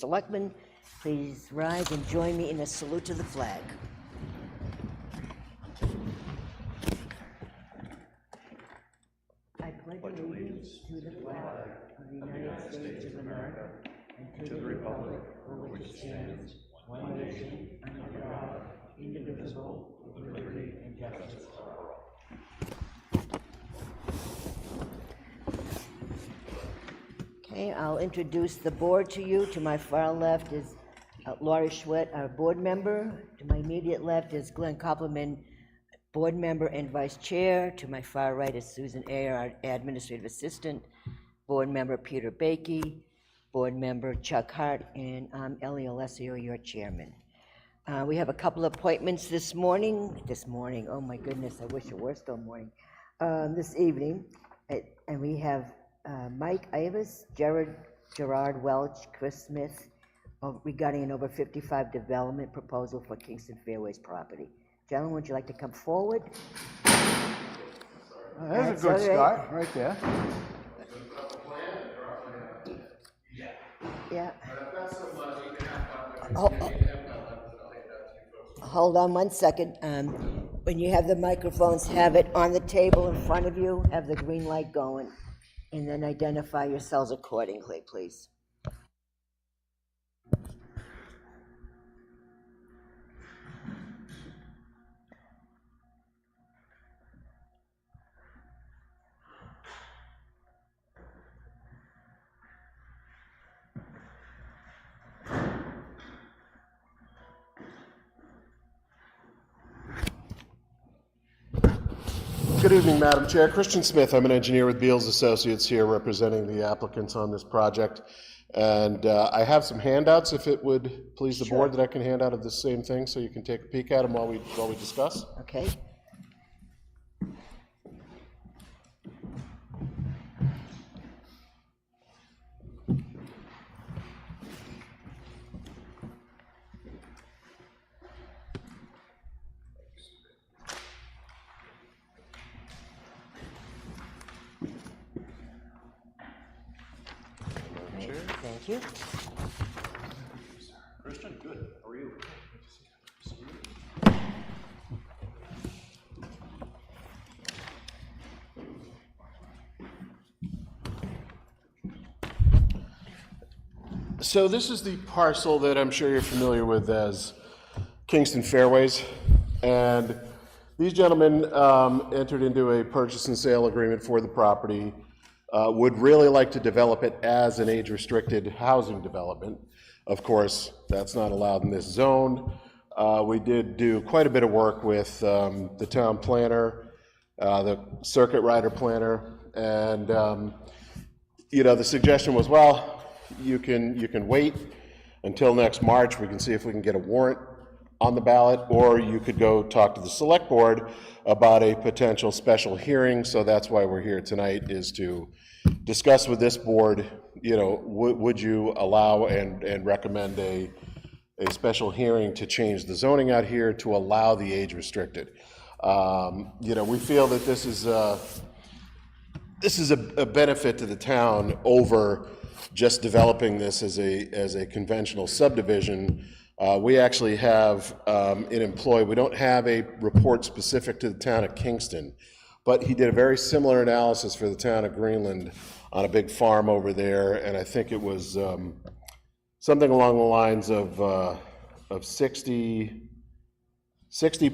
Selectmen. Please rise and join me in a salute to the flag. I pledge allegiance to the flag of the United States of America and to the republic for which it stands, one nation, under God, indivisible, with liberty and justice for all. Okay, I'll introduce the board to you. To my far left is Laurie Schwett, our board member. To my immediate left is Glenn Koppelman, board member and vice chair. To my far right is Susan Ayer, our administrative assistant. Board member Peter Bakey, board member Chuck Hart, and I'm Ellie Alessio, your chairman. We have a couple of appointments this morning, oh my goodness, I wish it were still morning, this evening. And we have Mike Avis, Gerard Welch, Chris Smith, regarding an over 55 development proposal for Kingston Fairways property. Gentlemen, would you like to come forward? That's a good start, right there. Yeah. Hold on one second. When you have the microphones, have it on the table in front of you, have the green light going, and then identify yourselves accordingly, please. Good evening, Madam Chair. Christian Smith. I'm an engineer with Beals Associates here representing the applicants on this project. And I have some handouts, if it would please the board, that I can hand out of the same thing so you can take a peek at them while we discuss. Okay. Thank you. Christian, good. How are you? So this is the parcel that I'm sure you're familiar with as Kingston Fairways. And these gentlemen entered into a purchase and sale agreement for the property. Would really like to develop it as an age-restricted housing development. Of course, that's not allowed in this zone. We did do quite a bit of work with the town planner, the circuit rider planner, and the suggestion was, well, you can wait until next March. We can see if we can get a warrant on the ballot, or you could go talk to the select board about a potential special hearing. So that's why we're here tonight, is to discuss with this board, would you allow and recommend a special hearing to change the zoning out here to allow the age restricted. We feel that this is a benefit to the town over just developing this as a conventional subdivision. We actually have an employee. We don't have a report specific to the town of Kingston, but he did a very similar analysis for the town of Greenland on a big farm over there, and I think it was something along the lines of 60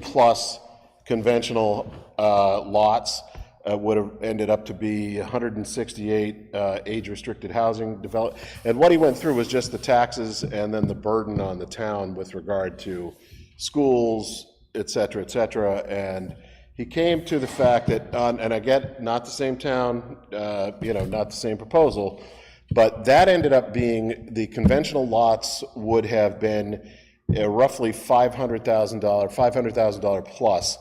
plus conventional lots. Would have ended up to be 168 age-restricted housing developed. And what he went through was just the taxes and then the burden on the town with regard to schools, et cetera, and he came to the fact that, and I get not the same town, not the same proposal, but that ended up being the conventional lots would have been a roughly $500,000 plus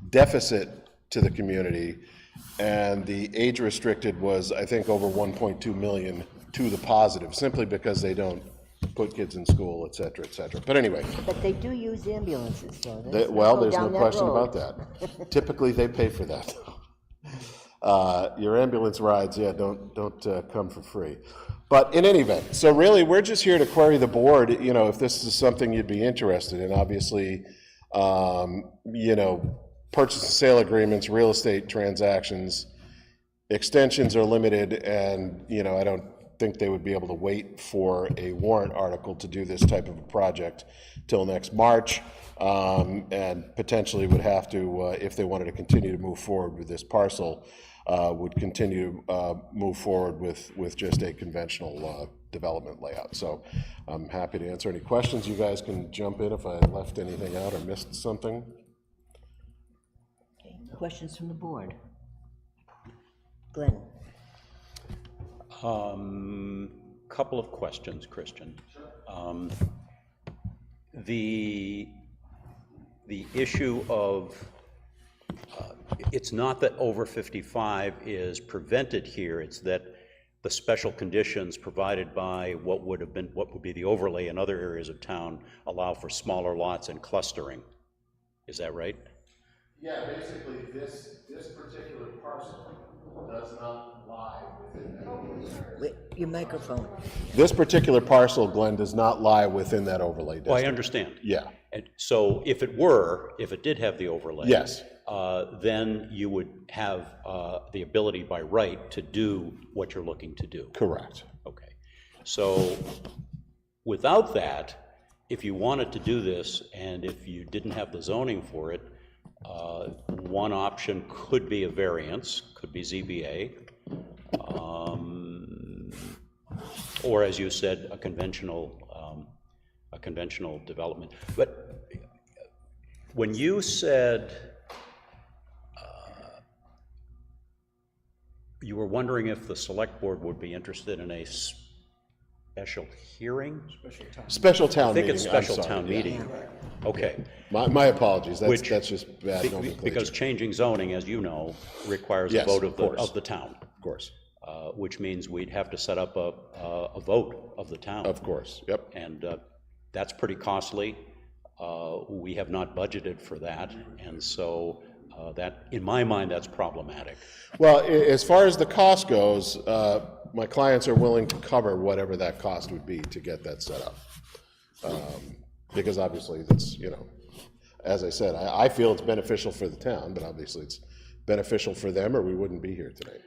deficit to the community. And the age restricted was, I think, over 1.2 million to the positive, simply because they don't put kids in school, et cetera, et cetera. But anyway. But they do use ambulances, so there's no question about that. Typically, they pay for that. Your ambulance rides, don't come for free. But in any event, so really, we're just here to query the board, you know, if this is something you'd be interested in. Obviously, you know, purchase and sale agreements, real estate transactions, extensions are limited, and, you know, I don't think they would be able to wait for a warrant article to do this type of a project till next March, and potentially would have to, if they wanted to continue to move forward with this parcel, would continue to move forward with just a conventional development layout. So I'm happy to answer any questions. You guys can jump in if I left anything out or missed something. Okay. Questions from the board? Glenn? Couple of questions, Christian. The issue of it's not that over 55 is prevented here, it's that the special conditions provided by what would be the overlay in other areas of town allow for smaller lots and clustering. Is that right? Yeah, basically this particular parcel does not lie within that overlay. Wait, your microphone. This particular parcel, Glenn, does not lie within that overlay district. Well, I understand. Yeah. And so if it did have the overlay, Yes. Then you would have the ability by right to do what you're looking to do. Correct. Okay. So without that, if you wanted to do this and if you didn't have the zoning for it, one option could be a variance, could be ZBA, or as you said, a conventional development. But when you said you were wondering if the select board would be interested in a special hearing? Special town I think meeting. it's special I'm sorry, town yeah. meeting. Okay. My apologies. That's Which- just bad nomenclature. Because changing zoning, as you know, requires a Yes, vote of course. of the town, Of course. which means we'd have to set up a vote of the town. Of course. Yep. And that's pretty costly. We have not budgeted for that, and so that, in my mind, that's problematic. Well, as far as the cost goes, my clients are willing to cover whatever that cost would be to get that set up. Because obviously that's, you know, as I said, I feel it's beneficial for the town, but obviously it's beneficial for them or we wouldn't be here tonight.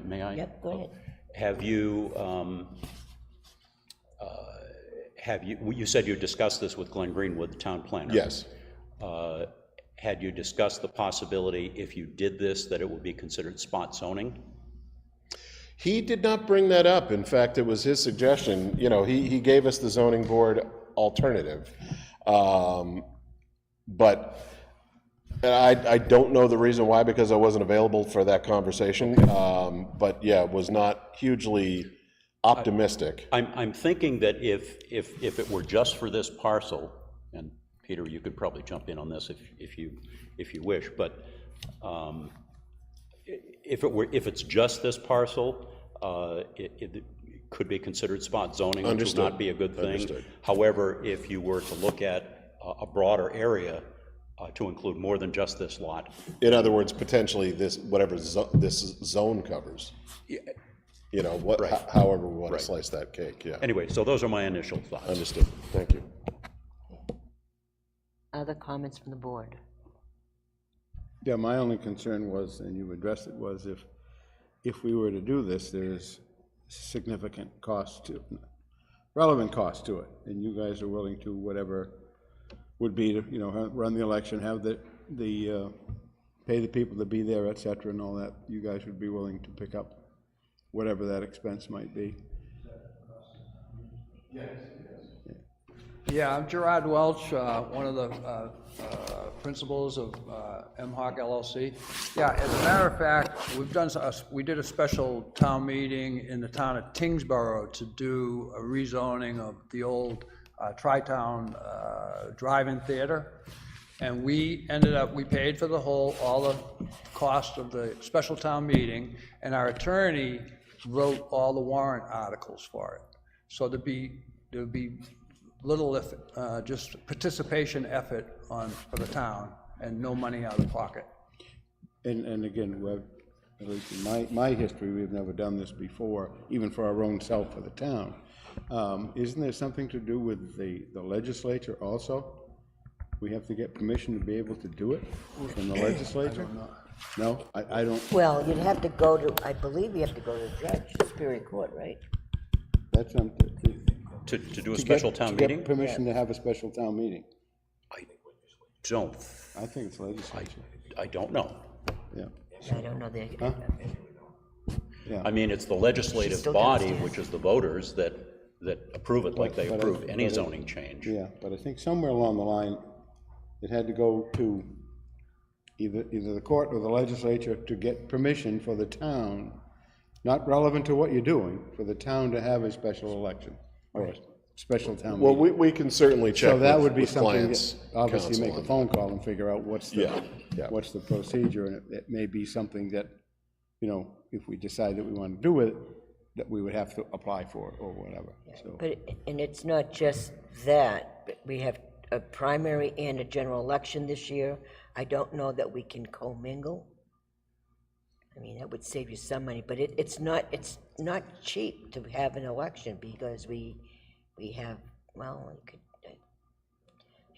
May I? Yep, go ahead. You said you discussed this with Glenn Greenwood, the town planner. Yes. Had you discussed the possibility, if you did this, that it would be considered spot zoning? He did not bring that up. In fact, it was his suggestion. You know, he gave us the zoning board alternative. But I don't know the reason why, because I wasn't available for that conversation. But yeah, was not hugely optimistic. I'm thinking that if it were just for this parcel, and Peter, you could probably jump in on this if you wish, but if it's just this parcel, it could be considered spot zoning, which would not be a good thing. Understood. However, if you were to look at a broader area to include more than just this lot. In other words, potentially this, whatever this zone covers. Yeah. You know, however we want to slice that cake, yeah. Anyway, so those are my initial thoughts. Understood. Thank you. Other comments from the board? Yeah, my only concern was, and you addressed it, was if we were to do this, there's significant cost relevant cost to it, and you guys are willing to whatever would be to, you know, run the election, have the pay the people to be there, et cetera, and all that. You guys would be willing to pick up whatever that expense might be. Yeah, I'm Gerard Welch, one of the principals of MHawk LLC. Yeah, as a matter of fact, we did a special town meeting in the town of Tingsboro to do a rezoning of the old Tri-Town drive-in theater. And we paid for all the cost of the special town meeting, and our attorney wrote all the warrant articles for it. So there would be little, just participation effort for the town, and no money out of pocket. And again, at least in my history, we've never done this before, even for our own self for the town. Isn't there something to do with the legislature also? We have to get permission to be able to do it from the legislature? No, I don't, Well, you'd have to go to, I believe you have to go to the judge, Superior Court, right? that's, To do a special town to get meeting? permission to have a special town meeting. I don't, I think it's legislature, I don't know. yeah. I don't know the, I mean, it's the legislative still body, downstairs. which is the voters, that approve it like they But I- approve any but I- zoning change. Yeah, but I think somewhere along the line, it had to go to either the court or the legislature to get permission for the town, not relevant to what you're doing, for the town to have a special election or a special town Well, meeting. we can certainly check So that with would be with something, clients' that obviously counsel make a on phone call and figure out what's Yeah, yeah. what's the procedure, and it may be something that, you know, if we decide that we want to do it, that we would have to apply for it or whatever, so. but, and it's not just that, but we have a primary and a general election this year. I don't know that we can commingle. I mean, that would save you some money, but it's not cheap to have an election because we have, well,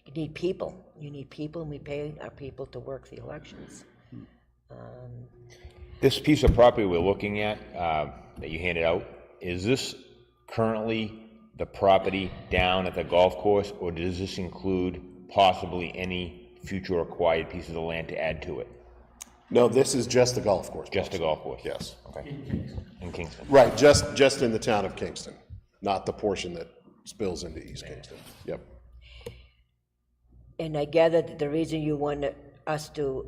you need people. You need people, and we pay our people to work the elections. This piece of property we're looking at, that you handed out, is this currently the property down at the golf course, or does this include possibly any future acquired pieces of land to add to it? No, this is just the golf course. Just the golf course? Yes. Okay. In Kingston? Right, just in the town of Kingston, not the portion that spills into East Kingston. Yep. And I gather that the reason you want us to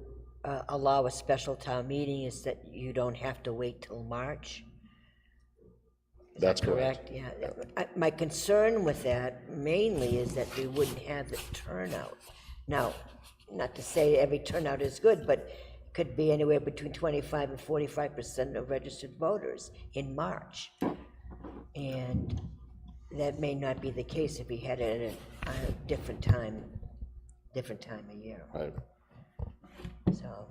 allow a special town meeting is that you don't have to wait till March? Is That's that correct. Yeah. My concern with that mainly is that we wouldn't have the turnout. Now, not to say every turnout is good, but it could be anywhere between 25 and 45% of registered voters in March. And that may not be the case if we had it at a different time of year. Right. So,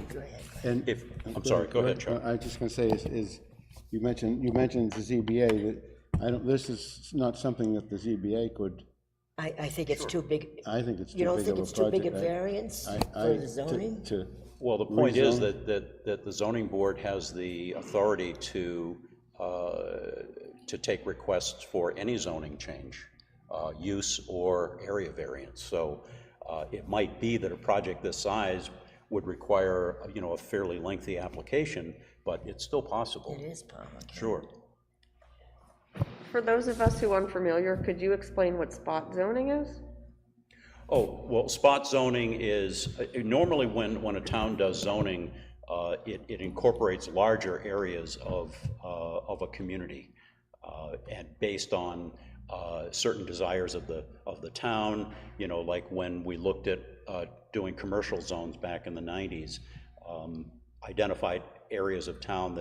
go ahead. And I'm sorry, go ahead, Chuck. I was just gonna say is, you mentioned the ZBA, that this is not something that the ZBA could, I think it's too big. I think it's too You don't big think of a it's too big a project. variance I- for the zoning? Well, the point is rezone. that the zoning board has the authority to take requests for any zoning change, use or area variance. So it might be that a project this size would require, a fairly lengthy application, but it's still possible. It is public. Sure. For those of us who are unfamiliar, could you explain what spot zoning is? Oh, well, spot zoning is, normally when a town does zoning, it incorporates larger areas of a community, and based on certain desires of the town, like when we looked at doing commercial zones back in the 90s, identified areas of town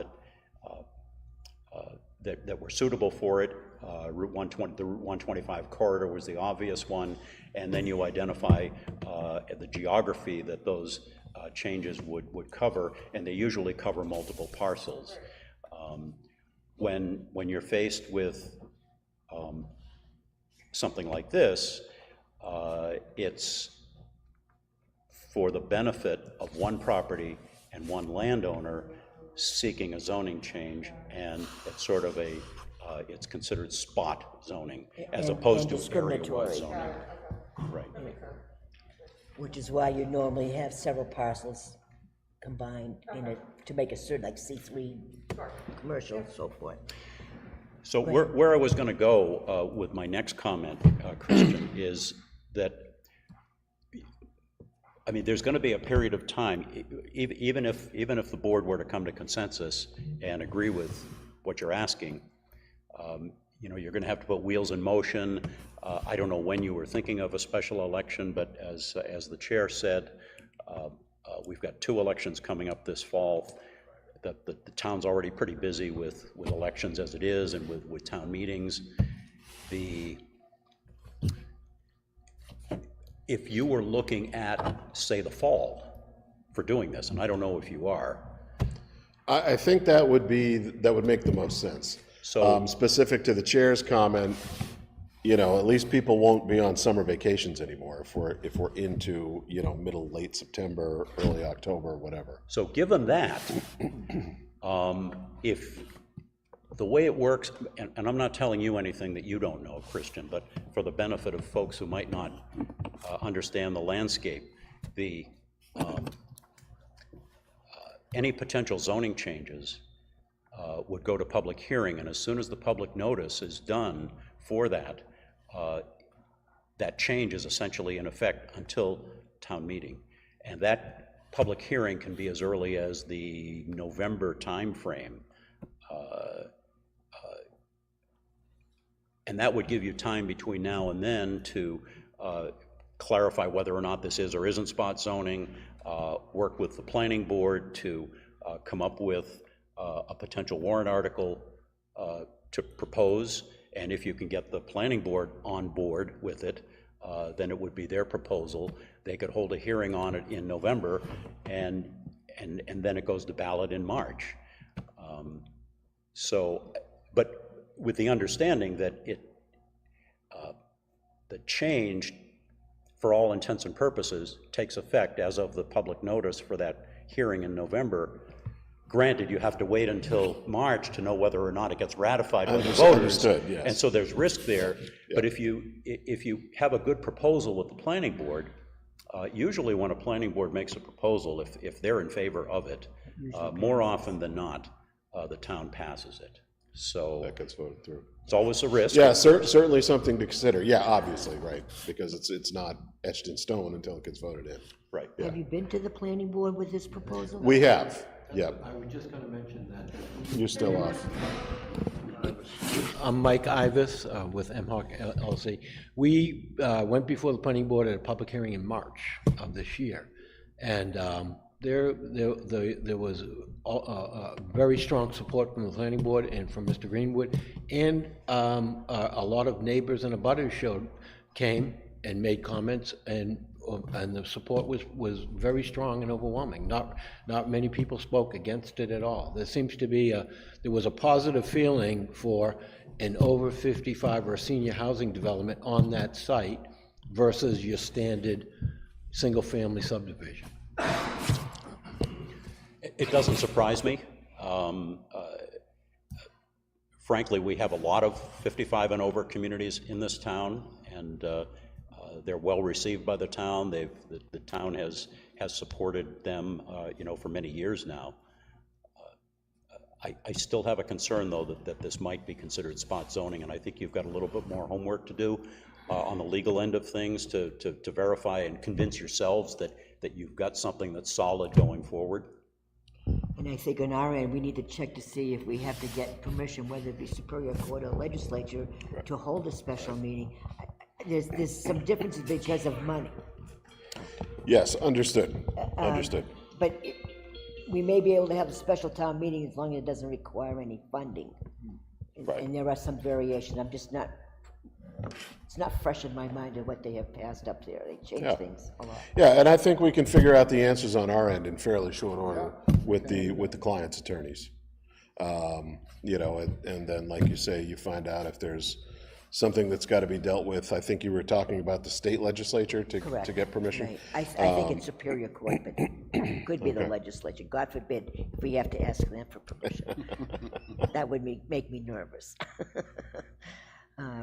that were suitable for it. Route 120, the Route 125 corridor was the obvious one, and then you identify the geography that those changes would cover, and they usually cover multiple parcels. When you're faced with something like this, it's for the benefit of one property and one landowner seeking a zoning change, and it's sort of it's considered spot zoning as opposed to area-wide discriminatory. zoning. Right. Which is why you normally have several parcels combined in it to make a certain, like C3 commercial, so forth. So where I was going to go with my next comment, Christian, is that, I mean, there's going to be a period of time, even if the board were to come to consensus and agree with what you're asking, you're going to have to put wheels in motion. I don't know when you were thinking of a special election, but as the chair said, we've got 2 elections coming up this fall. The town's already pretty busy with elections as it is, and with town meetings. If you were looking at, say, the fall, for doing this, and I don't know if you are. I think that would make the most sense. So- Specific to the chair's comment, you know, at least people won't be on summer vacations anymore if we're into, you know, late September, early October, whatever. So given that, if the way it works, and I'm not telling you anything that you don't know, Christian, but for the benefit of folks who might not understand the landscape, any potential zoning changes would go to public hearing, and as soon as the public notice is done for that, that change is essentially in effect until town meeting. And that public hearing can be as early as the November timeframe. And that would give you time between now and then to clarify whether or not this is or isn't spot zoning, work with the planning board to come up with a potential warrant article to propose, and if you can get the planning board on board with it, then it would be their proposal. They could hold a hearing on it in November, and then it goes to ballot in March. But with the understanding that the change, for all intents and purposes, takes effect as of the public notice for that hearing in November. Granted, you have to wait until March to know whether or not it gets ratified by the voters. Understood, yes. And so there's risk there. But if you have a good proposal with the planning board, usually when a planning board makes a proposal, if they're in favor of it, more often than not, the town passes it. So That gets voted through. it's always a risk. Yeah, certainly something to consider. Yeah, obviously, right, because it's not etched in stone until it gets voted in. Right. Have you been to the planning board with this proposal? We have, yep. I was just going to mention that. You're still off. I'm Mike Ivas with MHawk LLC. We went before the planning board at a public hearing in March of this year, and there was very strong support from the planning board and from Mr. Greenwood, and a lot of neighbors and abutters came and made comments, and the support was very strong and overwhelming. Not many people spoke against it at all. There seems to be there was a positive feeling for an over 55 or a senior housing development on that site versus your standard single-family subdivision. It doesn't surprise me. Frankly, we have a lot of 55 and over communities in this town, and they're well received by the town. The town has supported them, for many years now. I still have a concern, though, that this might be considered spot zoning, and I think you've got a little bit more homework to do on the legal end of things to verify and convince yourselves that you've got something that's solid going forward. And I think on our end, we need to check to see if we have to get permission, whether it be Superior Court or Legislature, to hold a special meeting. There's some differences because of money. Yes, understood, understood. But we may be able to have a special town meeting as long as it doesn't require any funding. Right. And there are some variations. It's not fresh in my mind of what they have passed up there. They changed things a lot. Yeah, and I think we can figure out the answers on our end in fairly short order with the client's attorneys. And then, like you say, you find out if there's something that's got to be dealt with. I think you were talking about the state legislature Correct. to get permission. Right. I think it's Superior Court, but it could be the legislature. God forbid if we have to ask them for permission. That would make me nervous.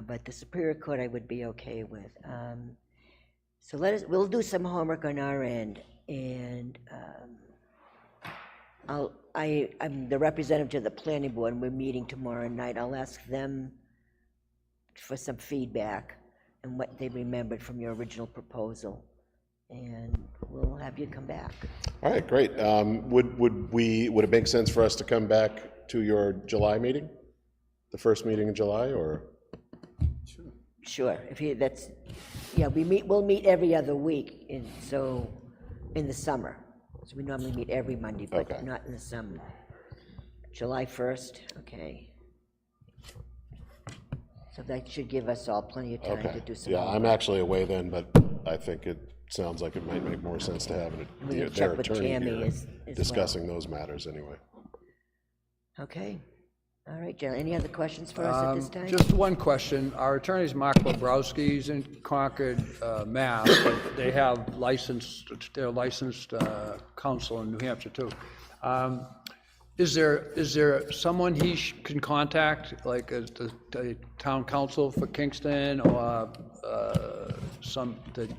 But the Superior Court I would be okay with. So we'll do some homework on our end, and I'm the representative to the planning board, and we're meeting tomorrow night. I'll ask them for some feedback and what they remembered from your original proposal, and we'll have you come back. All right, great. Would it make sense for us to come back to your July meeting? The first meeting in July, or? Sure, we'll meet every other week, in the summer. So we normally meet every Monday, but Okay. not in the summer. July 1st, okay. So that should give us all plenty of time to do some. Yeah, I'm actually away then, but I think it sounds like it might make more sense to have We can their check with attorney Tammy here as well. discussing those matters anyway. Okay. All right, John, any other questions for us at this time? Just one question. Our attorney's Mark Bobrowski. He's in Concord, Mass. But they have licensed, they're licensed counsel in New Hampshire too. Is there someone he can contact, like the town council for Kingston, or that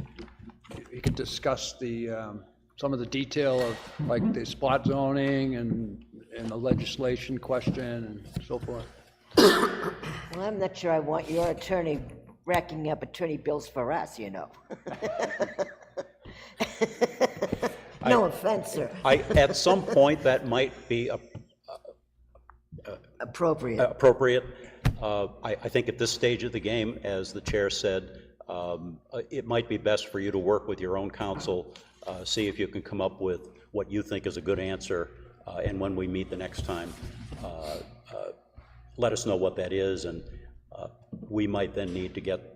he could discuss some of the detail of like the spot zoning and the legislation question and so forth? Well, I'm not sure I want your attorney racking up attorney bills for us, you know. No offense, sir. At some point, that might be Appropriate. appropriate. I think at this stage of the game, as the chair said, it might be best for you to work with your own counsel, see if you can come up with what you think is a good answer, and when we meet the next time, let us know what that is, and we might then need to get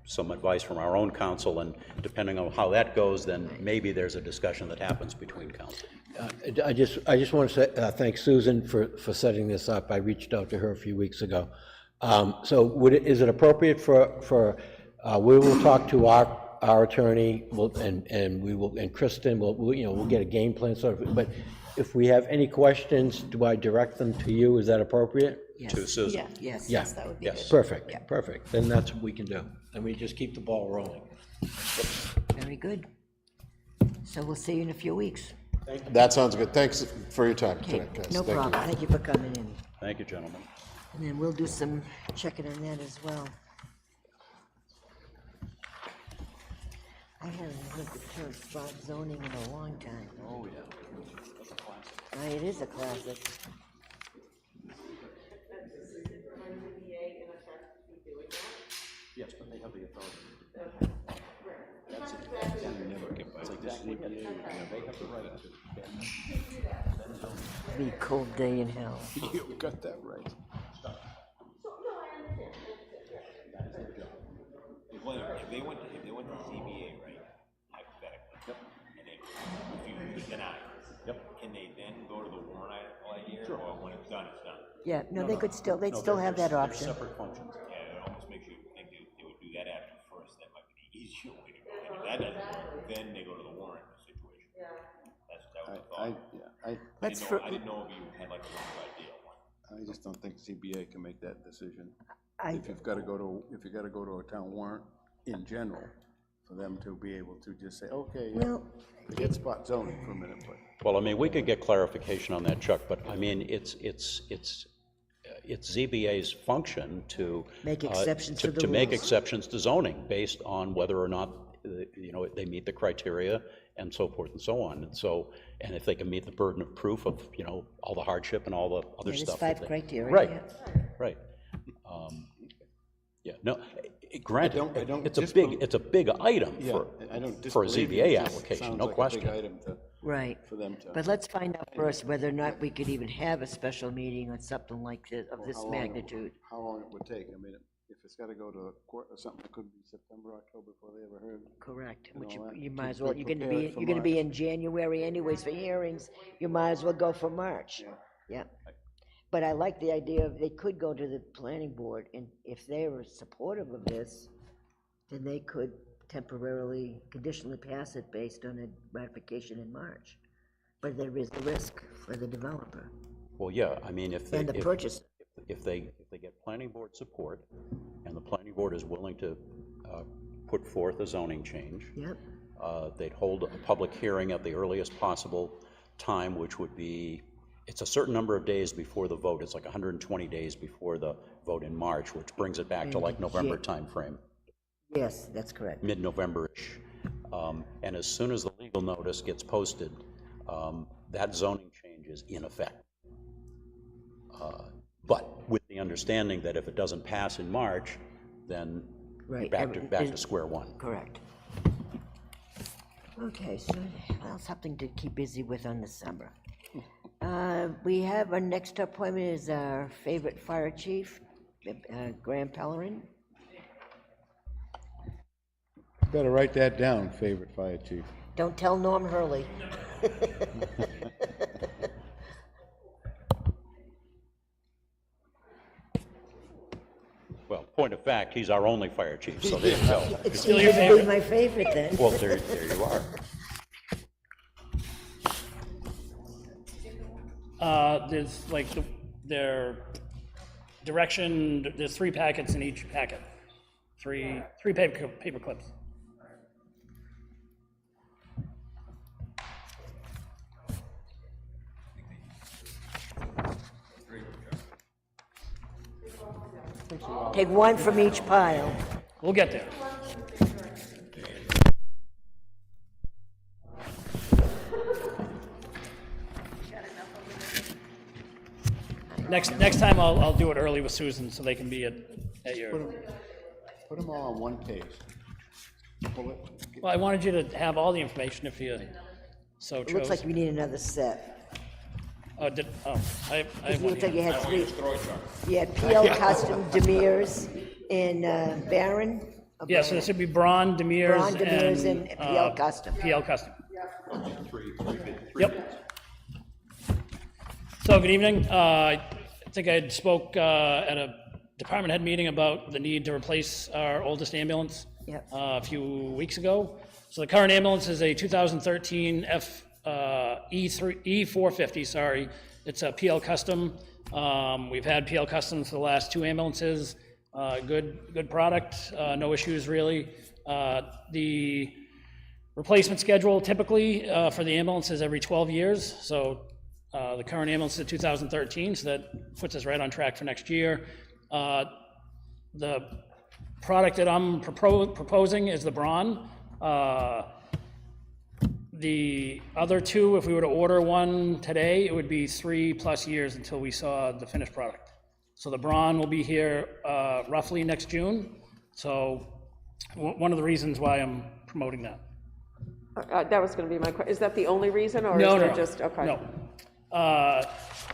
some advice from our own counsel, and depending on how that goes, then maybe there's a discussion that happens between counsel. I just want to say, thank Susan for setting this up. I reached out to her a few weeks ago. So is it appropriate we will talk to our attorney, and Kristen, we'll get a game plan sort of, but if we have any questions, do I direct them to you? Is that appropriate? Yes. To Susan. Yes, Yeah. yes, that would be Yes. good. Perfect, perfect. Then that's what we can do. And we just keep the ball rolling. Very good. So we'll see you in a few weeks. That sounds good. Thanks for your time Okay, tonight, guys. no Thank you. problem. Thank you for coming in. Thank you, gentlemen. And then we'll do some checking on that as well. I haven't heard the term spot zoning in a long time. Oh, yeah. That's a classic. It is a classic. Yes, but they have the authority. That's exactly it. They have the right to. Be a cold day in hell. You got that right. If they went to ZBA, right, hypothetically, and they refuse to deny, can they then go to the warrant article idea, or when it's done, it's done? Yeah, no, they'd still have that option. Separate functions. Yeah, it almost makes you think they would do that after first. That might be the easier way to go. And if that doesn't work, then they go to the warrant situation. That was the thought. I didn't know if you had like a rough idea. I just don't think CBA can make that decision. I- If you've got to go to a town warrant in general, for them to be able to just say, okay, yeah, Well, forget spot zoning for a minute, but. Well, I mean, we could get clarification on that, Chuck, but I mean, it's ZBA's function to. Make exceptions to the To make rules. exceptions to zoning based on whether or not, they meet the criteria and so forth and so on. And if they can meet the burden of proof of, all the hardship and all the other there's stuff. 5 that they- criteria. Right, yeah. right. Yeah, no, granted, I don't it's a big item I don't for a disbelieve you. ZBA It just application, sounds no like a question. big item Right. for them to. But let's find out first whether or not we could even have a special meeting on something like this, of this how long it would- magnitude. How long it would take. I mean, if it's got to go to court or something, it could be September, October before they ever heard. Correct, and which all that. you Keep might as well, good you're gonna prepared for be March. in January anyways for hearings, you might as well go for March. Yeah. But I like the idea of, they could go to the planning board, and if they were supportive of this, then they could temporarily, conditionally pass it based on a ratification in March. But there is a risk for the developer Well, yeah, I mean, if they. and the purchaser. If they get planning board support, and the planning board is willing to put forth a zoning change, Yep, they'd hold a public hearing at the earliest possible time, which would be, it's a certain number of days before the vote. It's like 120 days before the vote in March, which brings it back to like November timeframe, yes, that's correct. mid-November-ish. And as soon as the legal notice gets posted, that zoning change is in effect. But with the understanding that if it doesn't pass in March, then Right, back to square one. Correct. Okay, so, well, something to keep busy with on this summer. We have, our next appointment is our favorite fire chief, Graham Pellerin. Better write that down, favorite fire chief. Don't tell Norm Hurley. Well, point of fact, he's our only fire chief, so there you go. It's easy to be my favorite then. Well, there you are. There's like their direction, there's 3 packets in each packet. Three paper clips. Take one from each pile. We'll get there. Next time I'll do it early with Susan so they can be at your, Put them all on one page. Pull it. well, I wanted you to have all the information if you so It looks chose. like we need another set. I have It one looks like here. you had 3. You had PL Custom, Demirs, and Barron. Yeah, so this would be Braun, Demirs, Braun, Demirs, and PL Custom. PL Custom. Yep. So, good evening. I think I spoke at a department head meeting about the need to replace our oldest ambulance Yep. a few weeks ago. So the current ambulance is a 2013 E450, sorry. It's a PL Custom. We've had PL Customs for the last 2 ambulances. Good product, no issues really. The replacement schedule typically for the ambulance is every 12 years. So the current ambulance is 2013, so that puts us right on track for next year. The product that I'm proposing is the Braun. The other 2, if we were to order one today, it would be 3+ years until we saw the finished product. So the Braun will be here roughly next June. So one of the reasons why I'm promoting that. That was gonna be my question. Is that the only reason, or is No, there no, just, okay? no.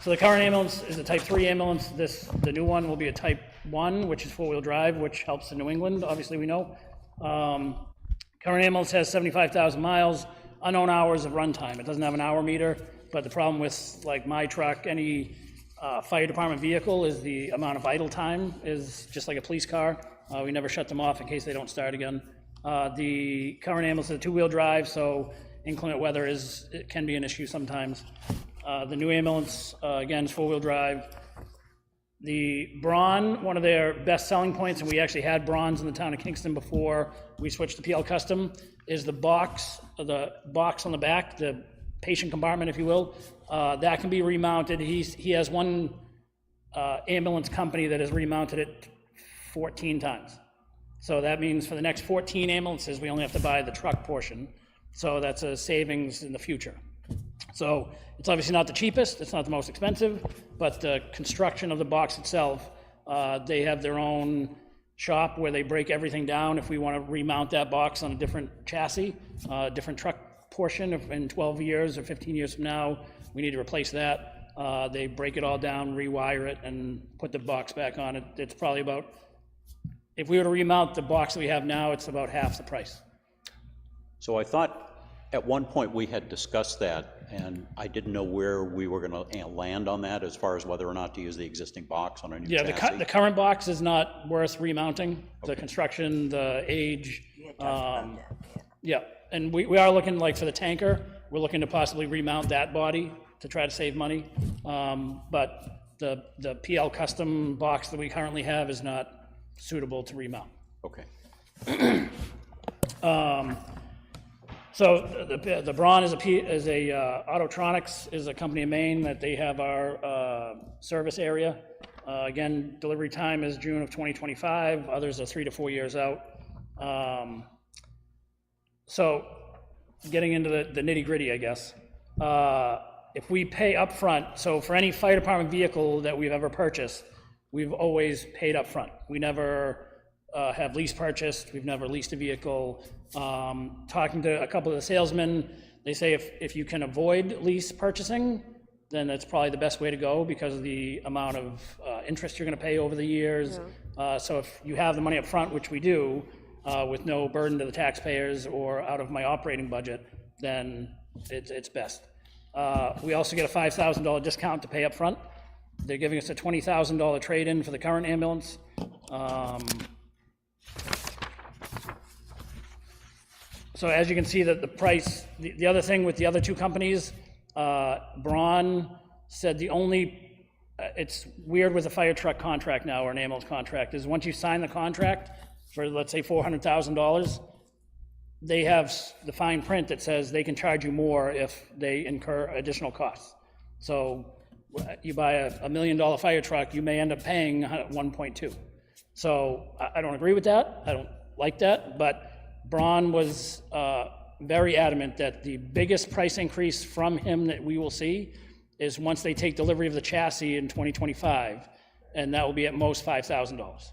So the current ambulance is a Type 3 ambulance. The new one will be a Type 1, which is 4-wheel drive, which helps in New England, obviously we know. Current ambulance has 75,000 miles, unknown hours of runtime. It doesn't have an hour meter, but the problem with like my truck, any fire department vehicle, is the amount of idle time is just like a police car. We never shut them off in case they don't start again. The current ambulance is a 2-wheel drive, so inclement weather it can be an issue sometimes. The new ambulance, again, is 4-wheel drive. The Braun, one of their best selling points, and we actually had Brauns in the town of Kingston before we switched to PL Custom, is the box on the back, the patient compartment, if you will. That can be remounted. He has one ambulance company that has remounted it 14 times. So that means for the next 14 ambulances, we only have to buy the truck portion. So that's a savings in the future. So it's obviously not the cheapest, it's not the most expensive, but the construction of the box itself, they have their own shop where they break everything down. If we want to remount that box on a different chassis, different truck portion, if in 12 years or 15 years from now, we need to replace that. They break it all down, rewire it, and put the box back on it. It's probably about, if we were to remount the box that we have now, it's about half the price. So I thought at one point we had discussed that, and I didn't know where we were going to land on that as far as whether or not to use the existing box on a new Yeah, chassis. the current box is not worth remounting. The construction, the age. Yeah, and we are looking, like for the tanker, we're looking to possibly remount that body to try to save money. But the PL Custom box that we currently have is not suitable to remount. Okay. So the Braun is a Autotronics is a company in Maine that they have our service area. Again, delivery time is June of 2025. Others are 3 to 4 years out. So getting into the nitty gritty, I guess. If we pay upfront, so for any fire department vehicle that we've ever purchased, we've always paid upfront. We never have lease purchased. We've never leased a vehicle. Talking to a couple of the salesmen, they say if you can avoid lease purchasing, then that's probably the best way to go because of the amount of interest you're going to pay over the years. So if you have the money up front, which we do, with no burden to the taxpayers or out of my operating budget, then it's best. We also get a $5,000 discount to pay up front. They're giving us a $20,000 trade-in for the current ambulance. So as you can see, that the price, the other thing with the other two companies, Braun said the only, it's weird with a fire truck contract now or an ambulance contract, is once you sign the contract for, let's say, $400,000, they have the fine print that says they can charge you more if they incur additional costs. So you buy a $1 million fire truck, you may end up paying 1.2. So I don't agree with that. I don't like that, but Braun was very adamant that the biggest price increase from him that we will see is once they take delivery of the chassis in 2025, and that will be at most $5,000.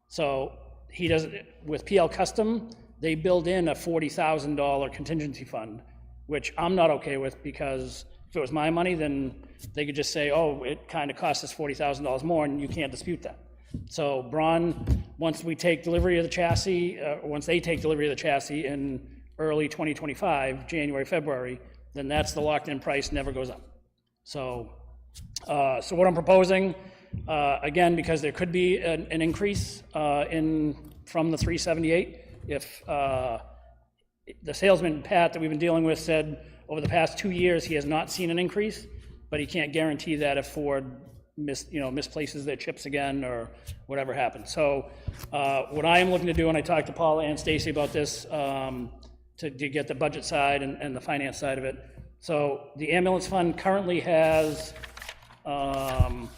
So he doesn't, with PL Custom, they build in a $40,000 contingency fund, which I'm not okay with, because if it was my money, then they could just say, oh, it kind of cost us $40,000 more, and you can't dispute that. So Braun, once we take delivery of the chassis, once they take delivery of the chassis in early 2025, January, February, then that's the locked-in price, never goes up. So, so what I'm proposing, again, because there could be an increase from the 378, if the salesman, Pat, that we've been dealing with said over the past 2 years, he has not seen an increase, but he can't guarantee that if Ford misplaces their chips again or whatever happens. So what I am looking to do, and I talked to Paula and Stacy about this, to get the budget side and the finance side of it. So the ambulance fund currently has about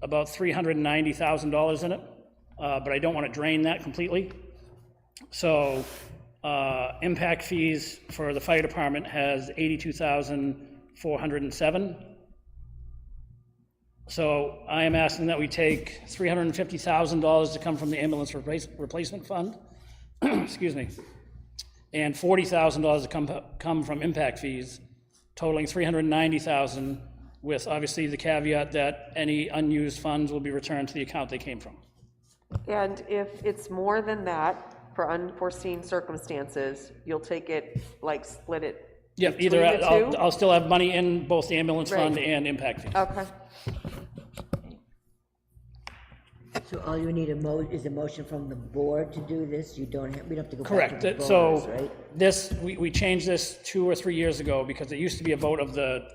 $390,000 in it, but I don't want to drain that completely. So impact fees for the fire department has $82,407. So I am asking that we take $350,000 to come from the ambulance replacement fund, excuse me, and $40,000 to come from impact fees, totaling $390,000, with obviously the caveat that any unused funds will be returned to the account they came from. And if it's more than that, for unforeseen circumstances, you'll take it, like, split it Yep, between either the two? I'll still have money in both the ambulance fund Right. and impact fees. Okay. So all you need is a motion from the board to do this? You don't have, we don't have to go back Correct. to the voters, So right? this, we changed this 2 or 3 years ago because it used to be a vote of the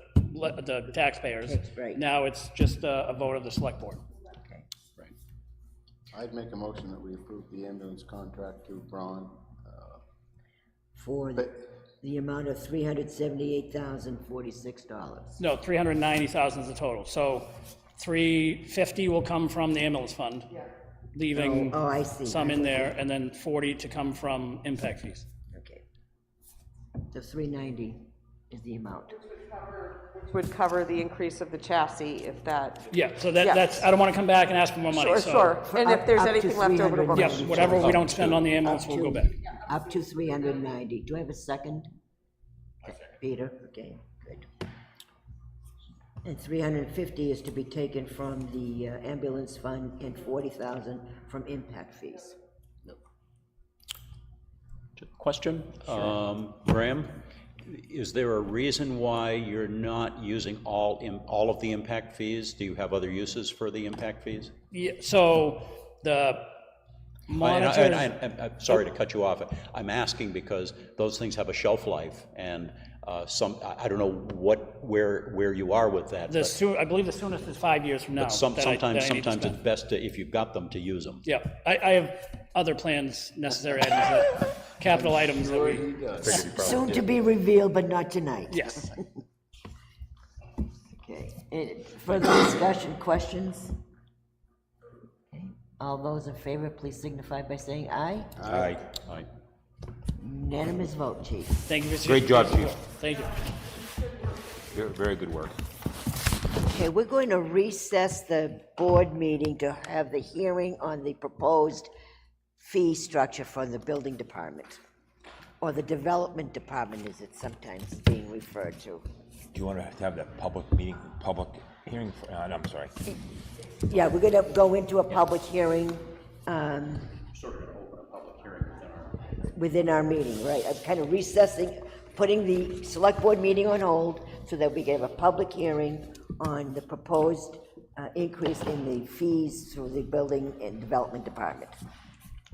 taxpayers. That's right. Now it's just a vote of the select board. Okay. Right. I'd make a motion that we approve the ambulance contract to Braun. For the amount of $378,046. No, 390,000 is the total. So 350 will come from the ambulance fund, leaving Oh, I see. some in there, and then 40 to come from impact fees. Okay. So 390 is the amount. Which would cover the increase of the chassis if that, Yeah, so Yes. that's, I don't want to come back and ask for more money. sure, so- sure. And if there's up to anything left over to work. Yes, whatever we don't spend on the ambulance, we'll go back. Up to 390. Do I have a second? Peter, okay, good. And 350 is to be taken from the ambulance fund and 40,000 from impact fees. Question? Graham, is there a reason why you're not using all of the impact fees? Do you have other uses for the impact fees? Yeah, so the monitors, I'm sorry to cut you off. I'm asking because those things have a shelf life, and I don't know where you are with that. I believe the soonest is 5 years from now. But sometimes it's best to, if you've got them, to use them. Yeah, I have other plans, necessary items, capital items that we, Soon to be revealed, but not tonight. yes. Okay, any further discussion, questions? Okay. All those in favor, please signify by saying aye. Aye. Aye. Unanimous vote, chief. Thank you, Mr. Great job, Chief. Thank you. Very good work. Okay, we're going to recess the board meeting to have the hearing on the proposed fee structure for the building department, or the development department, as it's sometimes being referred to. Do you want to have that public meeting, public hearing? I'm sorry. Yeah, we're gonna go into a public hearing. within our meeting, right? I'm kind of recessing, putting the select board meeting on hold so that we can have a public hearing on the proposed increase in the fees through the building and development department.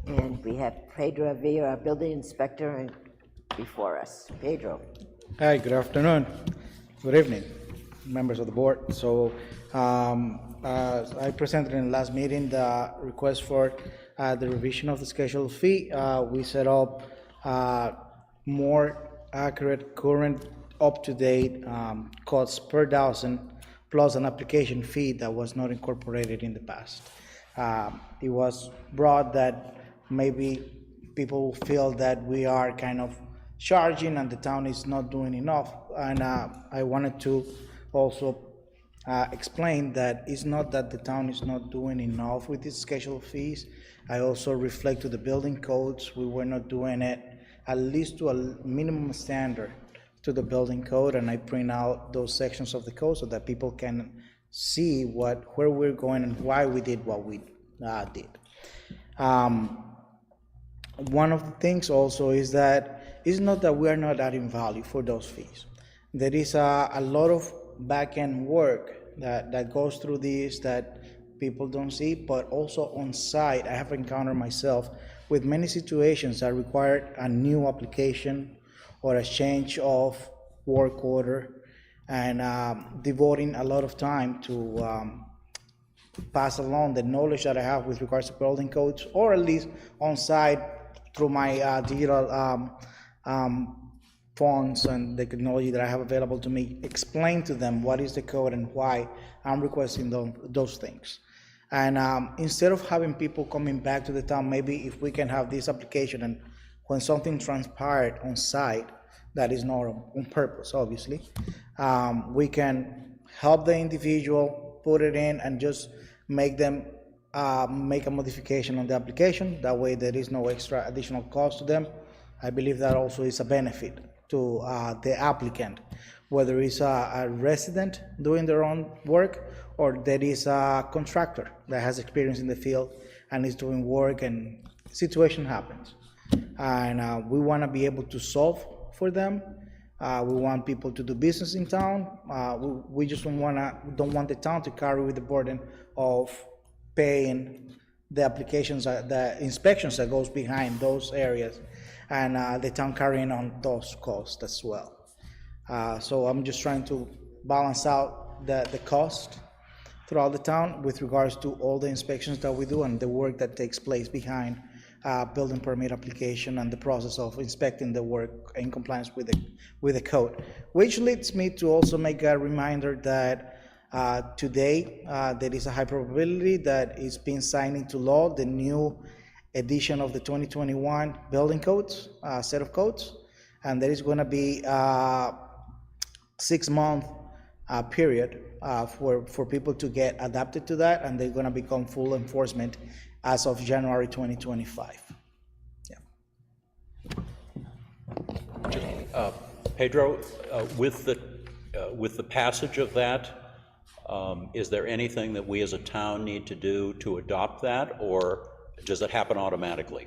And we have Pedro Avila, our building inspector, and before us. Pedro. Hi, good afternoon. Good evening, members of the board. So I presented in the last meeting the request for the revision of the schedule fee. We set up more accurate, current, up-to-date costs per thousand, plus an application fee that was not incorporated in the past. It was brought that maybe people feel that we are kind of charging and the town is not doing enough. And I wanted to also explain that it's not that the town is not doing enough with its scheduled fees. I also reflect to the building codes. We were not doing it at least to a minimum standard to the building code, and I print out those sections of the code so that people can see where we're going and why we did what we did. One of the things also is that it's not that we are not adding value for those fees. There is a lot of back-end work that goes through this that people don't see, but also on site, I have encountered myself with many situations that require a new application or a change of work order, and devoting a lot of time to pass along the knowledge that I have with regards to building codes, or at least on site through my digital phones and the technology that I have available to me, explain to them what is the code and why I'm requesting those things. And instead of having people coming back to the town, maybe if we can have this application, and when something transpired on site that is not on purpose, obviously, we can help the individual put it in and just make them make a modification on the application. That way there is no extra additional cost to them. I believe that also is a benefit to the applicant, whether it's a resident doing their own work or there is a contractor that has experience in the field and is doing work and situation happens. And we want to be able to solve for them. We want people to do business in town. We just don't want the town to carry with the burden of paying the applications, the inspections that goes behind those areas, and the town carrying on those costs as well. So I'm just trying to balance out the cost throughout the town with regards to all the inspections that we do and the work that takes place behind building permit application and the process of inspecting the work in compliance with the code. Which leads me to also make a reminder that today there is a high probability that it's been signed into law, the new edition of the 2021 building codes, set of codes, and there is going to be a 6-month period for people to get adapted to that, and they're going to become full enforcement as of January 2025. Yeah. Pedro, with the passage of that, is there anything that we as a town need to do to adopt that, or does it happen automatically?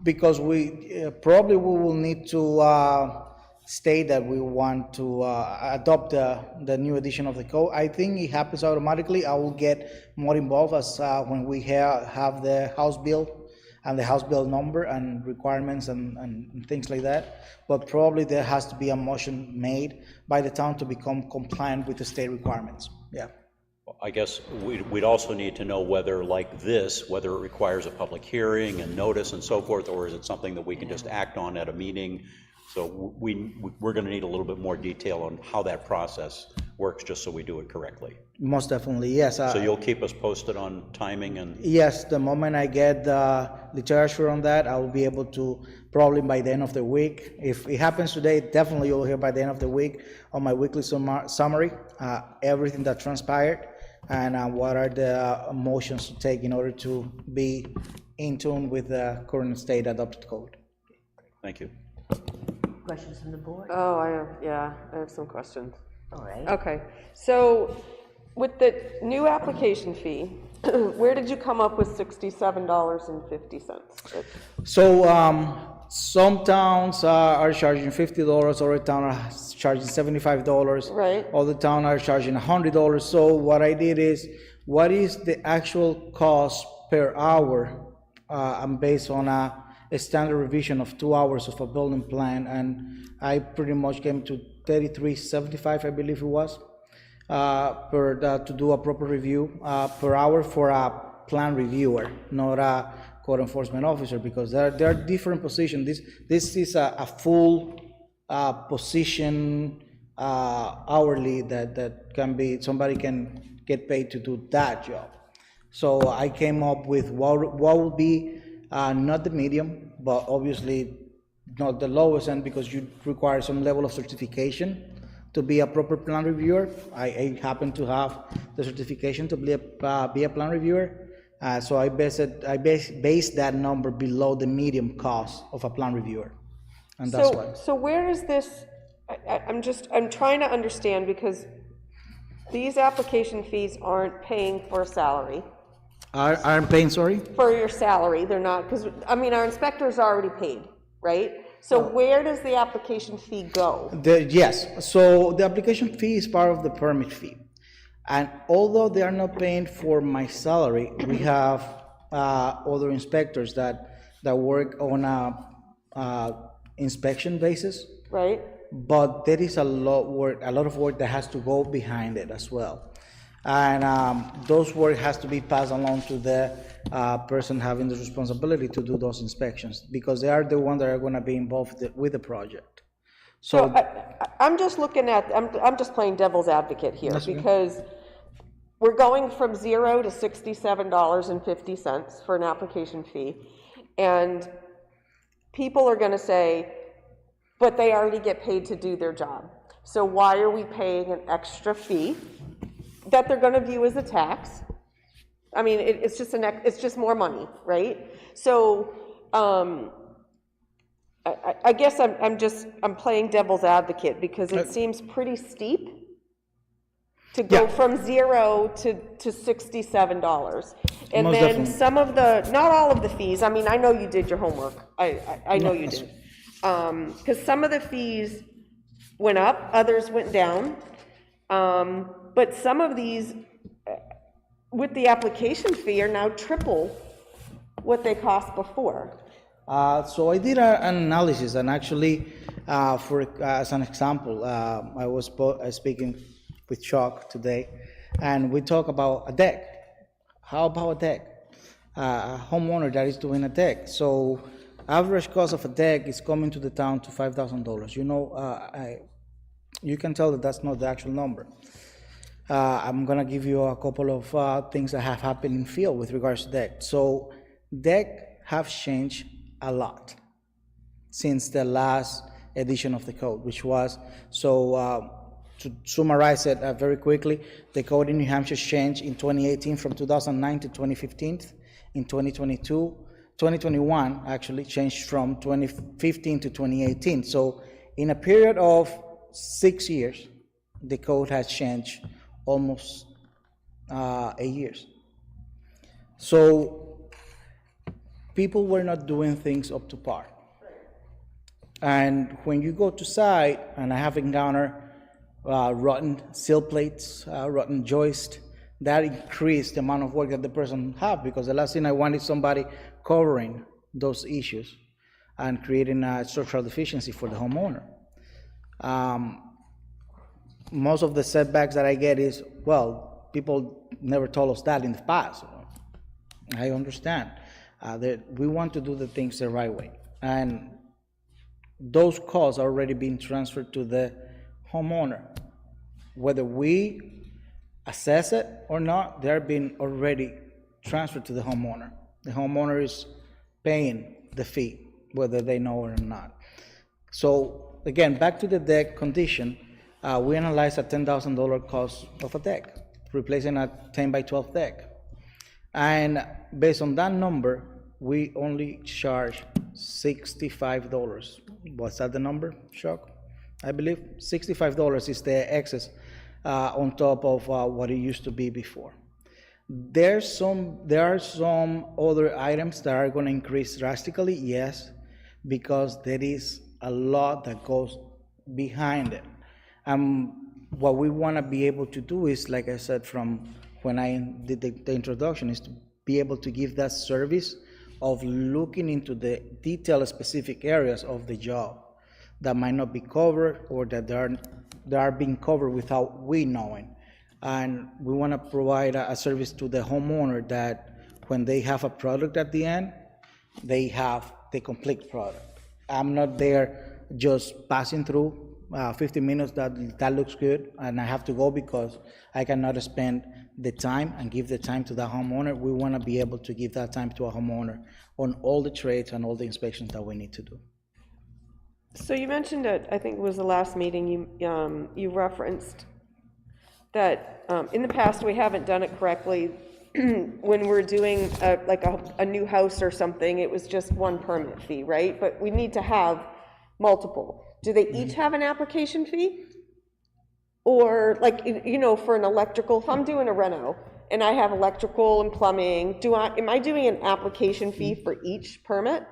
Because we will need to state that we want to adopt the new edition of the code. I think it happens automatically. I will get more involved as when we have the House bill and the House bill number and requirements and things like that. But probably there has to be a motion made by the town to become compliant with the state requirements. Yeah. I guess we'd also need to know whether, like this, whether it requires a public hearing and notice and so forth, or is it something that we can just act on at a meeting? So we're going to need a little bit more detail on how that process works, just so we do it correctly. Most definitely, yes. So you'll keep us posted on timing and... Yes, the moment I get the literature on that, I will be able to, probably by the end of the week. If it happens today, definitely you'll hear by the end of the week on my weekly summary, everything that transpired and what are the motions to take in order to be in tune with the current state adopted code. Thank you. Questions from the board? Oh, I have some questions. All right. Okay, so with the new application fee, where did you come up with $67.50? So, some towns are charging $50, other towns are charging $75. Right. Other towns are charging $100. So what I did is, what is the actual cost per hour? I'm based on a standard revision of 2 hours of a building plan, and I pretty much came to $33.75, I believe it was, to do a proper review per hour for a plan reviewer, not a code enforcement officer, because there are different positions. This is a full position hourly that can be, somebody can get paid to do that job. So I came up with what will be not the medium, but obviously not the lowest end, because you require some level of certification to be a proper plan reviewer. I happen to have the certification to be a plan reviewer. So I based that number below the medium cost of a plan reviewer, and that's why. So where is this, I'm trying to understand, because these application fees aren't paying for a salary. Aren't paying, sorry? For your salary, they're not, because, I mean, our inspector's already paid, right? So where does the application fee go? Yes, so the application fee is part of the permit fee. And although they are not paying for my salary, we have other inspectors that work on a inspection basis. Right. But there is a lot of work that has to go behind it as well. And those work has to be passed along to the person having the responsibility to do those inspections, because they are the ones that are going to be involved with the project. So I'm just looking at, I'm just playing devil's advocate here, because we're going from $0 to $67.50 for an application fee, and people are going to say, but they already get paid to do their job. So why are we paying an extra fee that they're going to view as a tax? I mean, it's just more money, right? So I guess I'm playing devil's advocate, because it seems pretty steep to go from $0 to $67. And Most then definitely. some of not all of the fees, I mean, I know you did your homework. I know you did. Because some of the fees went up, others went down. But some of these, with the application fee, are now triple what they cost before. So I did an analysis, and actually, as an example, I was speaking with Chuck today, and we talk about a deck. How about a deck? A homeowner that is doing a deck. So average cost of a deck is coming to the town to $5,000. You know, you can tell that that's not the actual number. I'm gonna give you a couple of things that have happened in field with regards to deck. So deck have changed a lot since the last edition of the code, which was, to summarize it very quickly, the code in New Hampshire changed in 2018 from 2009 to 2015. In 2021 actually changed from 2015 to 2018. So in a period of 6 years, the code has changed almost 8 years. So people were not doing things up to par. And when you go to site, and I have encountered rotten sill plates, rotten joist, that increased the amount of work that the person have, because the last thing I want is somebody covering those issues and creating a structural deficiency for the homeowner. Most of the setbacks that I get is, well, people never told us that in the past. I understand that we want to do the things the right way, and those costs are already being transferred to the homeowner. Whether we assess it or not, they're being already transferred to the homeowner. The homeowner is paying the fee, whether they know it or not. So again, back to the deck condition, we analyzed a $10,000 cost of a deck, replacing a 10 by 12 deck. And based on that number, we only charge $65. Was that the number, Chuck? I believe $65 is the excess on top of what it used to be before. There are some other items that are going to increase drastically, yes, because there is a lot that goes behind it. What we want to be able to do is, like I said from when I did the introduction, is to be able to give that service of looking into the detailed specific areas of the job that might not be covered or that they are being covered without we knowing. And we want to provide a service to the homeowner that when they have a product at the end, they have the complete product. I'm not there just passing through 15 minutes, that looks good, and I have to go because I cannot spend the time and give the time to the homeowner. We want to be able to give that time to a homeowner on all the trades and all the inspections that we need to do. So you mentioned it, I think it was the last meeting, you referenced that in the past, we haven't done it correctly. When we're doing a new house or something, it was just one permit fee, right? But we need to have multiple. Do they each have an application fee? Or like, for an electrical, if I'm doing a reno and I have electrical and plumbing, am I doing an application fee for each permit?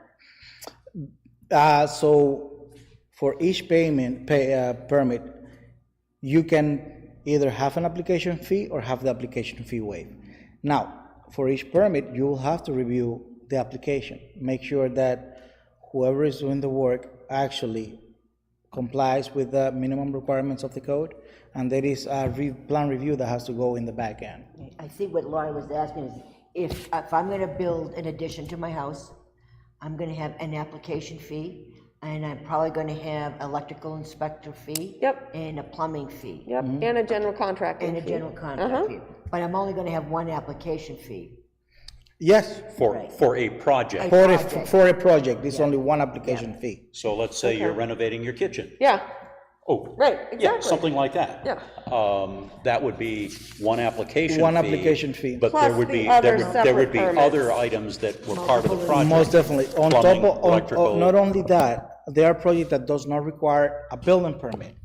So for each permit, you can either have an application fee or have the application fee waived. Now, for each permit, you will have to review the application. Make sure that whoever is doing the work actually complies with the minimum requirements of the code, and there is a plan review that has to go in the back end. I think what Laura was asking is, if I'm gonna build an addition to my house, I'm gonna have an application fee, and I'm probably gonna have electrical inspector fee. Yep. And a plumbing fee. Yep, and a general contracting And a fee. general contract fee. But I'm only gonna have one application fee. Yes, For a project. for a project, it's only one application fee. So let's say you're renovating your kitchen. Yeah, Oh. right, Yeah, exactly. something like that. Yeah. That would be one application fee. One application fee. But Plus there would the be, other there would be separate other items that were part of the project. Most definitely. On Plumbing, top of, electrical. not only that, there are projects that does not require a building permit.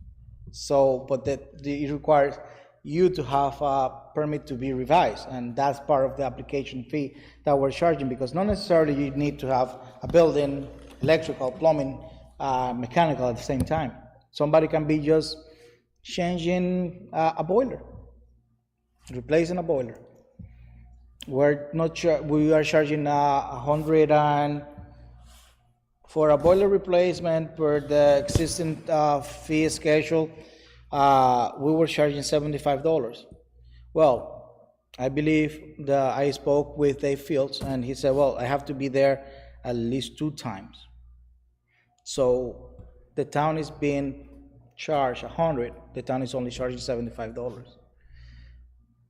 So, but it requires you to have a permit to be revised, and that's part of the application fee that we're charging, because not necessarily you need to have a building, electrical, plumbing, mechanical at the same time. Somebody can be just changing a boiler, replacing a boiler. We are charging $100 for a boiler replacement per the existing fee schedule. We were charging $75. Well, I believe I spoke with Dave Fields, and he said, well, I have to be there at least 2 times. So the town is being charged $100, the town is only charging $75.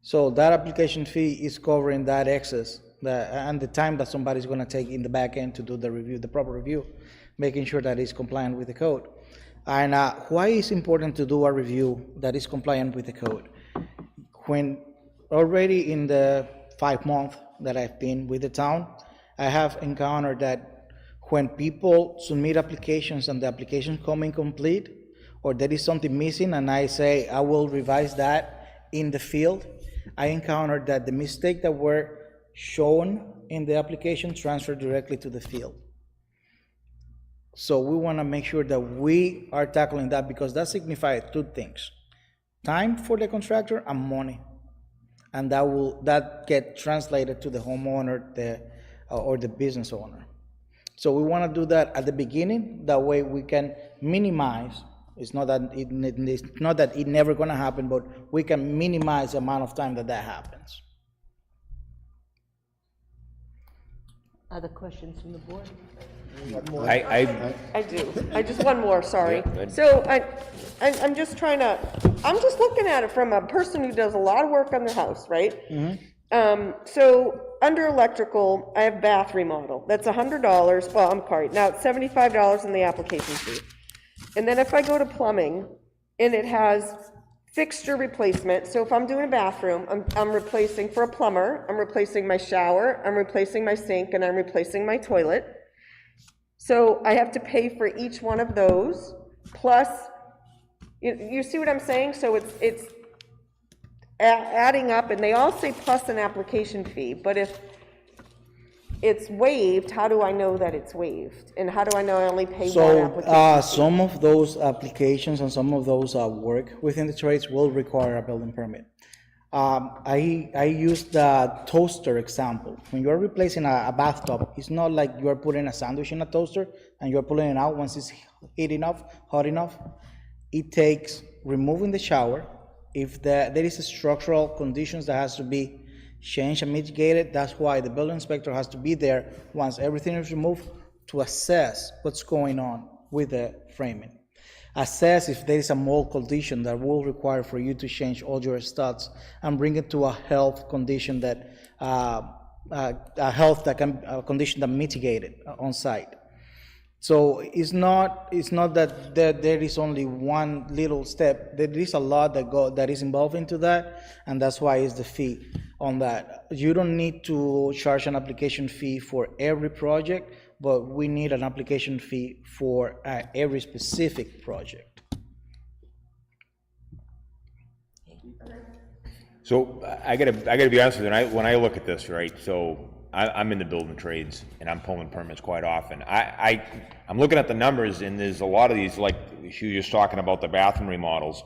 So that application fee is covering that excess, and the time that somebody's gonna take in the back end to do the review, the proper review, making sure that it's compliant with the code. And why is important to do a review that is compliant with the code? When already in the 5 months that I've been with the town, I have encountered that when people submit applications and the applications come incomplete, or there is something missing, and I say, I will revise that in the field, I encountered that the mistake that were shown in the application transferred directly to the field. So we want to make sure that we are tackling that, because that signifies 2 things: time for the contractor and money, and that get translated to the homeowner, or the business owner. So we want to do that at the beginning. That way we can minimize. It's not that it never going to happen, but we can minimize the amount of time that happens. Other questions from the board? I do. I just, one more, sorry. Yeah, good. So I'm just I'm just looking at it from a person who does a lot of work on their house, right? So under electrical, I have bath remodel. That's $100. Well, I'm sorry. Now it's $75 in the application fee. And then if I go to plumbing, and it has fixture replacement, so if I'm doing a bathroom, I'm replacing, for a plumber, I'm replacing my shower, I'm replacing my sink, and I'm replacing my toilet. So I have to pay for each one of those, plus, you see what I'm saying? So it's adding up, and they all say plus an application fee, but if it's waived, how do I know that it's waived? And how do I know I only pay one So, application? some of those applications and some of those work within the trades will require a building permit. I used the toaster example. When you're replacing a bathtub, it's not like you're putting a sandwich in a toaster and you're pulling it out once it's hot enough. It takes removing the shower. If there is a structural conditions that has to be changed and mitigated, that's why the building inspector has to be there once everything is removed to assess what's going on with the framing. Assess if there is a mold condition that will require for you to change all your studs and bring it to a health condition that, a condition that mitigated on site. So it's not that there is only one little step. There is a lot that is involved into that, and that's why it's the fee on that. You don't need to charge an application fee for every project, but we need an application fee for every specific project. So I gotta be honest with you, when I look at this, right, so I'm in the building trades and I'm pulling permits quite often. I'm looking at the numbers, and there's a lot of these, like she was just talking about the bathroom remodels.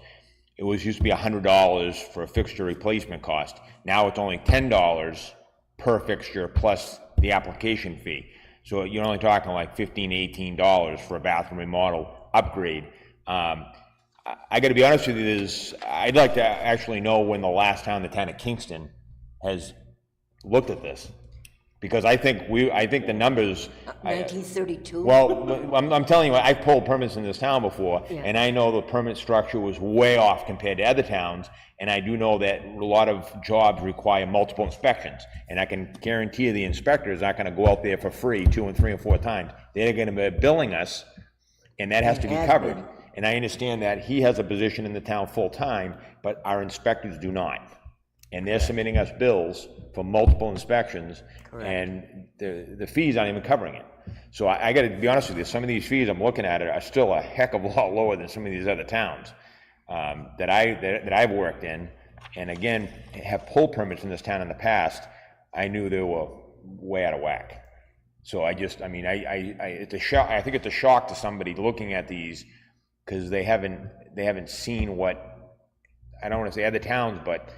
It used to be $100 for a fixture replacement cost. Now it's only $10 per fixture plus the application fee. So you're only talking like $15, $18 for a bathroom remodel upgrade. I got to be honest with you, I'd like to actually know when the last time the town of Kingston has looked at this, because I think the numbers. 1932? Well, I'm telling you, I've pulled permits in this town before, Yeah. and I know the permit structure was way off compared to other towns, and I do know that a lot of jobs require multiple inspections, and I can guarantee you the inspectors aren't gonna go out there for free 2 and 3 and 4 times. They're gonna be billing us, and that has to be covered. And I understand that he has a position in the town full-time, but our inspectors do not. And they're submitting us bills for multiple inspections, and the fees aren't even covering it. So I gotta be honest with you, some of these fees I'm looking at are still a heck of a lot lower than some of these other towns that I've worked in, and again, have pulled permits in this town in the past. I knew they were way out of whack. So it's a shock. I think it's a shock to somebody looking at these, because they haven't seen what, I don't want to say other towns, but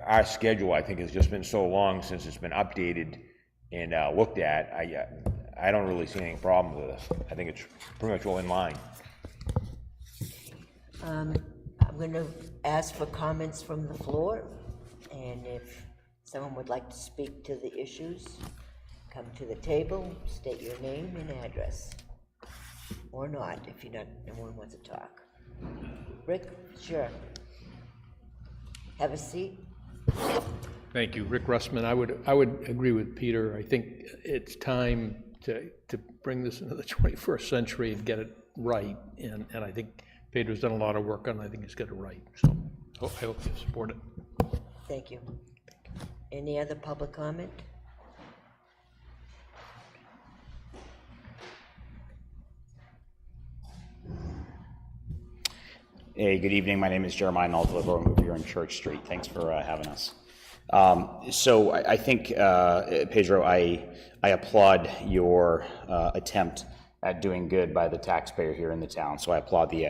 our schedule, I think, has just been so long since it's been updated and looked at. I don't really see any problem with this. I think it's pretty much all in line. I'm going to ask for comments from the floor, and if someone would like to speak to the issues, come to the table, state your name and address. Or not, if no one wants to talk. Rick, sure. Have a seat. Thank you, Rick Russman. I would agree with Peter. I think it's time to bring this into the 21st century and get it right. And I think Pedro's done a lot of work on it. I think he's got it right. So I hope you support it. Thank you. Any other public comment? Hey, good evening. My name is Jeremiah Naltalivo. I'm here on Church Street. Thanks for having us. So I think, Pedro, I applaud your attempt at doing good by the taxpayer here in the town. So I applaud the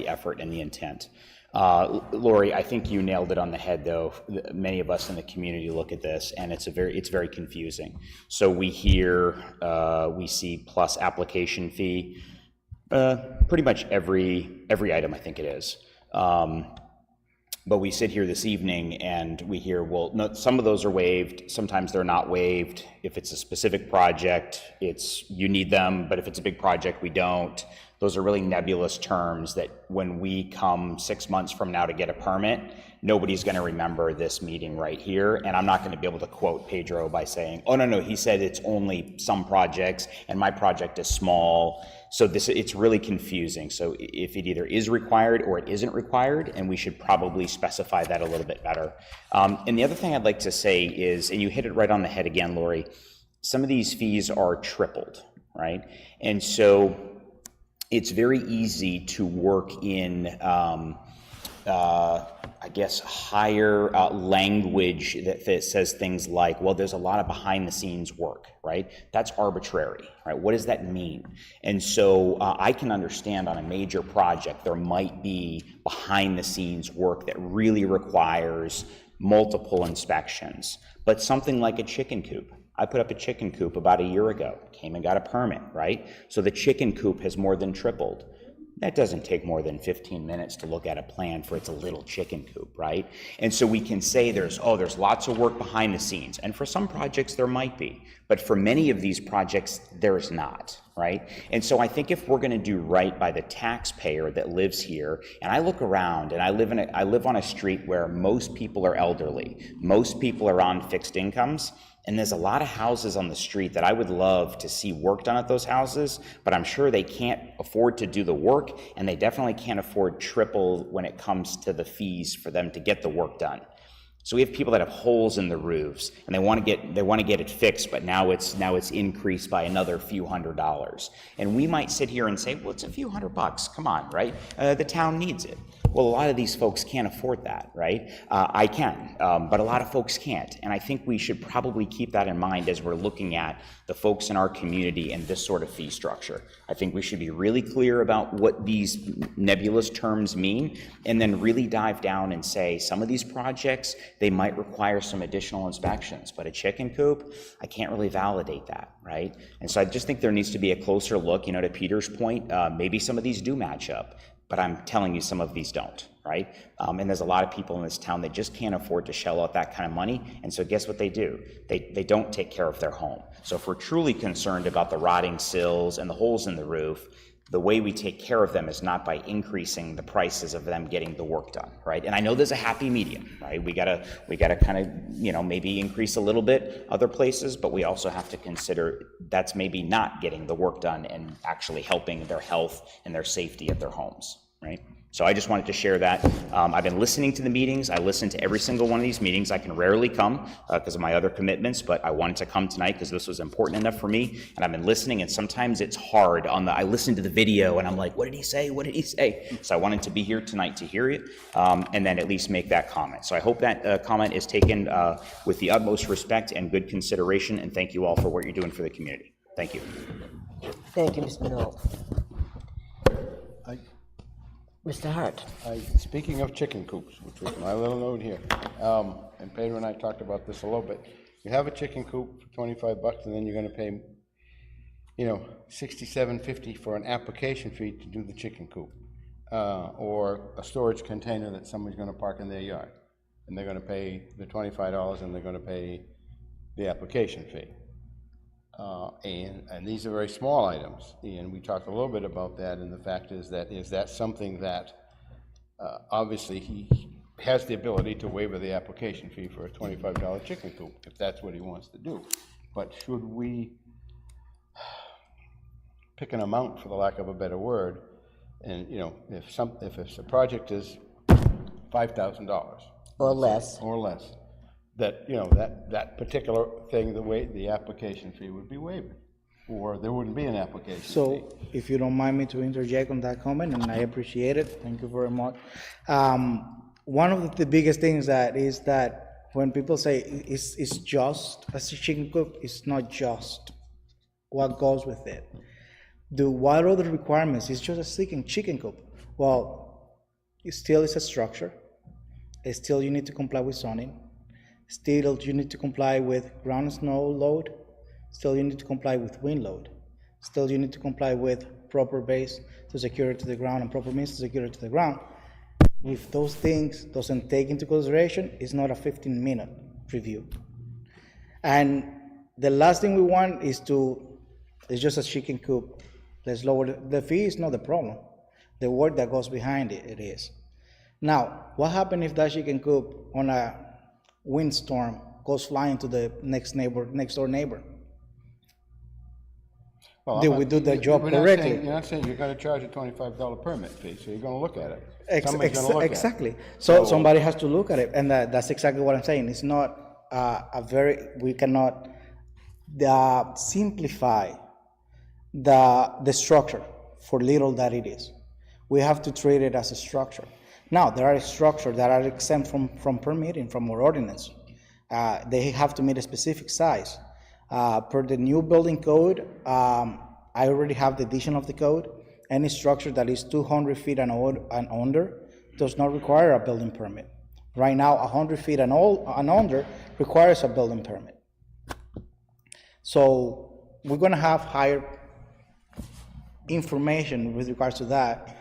effort and the intent. Lori, I think you nailed it on the head, though. Many of us in the community look at this, and it's very confusing. So we see plus application fee. Pretty much every item, I think it is. But we sit here this evening and we hear, well, no, some of those are waived, sometimes they're not waived. If it's a specific project, you need them, but if it's a big project, we don't. Those are really nebulous terms that when we come 6 months from now to get a permit, nobody's gonna remember this meeting right here, and I'm not gonna be able to quote Pedro by saying, oh, no, he said it's only some projects, and my project is small. So it's really confusing. So if it either is required or it isn't required, and we should probably specify that a little bit better. And the other thing I'd like to say is, and you hit it right on the head again, Lori, some of these fees are tripled, right? And so it's very easy to work in, I guess, higher language that says things like, well, there's a lot of behind the scenes work, right? That's arbitrary, right? What does that mean? And so I can understand on a major project, there might be behind the scenes work that really requires multiple inspections, but something like a chicken coop. I put up a chicken coop about a year ago, came and got a permit, right? So the chicken coop has more than tripled. That doesn't take more than 15 minutes to look at a plan for it's a little chicken coop, right? And so we can say there's lots of work behind the scenes. And for some projects, there might be. But for many of these projects, there's not, right? And so I think if we're gonna do right by the taxpayer that lives here, and I look around and I live on a street where most people are elderly, most people are on fixed incomes, and there's a lot of houses on the street that I would love to see work done at those houses, but I'm sure they can't afford to do the work, and they definitely can't afford triple when it comes to the fees for them to get the work done. So we have people that have holes in the roofs, and they want to get it fixed, but now it's increased by another few $100s. And we might sit here and say, well, it's a few $100, come on, right? The town needs it. Well, a lot of these folks can't afford that, right? I can, but a lot of folks can't. And I think we should probably keep that in mind as we're looking at the folks in our community and this sort of fee structure. I think we should be really clear about what these nebulous terms mean, and then really dive down and say, some of these projects, they might require some additional inspections, but a chicken coop, I can't really validate that, right? And so I just think there needs to be a closer look, to Peter's point, maybe some of these do match up, but I'm telling you some of these don't, right? And there's a lot of people in this town that just can't afford to shell out that kind of money, and so guess what they do? They don't take care of their home. So if we're truly concerned about the rotting sills and the holes in the roof, the way we take care of them is not by increasing the prices of them getting the work done, right? And I know there's a happy medium, right? We gotta kind of, maybe increase a little bit other places, but we also have to consider that's maybe not getting the work done and actually helping their health and their safety at their homes, right? So I just wanted to share that. I've been listening to the meetings. I listen to every single one of these meetings. I can rarely come because of my other commitments, but I wanted to come tonight because this was important enough for me. And I've been listening, and sometimes it's hard I listen to the video and I'm like, what did he say? What did he say? So I wanted to be here tonight to hear it and then at least make that comment. So I hope that comment is taken with the utmost respect and good consideration. And thank you all for what you're doing for the community. Thank you. Thank you, Mr. Minot. Mr. Hart. Speaking of chicken coops, which was my little note here, and Pedro and I talked about this a little bit. You have a chicken coop for $25, and then you're going to pay, $67.50 for an application fee to do the chicken coop, or a storage container that somebody's going to park in their yard, and they're going to pay the $25, and they're going to pay the application fee. And these are very small items, and we talked a little bit about that, and the fact is that something that obviously he has the ability to waive the application fee for a $25 chicken coop, if that's what he wants to do. But should we pick an amount, for the lack of a better word, and if a project is $5,000 Or less. that that particular thing, the application fee would be waived, or there wouldn't be an application fee. So, if you don't mind me to interject on that comment, and I appreciate it, thank you very much. One of the biggest things that is that when people say it's just a chicken coop, it's not just what goes with it. What are the requirements? It's just a chicken coop. Well, it still is a structure. Still, you need to comply with zoning. Still, you need to comply with ground snow load. Still, you need to comply with wind load. Still, you need to comply with proper base to secure it to the ground and proper means to secure it to the ground. If those things doesn't take into consideration, it's not a 15-minute review. And the last thing we want is just a chicken coop. Let's lower the fee is not the problem. The work that goes behind it is. Now, what happens if that chicken coop on a windstorm goes flying to the next door neighbor? Well, Did we do the job correctly? You're not saying you're going to charge a $25 permit fee, so you're going to look at it. Somebody's going to look exactly. at it. So somebody has to look at it, and that's exactly what I'm saying. It's not we cannot simplify the structure for little that it is. We have to treat it as a structure. Now, there are structures that are exempt from permitting, from our ordinance. They have to meet a specific size. Per the new building code, I already have the addition of the code. Any structure that is 200 feet and under does not require a building permit. Right now, 100 feet and under requires a building permit. So we're gonna have higher information with regards to that.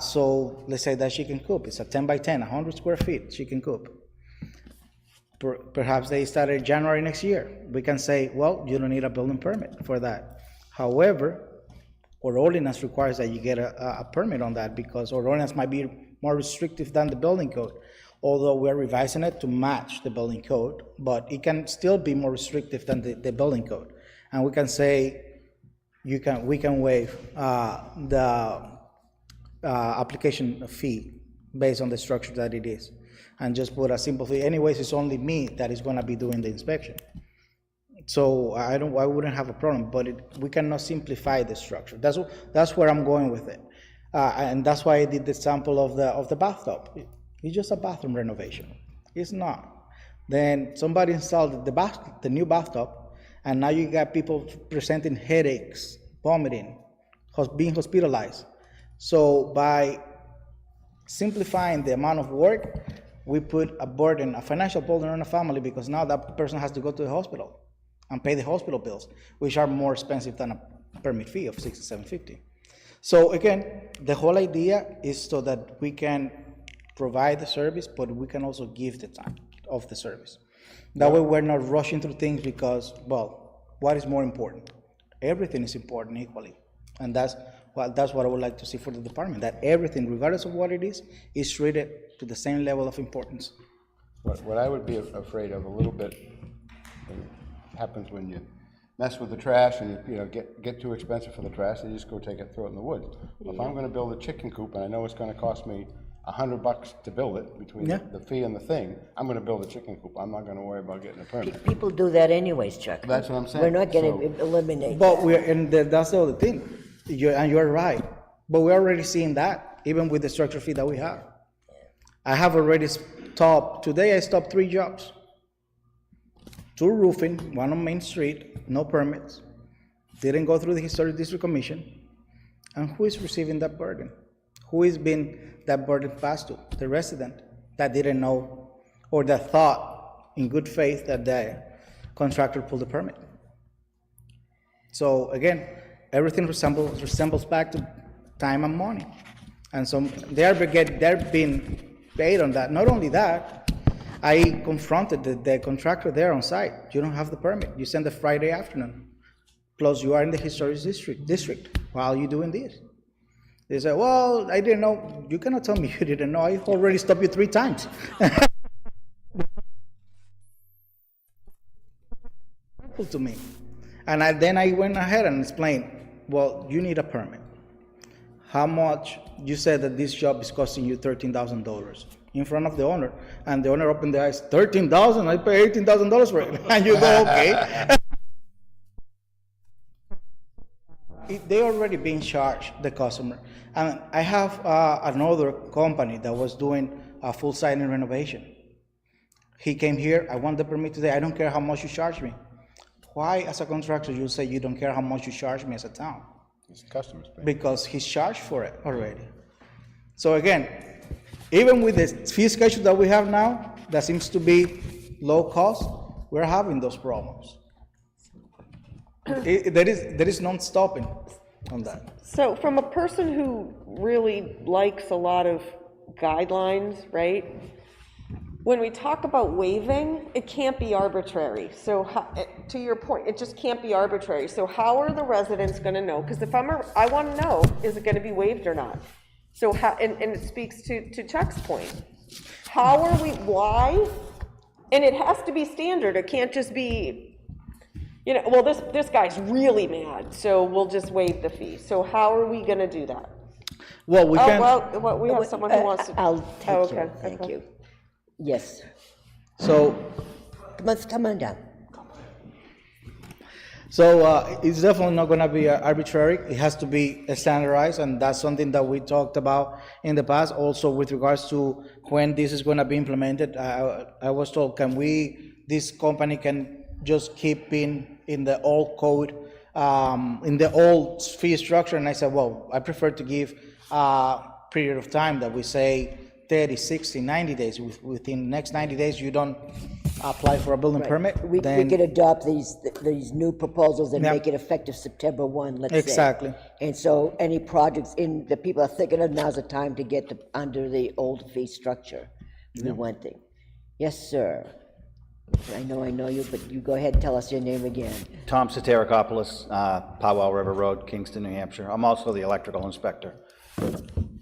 So let's say that chicken coop, it's a 10 by 10, 100 square feet chicken coop. Perhaps they started January next year. We can say, well, you don't need a building permit for that. However, our ordinance requires that you get a permit on that because our ordinance might be more restrictive than the building code. Although we're revising it to match the building code, but it can still be more restrictive than the building code. And we can say, we can waive the application fee based on the structure that it is. And just put a simple fee. Anyways, it's only me that is gonna be doing the inspection. So I wouldn't have a problem, but we cannot simplify the structure. That's where I'm going with it. And that's why I did the sample of the bathtub. It's just a bathroom renovation. It's not. Then somebody installed the new bathtub, and now you got people presenting headaches, vomiting, being hospitalized. So by simplifying the amount of work, we put a financial burden on a family because now that person has to go to the hospital and pay the hospital bills, which are more expensive than a permit fee of $67.50. So again, the whole idea is so that we can provide the service, but we can also give the time of the service. That way we're not rushing through things because, well, what is more important? Everything is important equally. And that's what I would like to see for the department, that everything, regardless of what it is treated to the same level of importance. What I would be afraid of a little bit happens when you mess with the trash and get too expensive for the trash, you just go take it, throw it in the woods. Well, if I'm gonna build a chicken coop and I know it's gonna cost me $100 to build it, between the fee and the thing, I'm gonna build a chicken coop. I'm not gonna worry about getting a permit. People do that anyways, Chuck. That's what I'm saying. We're not gonna So- eliminate But that's the other thing, and you're right. But we're already seeing that, even with the structure fee that we have. I have already today I stopped 3 jobs. 2 roofing, 1 on Main Street, no permits, didn't go through the Historic District Commission. And who is receiving that burden? Who is being that burden passed to? The resident that didn't know or that thought in good faith that the contractor pulled the permit. So again, everything resembles back to time and money. And so they're being paid on that. Not only that, I confronted the contractor there on site. You don't have the permit. You send a Friday afternoon. Plus you are in the historic district. Why are you doing this? They say, well, I didn't know. You cannot tell me you didn't know. I already stopped you 3 times. To me. And then I went ahead and explained, well, you need a permit. How much? You said that this job is costing you $13,000 in front of the owner. And the owner opened the eyes, $13,000? I pay $18,000 for it. And you go, okay. They already being charged, the customer. And I have another company that was doing a full siding renovation. He came here, I want the permit today, I don't care how much you charge me. Why, as a contractor, you say you don't care how much you charge me as a town? It's customers pay. Because he's charged for it already. So again, even with the fee schedule that we have now, that seems to be low cost, we're having those problems. There is no stopping on that. So from a person who really likes a lot of guidelines, right? When we talk about waiving, it can't be arbitrary. So to your point, it just can't be arbitrary. So how are the residents gonna know? Because if I wanna know, is it gonna be waived or not? So how, and it speaks to Chuck's point. How are we, why? And it has to be standard. It can't just be, well, this guy's really mad, so we'll just waive the fee. So how are we gonna do that? Well, we can. Well, we have someone who wants to. I'll take okay, care, thank you. Yes, So come on down. So it's definitely not going to be arbitrary. It has to be standardized, and that's something that we talked about in the past. Also, with regards to when this is going to be implemented, I was told, this company can just keep in the old code, in the old fee structure, and I said, well, I prefer to give a period of time that we say 30, 60, 90 days. Within the next 90 days, you don't apply for a building permit, We then could adopt these new proposals and make it effective September 1, let's say. Exactly. And so any projects that people are thinking of, now's the time to get under the old fee structure, would be one thing. Yes, sir. I know you, but you go ahead and tell us your name again. Tom Soterakopoulos, Powell River Road, Kingston, New Hampshire. I'm also the electrical inspector.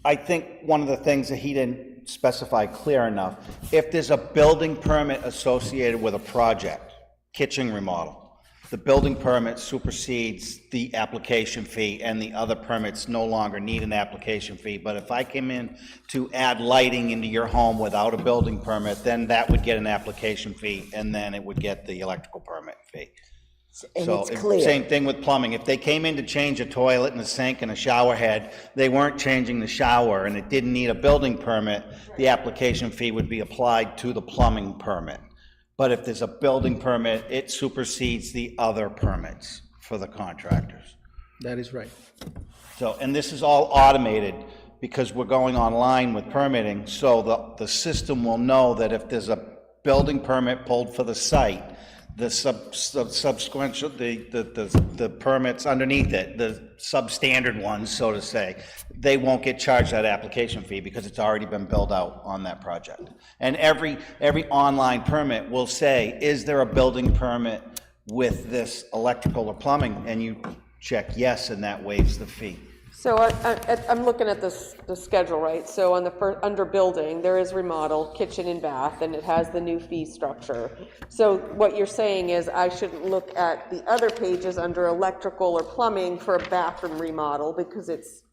I think one of the things that he didn't specify clear enough, if there's a building permit associated with a project, kitchen remodel, the building permit supersedes the application fee, and the other permits no longer need an application fee. But if I came in to add lighting into your home without a building permit, then that would get an application fee, and then it would get the electrical permit fee. And So, it's clear. same thing with plumbing. If they came in to change a toilet and a sink and a shower head, they weren't changing the shower and it didn't need a building permit, the application fee would be applied to the plumbing permit. But if there's a building permit, it supersedes the other permits for the contractors. that is right. So, and this is all automated because we're going online with permitting, so the system will know that if there's a building permit pulled for the site, the subsequent, the permits underneath it, the substandard ones, so to say, they won't get charged that application fee because it's already been billed out on that project. And every online permit will say, is there a building permit with this electrical or plumbing? And you check yes, and that waives the fee. So I'm looking at the schedule, right? So on the under building, there is remodel, kitchen and bath, and it has the new fee structure. So what you're saying is I shouldn't look at the other pages under electrical or plumbing for a bathroom remodel because it's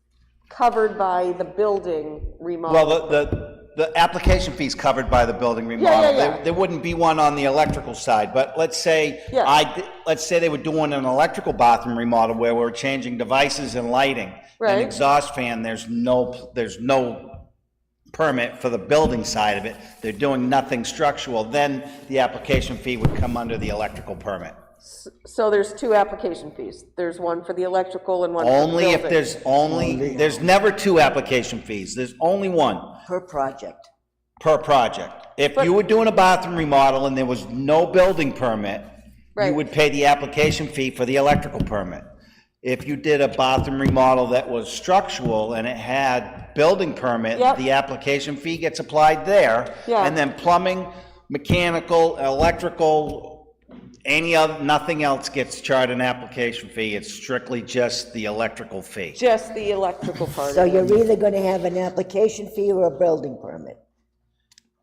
covered by the building remodel. Well, the application fee is covered by the building remodel. Yeah. There wouldn't be one on the electrical side, but let's say let's say they were doing an electrical bathroom remodel where we're changing devices and lighting, Right. and exhaust fan. There's no permit for the building side of it. They're doing nothing structural. Then the application fee would come under the electrical permit. So there's two application fees. There's one for the electrical and one for the Only if building. there's never two application fees. There's only one. Per project. Per project. If you were doing a bathroom remodel and there was no building permit, you Right. would pay the application fee for the electrical permit. If you did a bathroom remodel that was structural and it had building permit, Yep. the application fee gets applied there. Yeah. And then plumbing, mechanical, electrical, nothing else gets charged an application fee. It's strictly just the electrical fee. Just the electrical part. So of it. you're either gonna have an application fee or a building permit,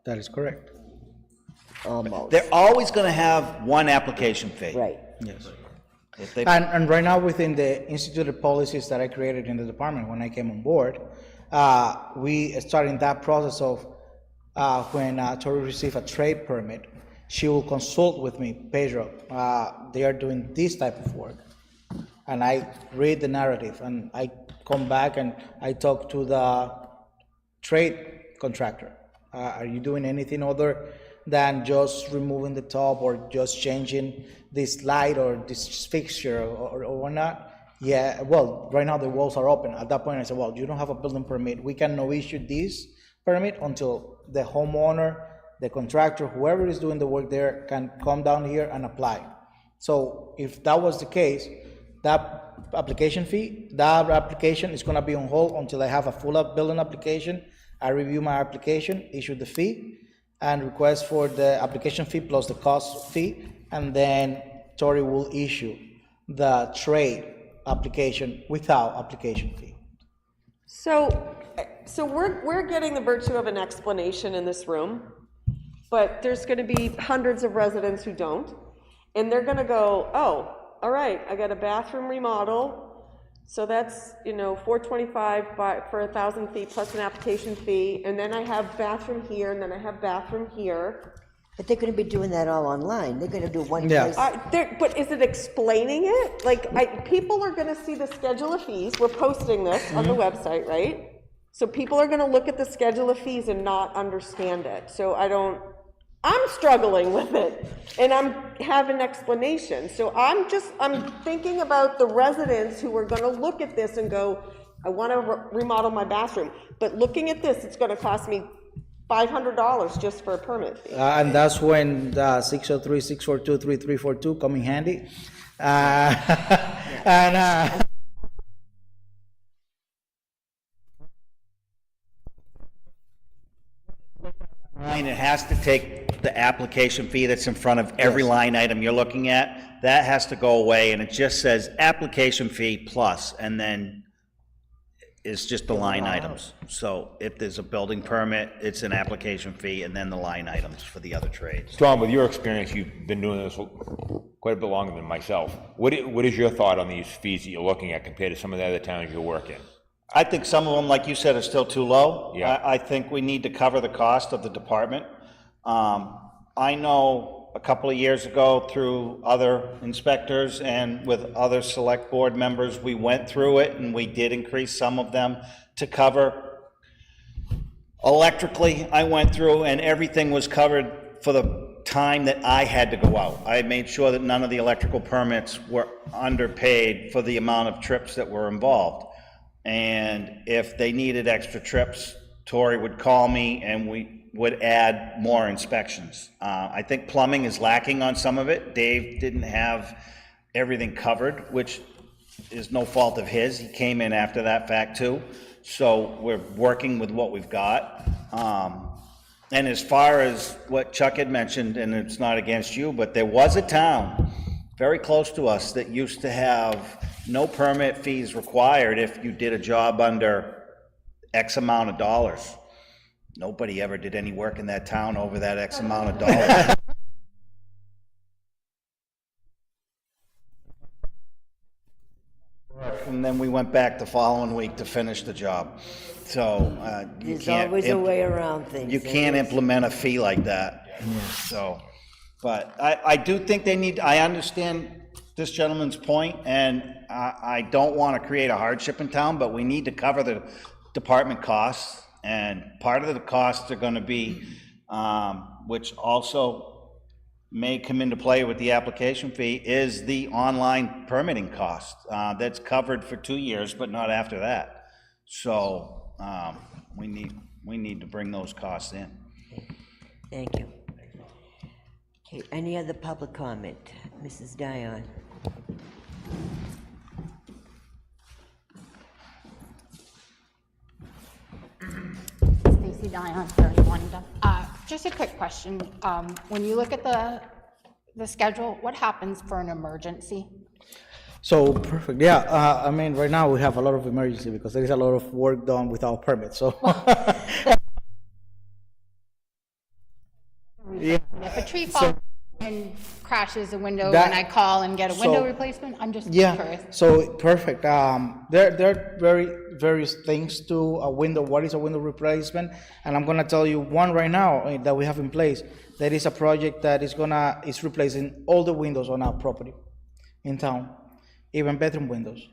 That is correct. almost. They're always gonna have one application fee. Right. Yes. If they- And right now, within the instituted policies that I created in the department when I came on board, we started that process of when Tori received a trade permit, she will consult with me, Pedro, they are doing this type of work. And I read the narrative, and I come back and I talk to the trade contractor. Are you doing anything other than just removing the top or just changing this light or this fixture or whatnot? Yeah, well, right now the walls are open. At that point, I said, well, you don't have a building permit. We can no issue this permit until the homeowner, the contractor, whoever is doing the work there can come down here and apply. So if that was the case, that application fee, that application is gonna be on hold until I have a full building application. I review my application, issue the fee, and request for the application fee plus the cost fee, and then Tori will issue the trade application without application fee. So we're getting the virtue of an explanation in this room, but there's gonna be hundreds of residents who don't, and they're gonna go, oh, all right, I got a bathroom remodel, so that's, $425 for 1,000 feet plus an application fee, and then I have bathroom here, and then I have bathroom here, But they're gonna be doing that all online. They're gonna do one Yeah. place. But is it explaining it? Like, people are gonna see the schedule of fees, we're posting this on the website, right? So people are gonna look at the schedule of fees and not understand it, so I'm struggling with it, and have an explanation, so I'm thinking about the residents who are gonna look at this and go, I wanna remodel my bathroom, but looking at this, it's gonna cost me $500 just for a permit fee. And that's when the 603-642-3342 come in handy. Line, it has to take the application fee that's in front of every line item you're looking at. That has to go away, and it just says application fee plus, and then it's just the line items. So if there's a building permit, it's an application fee, and then the line items for the other trades. Tom, with your experience, you've been doing this quite a bit longer than myself. What is your thought on these fees that you're looking at compared to some of the other towns you work in? I think some of them, like you said, are still too low. Yeah. I think we need to cover the cost of the department. I know a couple of years ago, through other inspectors and with other select board members, we went through it and we did increase some of them to cover. Electrically, I went through and everything was covered for the time that I had to go out. I made sure that none of the electrical permits were underpaid for the amount of trips that were involved. And if they needed extra trips, Tori would call me and we would add more inspections. I think plumbing is lacking on some of it. Dave didn't have everything covered, which is no fault of his. He came in after that fact too. So we're working with what we've got. And as far as what Chuck had mentioned, and it's not against you, but there was a town very close to us that used to have no permit fees required if you did a job under X amount of dollars. Nobody ever did any work in that town over that X amount of dollars. And then we went back the following week to finish the job. So you There's can't. always a way around things. You can't implement a fee like that. So, but I do think they need, I understand this gentleman's point, and I don't want to create a hardship in town, but we need to cover the department costs, and part of the costs are going to be, which also may come into play with the application fee, is the online permitting cost. That's covered for 2 years, but not after that. So we need to bring those costs in. Thank you. Okay, any other public comment? Mrs. Dion? Stacy Dion, 31. Just a quick question. When you look at the schedule, what happens for an emergency? So, perfect, yeah, I mean, right now we have a lot of emergency because there is a lot of work done without permits, so. If a tree falls and crashes a window and I call and get a window replacement, I'm just curious. So, perfect, there are various things to a window, what is a window replacement, and I'm gonna tell you one right now that we have in place. There is a project that is replacing all the windows on our property in town. Even bedroom windows.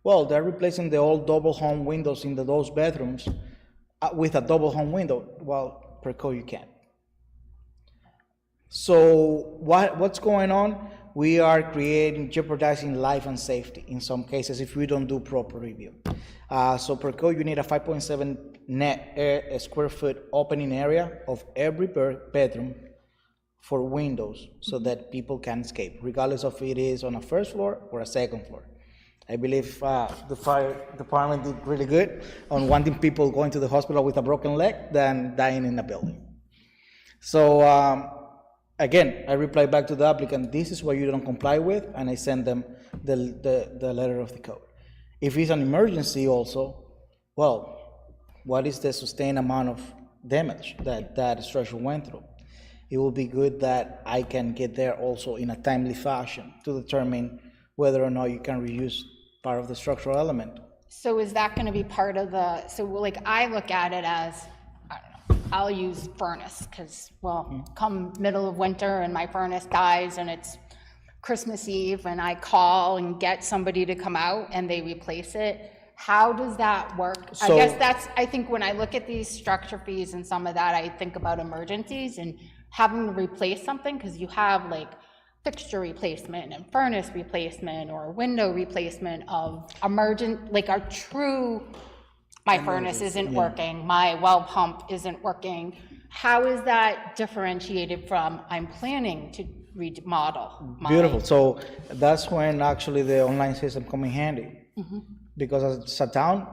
Well, they're replacing the old double hung windows in those bedrooms with a double hung window. Well, per code you can't. So what's going on? We are jeopardizing life and safety in some cases if we don't do proper review. So per code you need a 5.7 net square foot opening area of every bedroom for windows so that people can escape, regardless of it is on a first floor or a second floor. I believe the fire department did really good on wanting people going to the hospital with a broken leg than dying in a building. So again, I reply back to the applicant, this is what you don't comply with, and I send them the letter of the code. If it's an emergency also, well, what is the sustained amount of damage that structure went through? It will be good that I can get there also in a timely fashion to determine whether or not you can reuse part of the structural element. So is that going to be part of so like I look at it as, I don't know, I'll use furnace, because, well, come middle of winter and my furnace dies and it's Christmas Eve and I call and get somebody to come out and they replace it, how does that work? I So- guess that's, I think when I look at these structure fees and some of that, I think about emergencies and having to replace something, because you have like fixture replacement and furnace replacement or window replacement of emergent, like our true, my furnace isn't working, my well pump isn't working. How is that differentiated from, I'm planning to remodel my? Beautiful. So that's when actually the online system come in handy. Because as a town,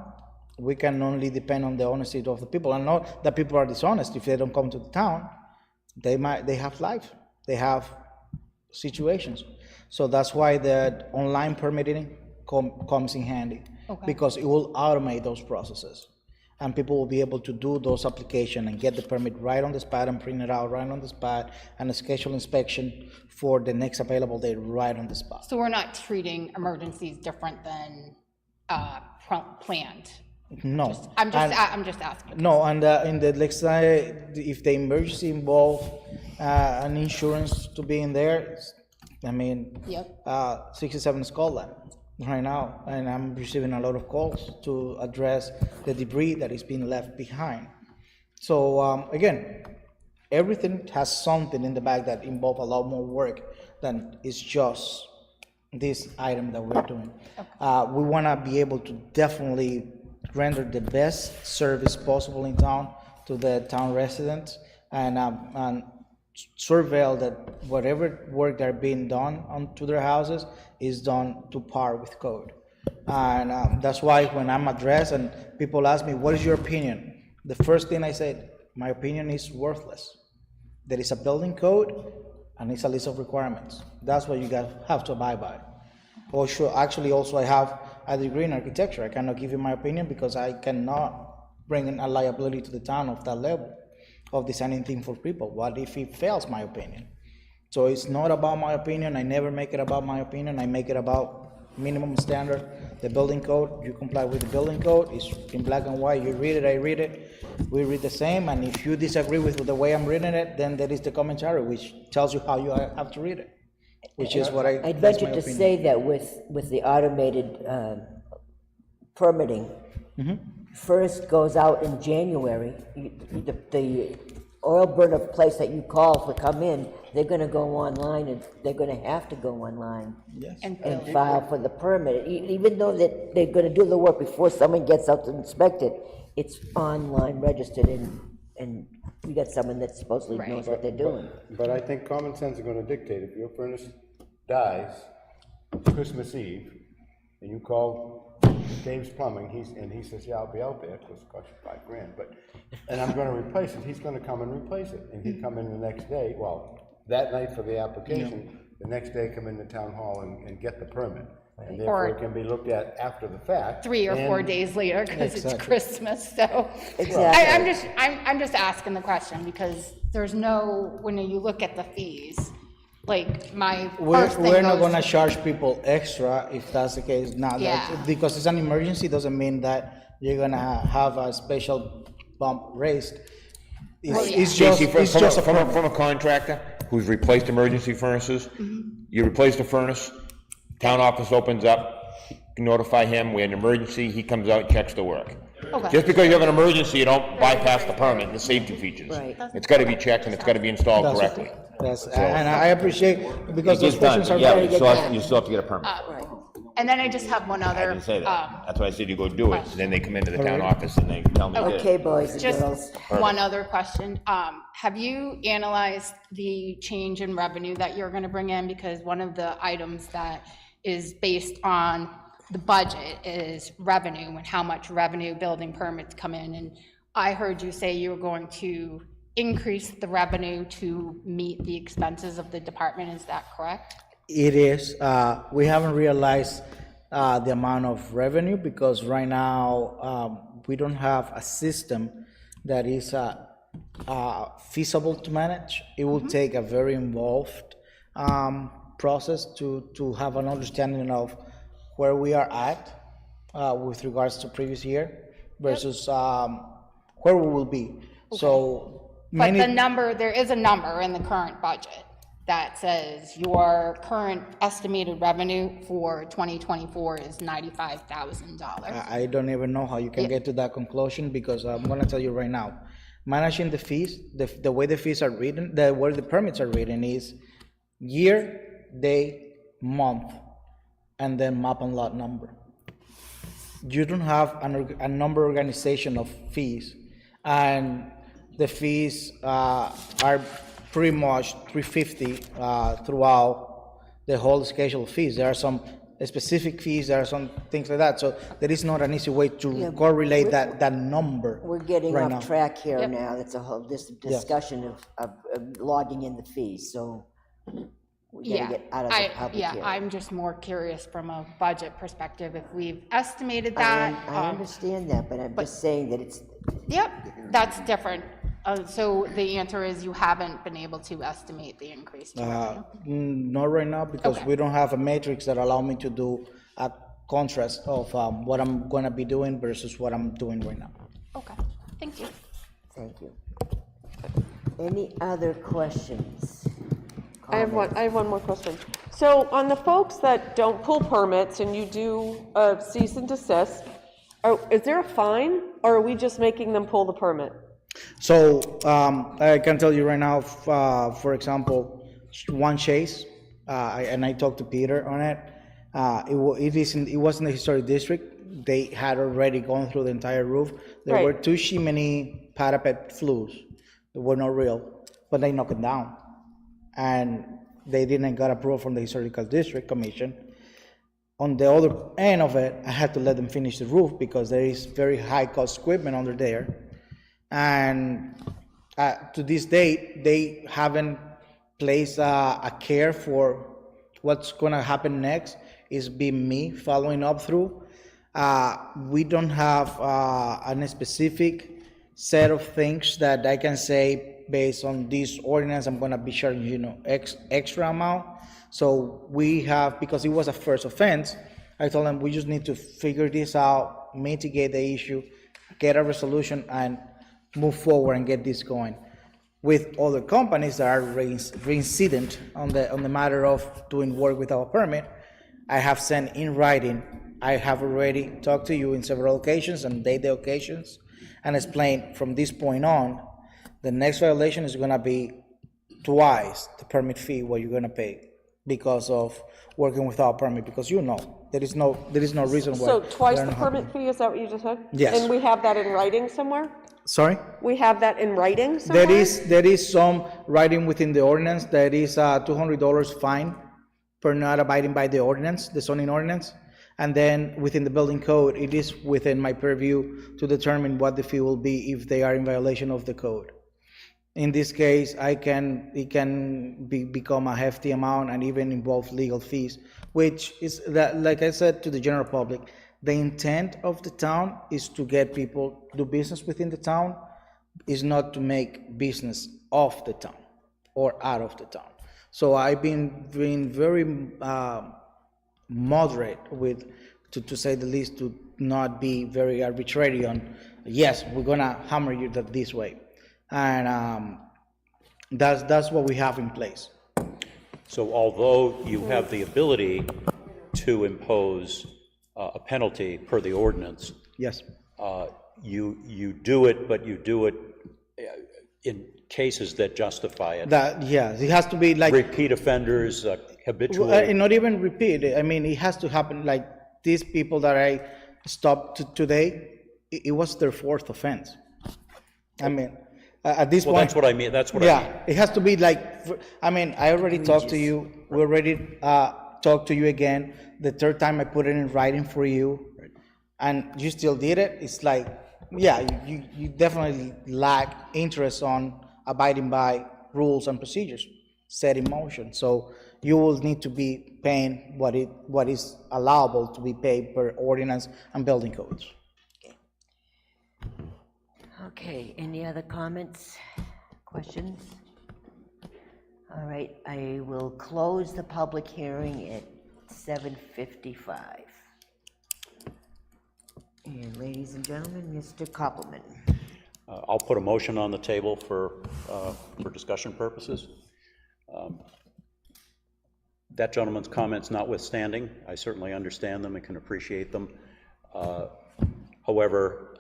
we can only depend on the honesty of the people. And not that people are dishonest. If they don't come to the town, they have life. They have situations. So that's why the online permitting comes in handy. Okay. Because it will automate those processes. And people will be able to do those applications and get the permit right on the spot and print it out right on the spot, and a schedule inspection for the next available date right on the spot. So we're not treating emergencies different than planned? No. I'm just asking. No, and in the next, if the emergency involve an insurance to be in there, I mean, Yep. 67 Scotland right now, and I'm receiving a lot of calls to address the debris that is being left behind. So again, everything has something in the back that involve a lot more work than is just this item that we're doing. We want to be able to definitely render the best service possible in town to the town residents, and surveil that whatever work that are being done onto their houses is done to par with code. And that's why when I'm addressed and people ask me, what is your opinion? The first thing I said, my opinion is worthless. There is a building code and it's a list of requirements. That's what you guys have to abide by. Or sure, actually also I have a degree in architecture. I cannot give you my opinion because I cannot bring in a liability to the town of that level of designing things for people. What if it fails my opinion? So it's not about my opinion. I never make it about my opinion. I make it about minimum standard. The building code, you comply with the building code. It's in black and white. You read it, I read it. We read the same. And if you disagree with the way I'm reading it, then there is the commentary, which tells you how you have to read it, which is what I'd that's venture my to opinion. say that with the automated permitting, first goes out in January. The oil burner place that you call to come in, they're gonna go online, and they're gonna have to go online and file for the permit. Even though that they're gonna do the work before someone gets out to inspect it, it's online registered, and you got someone that supposedly knows what they're doing. But I think common sense is gonna dictate, if your furnace dies Christmas Eve, and you call Dave's Plumbing, he says, yeah, I'll be out there, because it costs you $5,000, and I'm gonna replace it, he's gonna come and replace it, and he'd come in the next day, well, that night for the application, the next day come into town hall and get the permit. And therefore it can be looked at after the fact. 3 or 4 days later, because it's Christmas, so. Exactly. I'm just asking the question, because there's no, when you look at the fees, like my first thing We're not goes- gonna charge people extra if that's the case. Now, Yeah. because it's an emergency doesn't mean that you're gonna have a special bump raised. It's just, Stacy, it's just a from permit. a contractor who's replaced emergency furnaces, you replace the furnace, town office opens up, you notify him, we had an emergency, he comes out, checks the work. Okay. Just because you have an emergency, you don't bypass the permit and the safety features. Right. It's gotta be checked and it's gotta be installed correctly. And I appreciate, because It those gets done, questions are but yeah, very you good. still have to get a permit. And then I just have one I other. didn't say that. That's why I said you go do it, then they come into the town office and they tell me Okay, this. boys and Just girls. one other question. Have you analyzed the change in revenue that you're gonna bring in? Because one of the items that is based on the budget is revenue, and how much revenue building permits come in. And I heard you say you were going to increase the revenue to meet the expenses of the department. Is that correct? It is, we haven't realized the amount of revenue, because right now, we don't have a system that is feasible to manage. It will take a very involved process to have an understanding of where we are at with regards to previous year versus where we will be. So But many. the number, there is a number in the current budget that says your current estimated revenue for 2024 is $95,000. I don't even know how you can get to that conclusion, because I'm gonna tell you right now, managing the fees, the way the fees are written, the way the permits are written is year, day, month, and then map and lot number. You don't have a number organization of fees, and the fees are pretty much 350 throughout the whole schedule of fees. There are some specific fees, there are some things like that, so there is not an easy way to correlate that number. We're getting right off now. track here now. It's a whole, this discussion of logging in the fees, so we gotta get out of the public here. I'm just more curious from a budget perspective, if we've estimated I that. understand that, but I'm just saying that it's, Yep, that's different. So the answer is you haven't been able to estimate the increase to revenue? Not right now, because Okay. we don't have a matrix that allow me to do a contrast of what I'm gonna be doing versus what I'm doing right now. Okay, thank you. thank you. Any other questions? I have one more question. So on the folks that don't pull permits and you do a cease and desist, is there a fine, or are we just making them pull the permit? So I can tell you right now, for example, one chase, and I talked to Peter on it. It was in the historic district. They had already gone through the entire roof. There were 2 chimney parapet flues that were not real, but they knocked it down, and they didn't get approval from the historical district commission. On the other end of it, I had to let them finish the roof because there is very high cost equipment under there. And to this date, they haven't placed a care for what's gonna happen next. It's been me following up through. We don't have a specific set of things that I can say based on this ordinance, I'm gonna be charging, extra amount. So we have, because it was a first offense, I told them we just need to figure this out, mitigate the issue, get a resolution, and move forward and get this going. With other companies that are reincident on the matter of doing work without a permit, I have sent in writing. I have already talked to you in several occasions and the occasions, and explained from this point on, the next violation is gonna be twice the permit fee what you're gonna pay because of working without permit, because there is no reason why. So twice they're the not permit happening. fee, is that what you just said? Yes. And we have that in writing somewhere? Sorry? We have that in writing somewhere? There is some writing within the ordinance. There is a $200 fine for not abiding by the ordinance, the zoning ordinance. And then within the building code, it is within my purview to determine what the fee will be if they are in violation of the code. In this case, it can become a hefty amount and even involve legal fees, which is that, like I said to the general public, the intent of the town is to get people to do business within the town, is not to make business of the town or out of the town. So I've been very moderate with, to say the least, to not be very arbitrary on, yes, we're gonna hammer you this way. And that's what we have in place. So although you have the ability to impose a penalty per the ordinance, Yes. you do it, but you do it in cases that justify it. It has to be like. Repeat offenders, habitual. Not even repeat. I mean, it has to happen like these people that I stopped today, it was their 4th offense. I mean, at this point. Well, that's what I mean, I mean. Yeah, it has to be like, I already talked to you, we already talked to you again. The 3rd time I put it in writing for you, and you still did it. It's like, yeah, you definitely lack interest on abiding by rules and procedures set in motion. So you will need to be paying what is allowable to be paid per ordinance and building codes. Okay, any other comments, questions? All right, I will close the public hearing at 7:55. And ladies and gentlemen, Mr. Koppelman. I'll put a motion on the table for discussion purposes. That gentleman's comments notwithstanding, I certainly understand them and can appreciate them. However,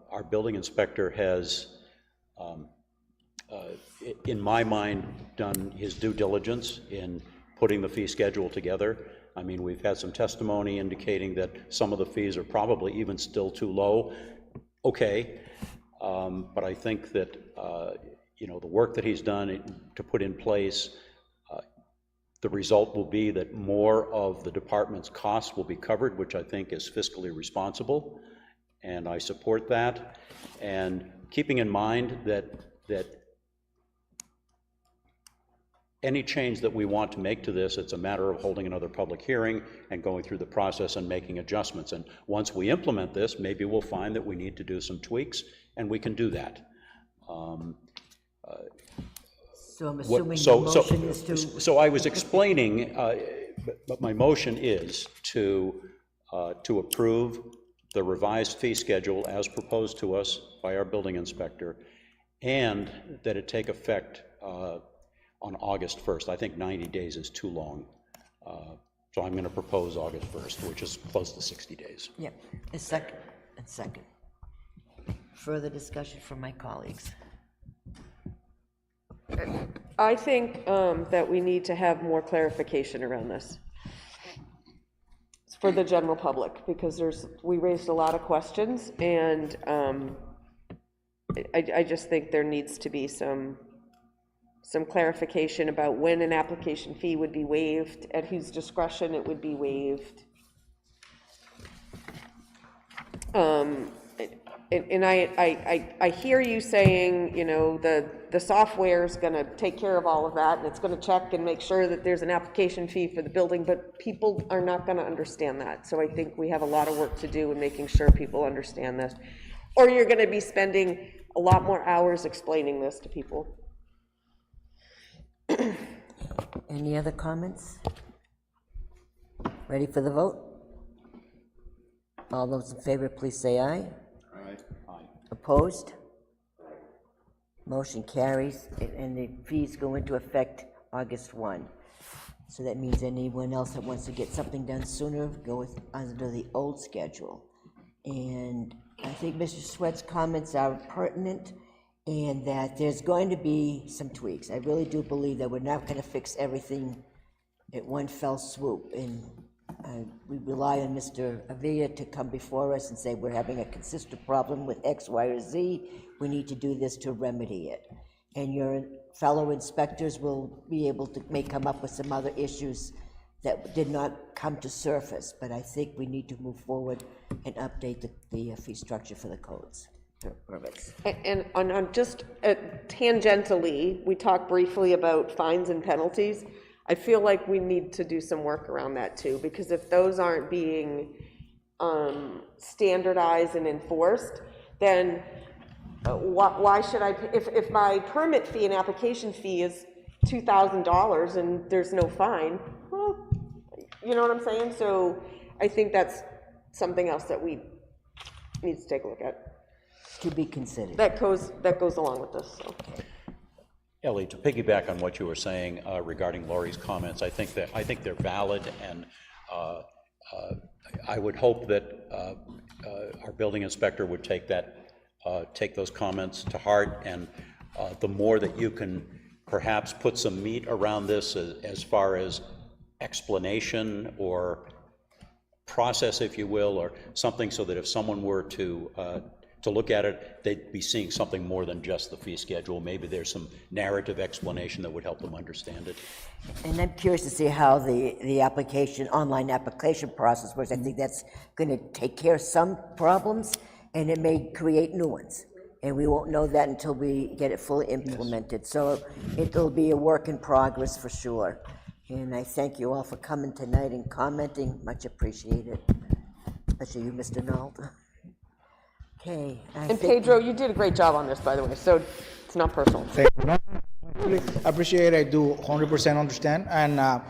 our building inspector has, in my mind, done his due diligence in putting the fee schedule together. I mean, we've had some testimony indicating that some of the fees are probably even still too low. Okay, but I think that, you know, the work that he's done to put in place, the result will be that more of the department's costs will be covered, which I think is fiscally responsible, and I support that. And keeping in mind that any change that we want to make to this, it's a matter of holding another public hearing and going through the process and making adjustments. And once we implement this, maybe we'll find that we need to do some tweaks, and we can do that. So I'm assuming the motion is to... So I was explaining, but my motion is to approve the revised fee schedule as proposed to us by our building inspector, and that it take effect on August 1st. I think 90 days is too long. So I'm going to propose August 1st, which is close to 60 days. Yep, a second. Further discussion from my colleagues. I think that we need to have more clarification around this for the general public, because we raised a lot of questions, and I just think there needs to be some clarification about when an application fee would be waived, at whose discretion it would be waived. And I hear you saying, you know, the software is going to take care of all of that, and it's going to check and make sure that there's an application fee for the building, but people are not going to understand that. So I think we have a lot of work to do in making sure people understand this. Or you're going to be spending a lot more hours explaining this to people. Any other comments? Ready for the vote? All those in favor, please say aye. Aye. Opposed? Motion carries, and the fees go into effect August 1. So that means anyone else that wants to get something done sooner, go under the old schedule. And I think Mr. Sweat's comments are pertinent, and that there's going to be some tweaks. I really do believe that we're not going to fix everything at one fell swoop, and we rely on Mr. Avila to come before us and say, we're having a consistent problem with X, Y, or Z. We need to do this to remedy it. And your fellow inspectors will be able to may come up with some other issues that did not come to surface, but I think we need to move forward and update the fee structure for the codes. Permits. And on just tangentially, we talked briefly about fines and penalties. I feel like we need to do some work around that too, because if those aren't being standardized and enforced, then why should I, if my permit fee and application fee is $2,000 and there's no fine, well, you know what I'm saying? So I think that's something else that we need to take a look at. To be considered. That goes along with this. So. Ellie, to piggyback on what you were saying regarding Laurie's comments, I think they're valid, and I would hope that our building inspector would take those comments to heart, and the more that you can perhaps put some meat around this as far as explanation or process, if you will, or something, so that if someone were to look at it, they'd be seeing something more than just the fee schedule. Maybe there's some narrative explanation that would help them understand it. And I'm curious to see how the online application process works. I think that's going to take care of some problems, and it may create new ones. And we won't know that until we get it fully implemented. Yes. So it'll be a work in progress for sure. And I thank you all for coming tonight and commenting. Much appreciated. Especially you, Mr. Knoll. Okay. And Pedro, you did a great job on this, by the way, so it's not personal. Thank you. I appreciate it. I do 100% understand, and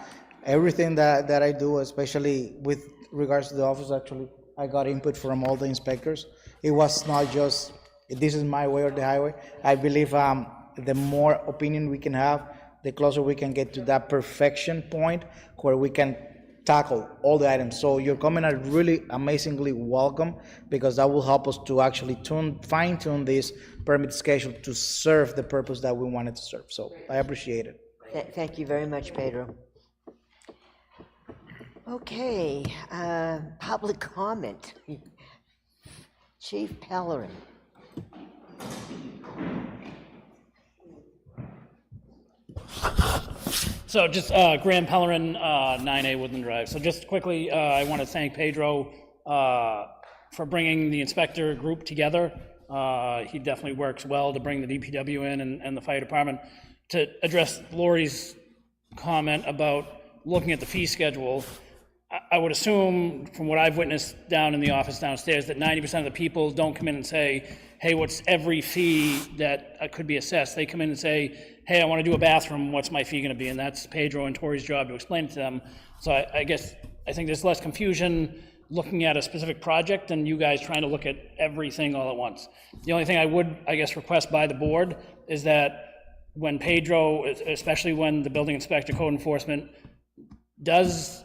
everything that I do, especially with regards to the office, actually, I got input from all the inspectors. It was not just this is my way or the highway. I believe the more opinion we can have, the closer we can get to that perfection point where we can tackle all the items. So your comment are really amazingly welcome, because that will help us to actually fine tune this permit schedule to serve the purpose that we wanted to serve. So I appreciate it. Thank you very much, Pedro. Okay, public comment. Chief Pellerin. So just Graham Pellerin, 9A Woodland Drive. So just quickly, I want to thank Pedro for bringing the inspector group together. He definitely works well to bring the DPW in and the fire department. To address Lori's comment about looking at the fee schedule, I would assume, from what I've witnessed down in the office downstairs, that 90% of the people don't come in and say, hey, what's every fee that could be assessed? They come in and say, hey, I want to do a bathroom, what's my fee going to be? And that's Pedro and Tori's job to explain it to them. So I think there's less confusion looking at a specific project than you guys trying to look at everything all at once. The only thing I would, request by the board is that when Pedro, especially when the building inspector, code enforcement, does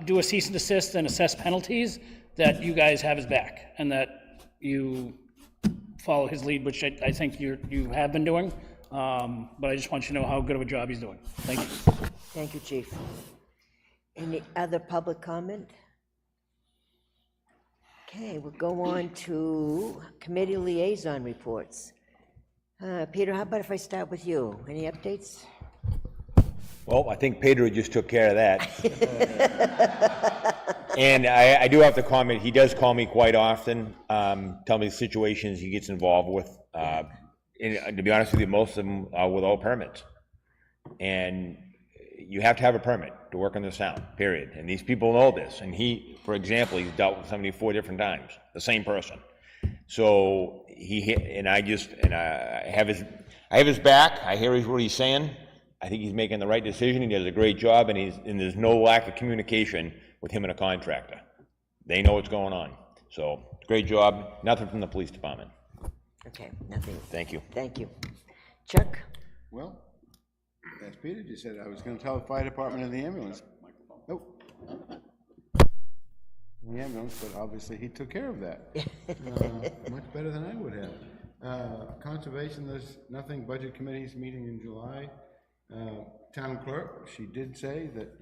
do a cease and desist and assess penalties, that you guys have his back and that you follow his lead, which I think you have been doing. But I just want you to know how good of a job he's doing. Thank you. Thank you, Chief. Any other public comment? Okay, we'll go on to committee liaison reports. Peter, how about if I start with you? Any updates? Well, I think Pedro just took care of that. And I do have to comment, he does call me quite often, tell me the situations he gets involved with. And to be honest with you, most of them are without permits. And you have to have a permit to work in this town, period. And these people know this. And he, for example, he's dealt with somebody 4 different times, the same person. So I have his back. I hear what he's saying. I think he's making the right decision. He does a great job, and there's no lack of communication with him and a contractor. They know what's going on. So, great job. Nothing from the police department. Okay, nothing. Thank you. Thank you. Chuck? Well, as Peter just said, I was going to tell the fire department and the ambulance. Nope. The ambulance, but obviously he took care of that. Much better than I would have. Conservation, there's nothing. Budget committee's meeting in July. Town clerk, she did say that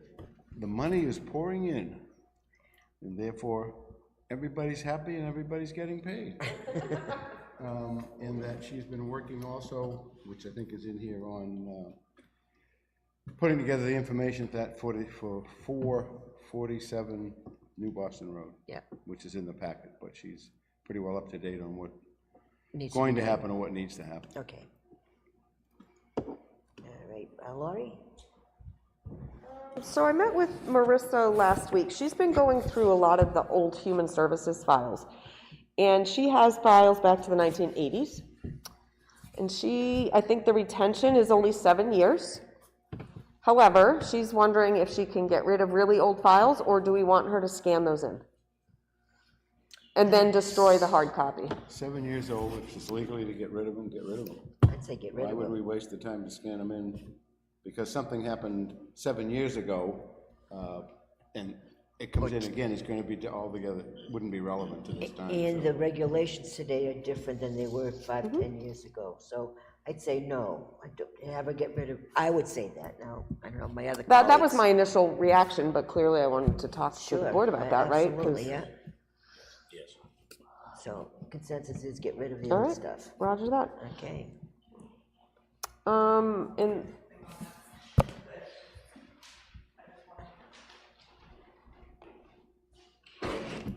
the money is pouring in, and therefore everybody's happy and everybody's getting paid. And that she's been working also, which I think is in here, on putting together the information that for 447 New Boston Road. Yeah. Which is in the packet, but she's pretty well up to date on what is going to happen or what needs to happen. Okay. All right, Laurie? So I met with Marissa last week. She's been going through a lot of the old human services files. And she has files back to the 1980s. And I think the retention is only 7 years. However, she's wondering if she can get rid of really old files, or do we want her to scan those in? And then destroy the hard copy. 7 years old, if it's legally to get rid of them, get rid of them. I'd say get rid of them. Why would we waste the time to scan them in? Because something happened 7 years ago, and it comes in again, it's going to be altogether, wouldn't be relevant to this time. And the regulations today are different than they were 5, 10 years ago. So I'd say no. I don't ever get rid of. I would say that. Now I don't know my other. That was my initial reaction, but clearly I wanted to talk to the board about that, right? Absolutely, yeah. Yes. So consensus is get rid of the All old right. stuff. Roger that. Okay. And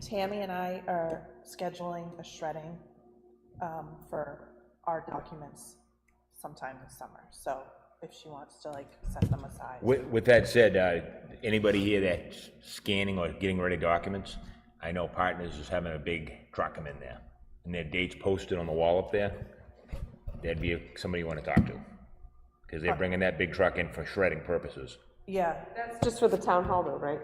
Tammy and I are scheduling a shredding for our documents sometime this summer. So if she wants to set them aside. With that said, anybody here that's scanning or getting ready documents, I know Partners is having a big truck come in there, and their date's posted on the wall up there. That'd be somebody you want to talk to, because they're bringing that big truck in for shredding purposes. Yeah. That's just for the town hall though, right?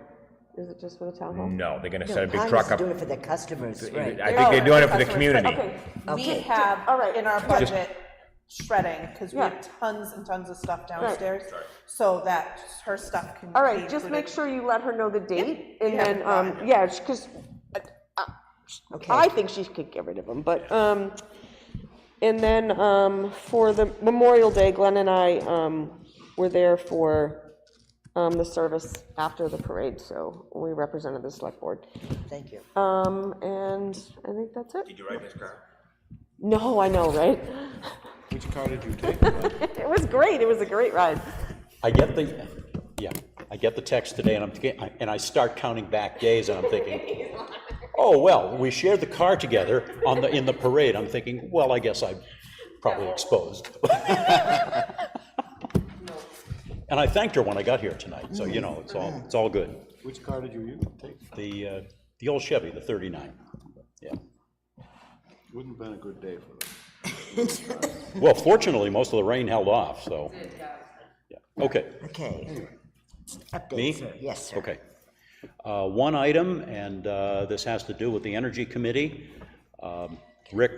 Is it just for the town hall? No, they're gonna No, set a big Congress truck is up. doing it for the customers, right? I think they're doing it for the Customers, community. Okay, We Okay. have All right. in our budget shredding, because we Yeah. have tons and tons of stuff downstairs, so that her stuff can. all be right, just make included. sure you let her know the date, and Yeah, then, fine. yeah, because Okay. I think she could get rid of them, but, and then, for the Memorial Day, Glenn and I, were there for, the service after the parade, so we represented the select board. Thank you. And I think that's it. Did you ride this car? No, I know, right? Which car did you take? It was great, it was a great ride. I get the text today, and I start counting back days, and I'm thinking, oh, well, we shared the car together in the parade. I'm thinking, well, I guess I'm probably exposed. And I thanked her when I got here tonight, so, you know, it's all good. Which car did you take? The old Chevy, the 39, yeah. Wouldn't have been a good day for them. Well, fortunately, most of the rain held off, so, yeah, okay. Okay. Update, Me? sir. Yes, sir. Okay. One item, and this has to do with the Energy Committee. Rick,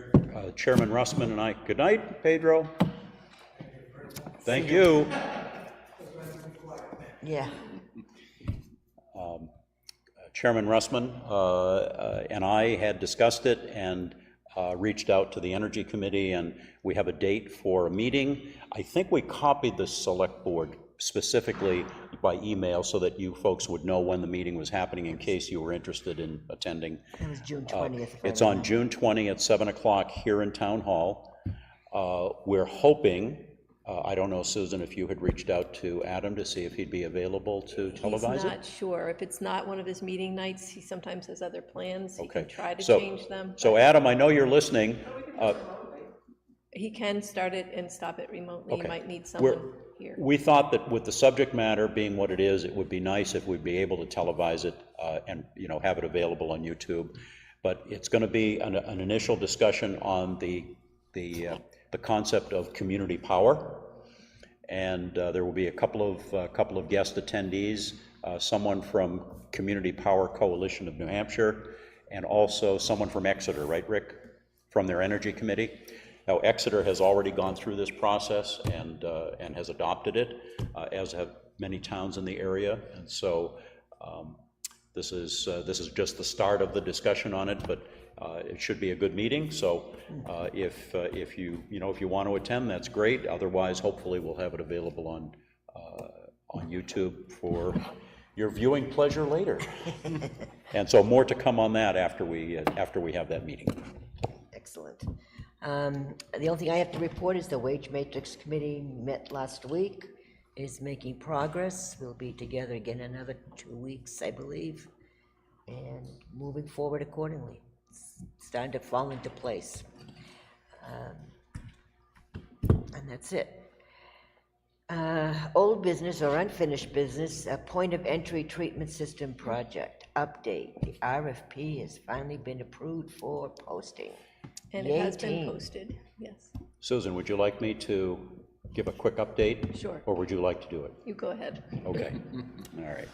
Chairman Russman and I, good night, Pedro. Thank you. Yeah. Chairman Russman and I had discussed it and reached out to the Energy Committee, and we have a date for a meeting. I think we copied the Select Board specifically by email so that you folks would know when the meeting was happening in case you were interested in attending. It was June 20th. It's on June 20 at 7 o'clock here in Town Hall. We're hoping, I don't know, Susan, if you had reached out to Adam to see if he'd be available to televise He's it? not sure. If it's not one of his meeting nights, he sometimes has other plans. He can Okay. try to So- change them. So Adam, I know you're listening. He can start it and stop it remotely. You Okay. might need We're- someone here. We thought that with the subject matter being what it is, it would be nice if we'd be able to televise it and, you know, have it available on YouTube. But it's going to be an initial discussion on the concept of community power. And there will be a couple of guest attendees, someone from Community Power Coalition of New Hampshire, and also someone from Exeter, right, Rick, from their Energy Committee. Now, Exeter has already gone through this process and has adopted it, as have many towns in the area. And so this is just the start of the discussion on it, but it should be a good meeting. So if you want to attend, that's great. Otherwise, hopefully, we'll have it available on YouTube for your viewing pleasure later. And so more to come on that after we have that meeting. Excellent. The only thing I have to report is the Wage Matrix Committee met last week, is making progress. We'll be together again another 2 weeks, I believe, and moving forward accordingly. It's starting to fall into place. And that's it. Old business or unfinished business, a point of entry treatment system project update. The RFP has finally been approved for posting. And Yay, it has been team. posted, yes. Susan, would you like me to give a quick update? Sure. Or would you like to do it? You go ahead. Okay, all right.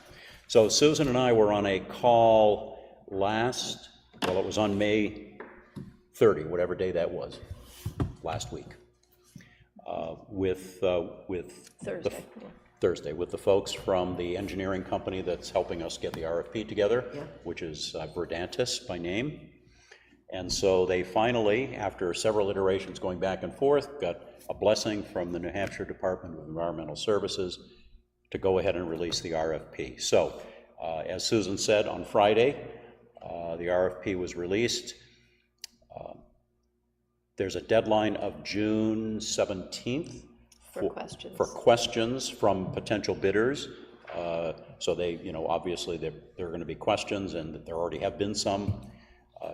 So Susan and I were on a call it was on May 30, whatever day that was, last week, with Thursday, yeah. Thursday, with the folks from the engineering company that's helping us get the RFP together, which is Verdantis by name. And so they finally, after several iterations going back and forth, got a blessing from the New Hampshire Department of Environmental Services to go ahead and release the RFP. So, as Susan said, on Friday, the RFP was released. There's a deadline of June 17th for questions from potential bidders. So they, obviously there are going to be questions, and there already have been some.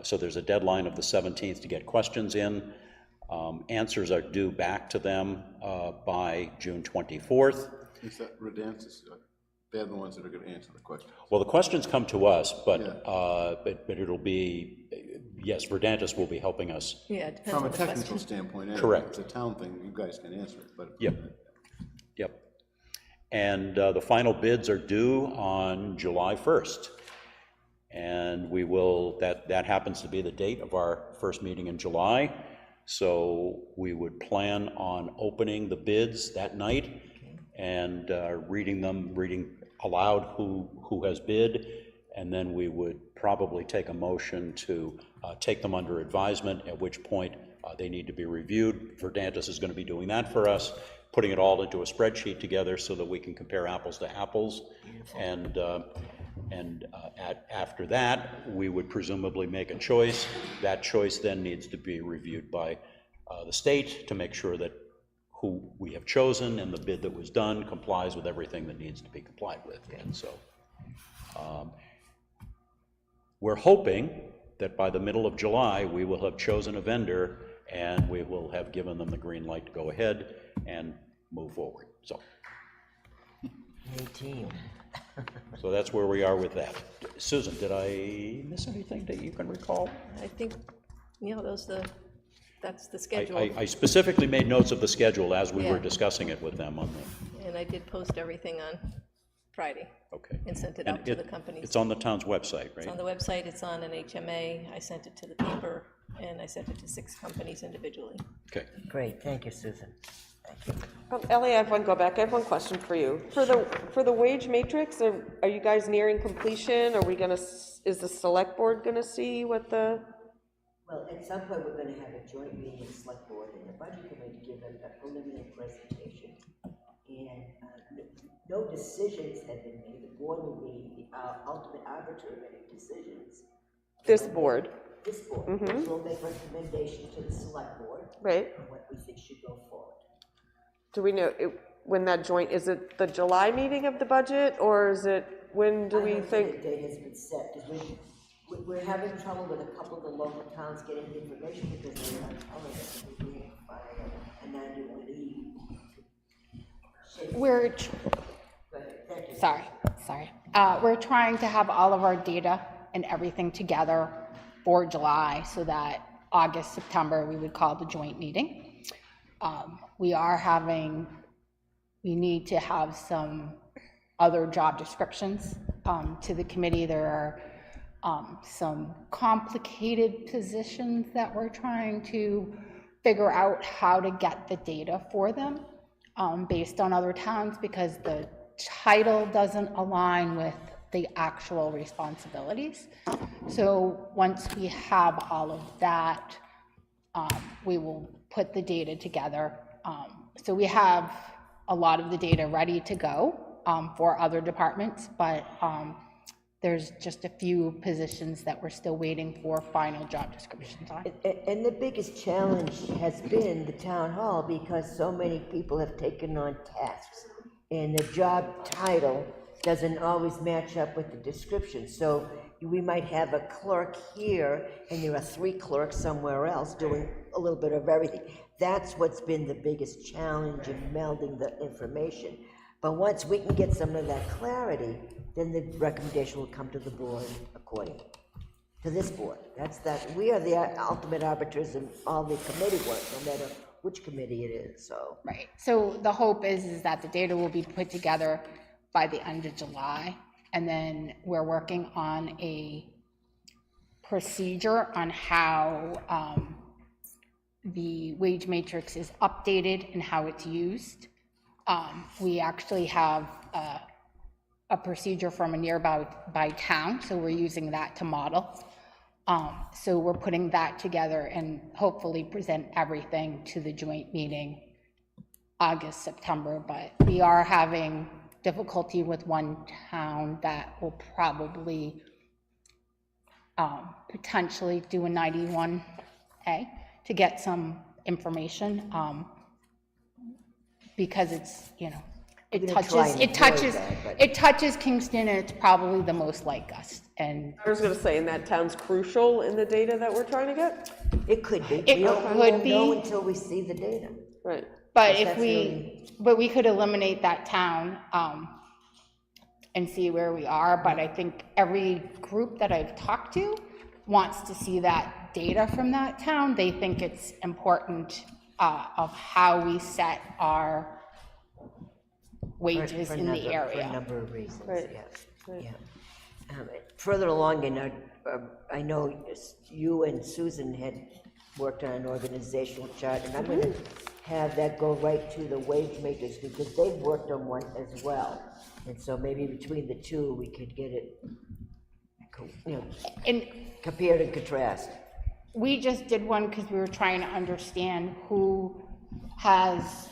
So there's a deadline of the 17th to get questions in. Answers are due back to them by June 24th. Is that Redantis? They're the ones that are going to answer the questions. Well, the questions come to us, but it'll be, yes, Verdantis will be helping us. Yeah, it depends From on a the technical question. standpoint, anyway. Correct. It's a town thing, you guys can answer it, but. Yep. And the final bids are due on July 1st. And we will, that happens to be the date of our first meeting in July. So we would plan on opening the bids that night and reading aloud who has bid, and then we would probably take a motion to take them under advisement, at which point they need to be reviewed. Verdantis is going to be doing that for us, putting it all into a spreadsheet together so that we can compare apples to apples. And after that, we would presumably make a choice. That choice then needs to be reviewed by the state to make sure that who we have chosen and the bid that was done complies with everything that needs to be complied with. And so we're hoping that by the middle of July, we will have chosen a vendor and we will have given them the green light to go ahead and move forward. So 18. So that's where we are with that. Susan, did I miss anything that you can recall? I think, that's the schedule. I specifically made notes of the schedule as we were discussing it with them on the... And I did post everything on Friday. Okay. And sent it out to the companies. It's on the town's website, right? It's on the website, it's on an HMA, I sent it to the paper, and I sent it to 6 companies individually. Okay. Great, thank you, Susan. Thank you. Ellie, I have one question for you. For the wage matrix, are you guys nearing completion? Is the select board gonna see what the? Well, at some point, we're gonna have a joint meeting with the select board and the budget committee to give a preliminary presentation. And no decisions have been made. The board will be the ultimate arbiter of any decisions. This board. This board, which will make recommendations to the select board. Right. On what we think should go forward. Do we know when that joint, is it the July meeting of the budget, or is it, when do we think? The date has been set, because we're having trouble with a couple of the local towns getting the information because they're not telling us we're being filed a 91E. We're trying to have all of our data and everything together for July so that August, September, we would call the joint meeting. We need to have some other job descriptions to the committee. There are some complicated positions that we're trying to figure out how to get the data for them based on other towns, because the title doesn't align with the actual responsibilities. So once we have all of that, we will put the data together. So we have a lot of the data ready to go for other departments, but there's just a few positions that we're still waiting for final job descriptions on. And the biggest challenge has been the town hall, because so many people have taken on tasks, and the job title doesn't always match up with the description. So we might have a clerk here, and there are 3 clerks somewhere else doing a little bit of everything. That's what's been the biggest challenge in melding the information. But once we can get some of that clarity, then the recommendation will come to the board accordingly, to this board. We are the ultimate arbiters in all the committee work, no matter which committee it is, so. Right, so the hope is that the data will be put together by the end of July, and then we're working on a procedure on how the wage matrix is updated and how it's used. We actually have a procedure from a nearby town, so we're using that to model. So we're putting that together and hopefully present everything to the joint meeting August, September, but we are having difficulty with one town that will probably potentially do a 91A to get some information, because it's, it touches Kingston, and it's probably the most like us. And I was gonna say, and that town's crucial in the data that we're trying to get? It could be. It could be. We won't know until we see the data. Right. But but we could eliminate that town and see where we are. But I think every group that I've talked to wants to see that data from that town. They think it's important of how we set our wages in the area. For a number of reasons, Right. yes. Right. Yeah. Further along in our, I know you and Susan had worked on an organizational chart, and I'm gonna have that go right to the wage makers, because they've worked on one as well. And so maybe between the two, we could get it, you know, And compared and contrast. we just did one because we were trying to understand who has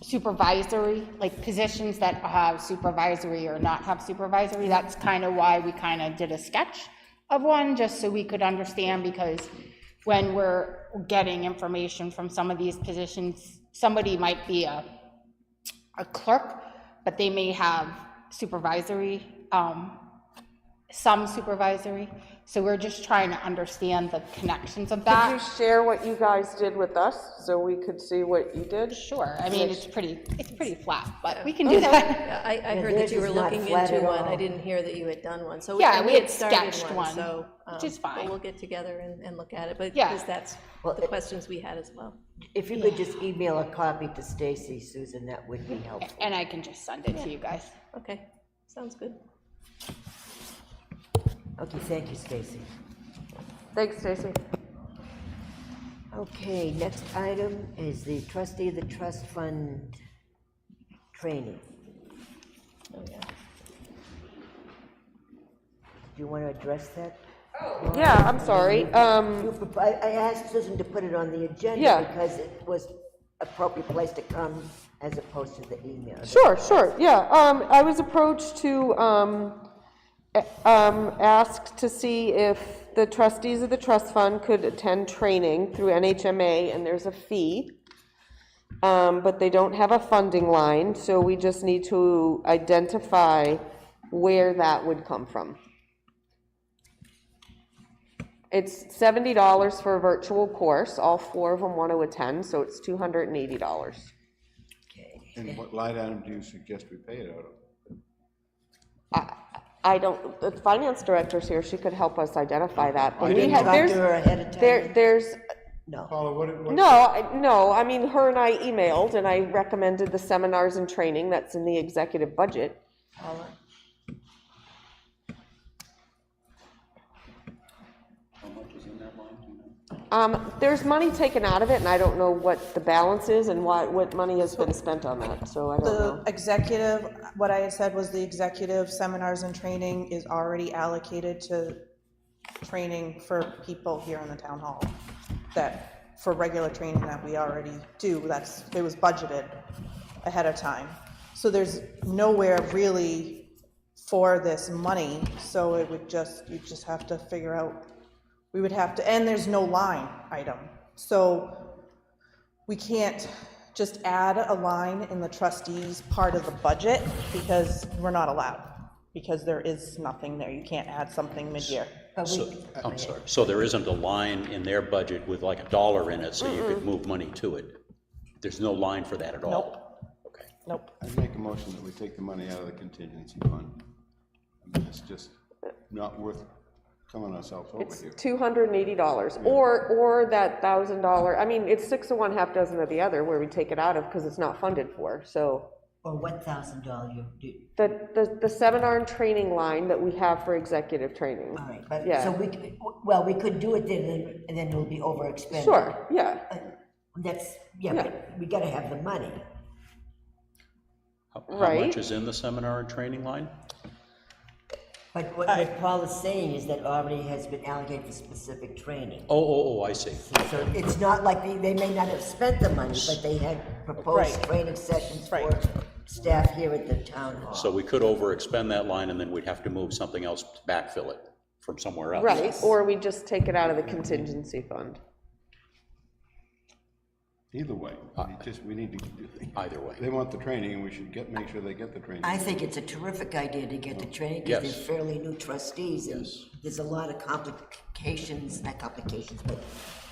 supervisory, like positions that have supervisory or not have supervisory. That's kind of why we kind of did a sketch of one, just so we could understand, because when we're getting information from some of these positions, somebody might be a clerk, but they may have supervisory, some supervisory. So we're just trying to understand the connections of Could that. you share what you guys did with us, so we could see what you did? Sure, I mean, it's pretty flat, but we can do that. Yeah, I heard that theirs you were is not looking flat into at one, I all. didn't hear that you had done one, so. Yeah, and we had started sketched one, so, which is but fine. we'll get together and look at it, but, Yeah. because that's the questions we had as well. If you could just email a copy to Stacy, Susan, that would be helpful. And I can just send it to you guys. Okay, sounds good. Okay, thank you, Stacy. Thanks, Stacy. Okay, next item is the trustee of the trust fund training. Oh, yeah. Do you want to address that? Yeah, I'm sorry. I asked Susan to put it on the agenda Yeah. because it was appropriate place to come as opposed to the email. Sure, yeah. I was approached to ask to see if the trustees of the trust fund could attend training through NHMA, and there's a fee. But they don't have a funding line, so we just need to identify where that would come from. It's $70 for a virtual course. All 4 of them want to attend, so it's $280. And what line item do you suggest we pay it out of? I don't, the finance director's here, she could help us identify that. But We we didn't had, talk to her ahead of time? there's, No. Paula, what? no, I mean, her and I emailed, and I recommended the seminars and training that's in the executive budget. Paula? There's money taken out of it, and I don't know what the balance is and what money has been spent on that, so I don't know. The executive, what I had said was the executive seminars and training is already allocated to training for people here in the town hall. That, for regular training that we already do, it was budgeted ahead of time. So there's nowhere really for this money, so it would you just have to figure out, we would have to, and there's no line item. So we can't just add a line in the trustees part of the budget, because we're not allowed, because there is nothing there. You can't add something mid-year. So, I'm sorry, so there isn't a line in their budget with like $1 in it, so you could move money to it? There's no line for that at all? Nope. Okay. Nope. I'd make a motion that we take the money out of the contingency fund. I mean, it's just not worth coming ourselves over It's here. $280, or that $1,000, I mean, it's 6 of one, half dozen of the other, where we take it out of, because it's not funded for, so. Or what $1,000 you do? The seminar and training line that we have for executive training. All right, but, Yeah. so we could do it then, and then it'll be overexpended. Sure, yeah. But we gotta have the money. How Right. much is in the seminar and training line? But what Paul is saying is that already has been allocated for specific training. Oh, I see. So it's not like they may not have spent the money, but they had proposed Right. training sessions for Right. staff here at the town hall. So we could overexpend that line, and then we'd have to move something else to backfill it from somewhere else. Right, or we just take it out of the contingency fund. Either way, we need to do it. Either way. They want the training, and we should make sure they get the training. I think it's a terrific idea to get the training, because Yes. they're fairly new trustees, and Yes. there's a lot of complications, not complications, but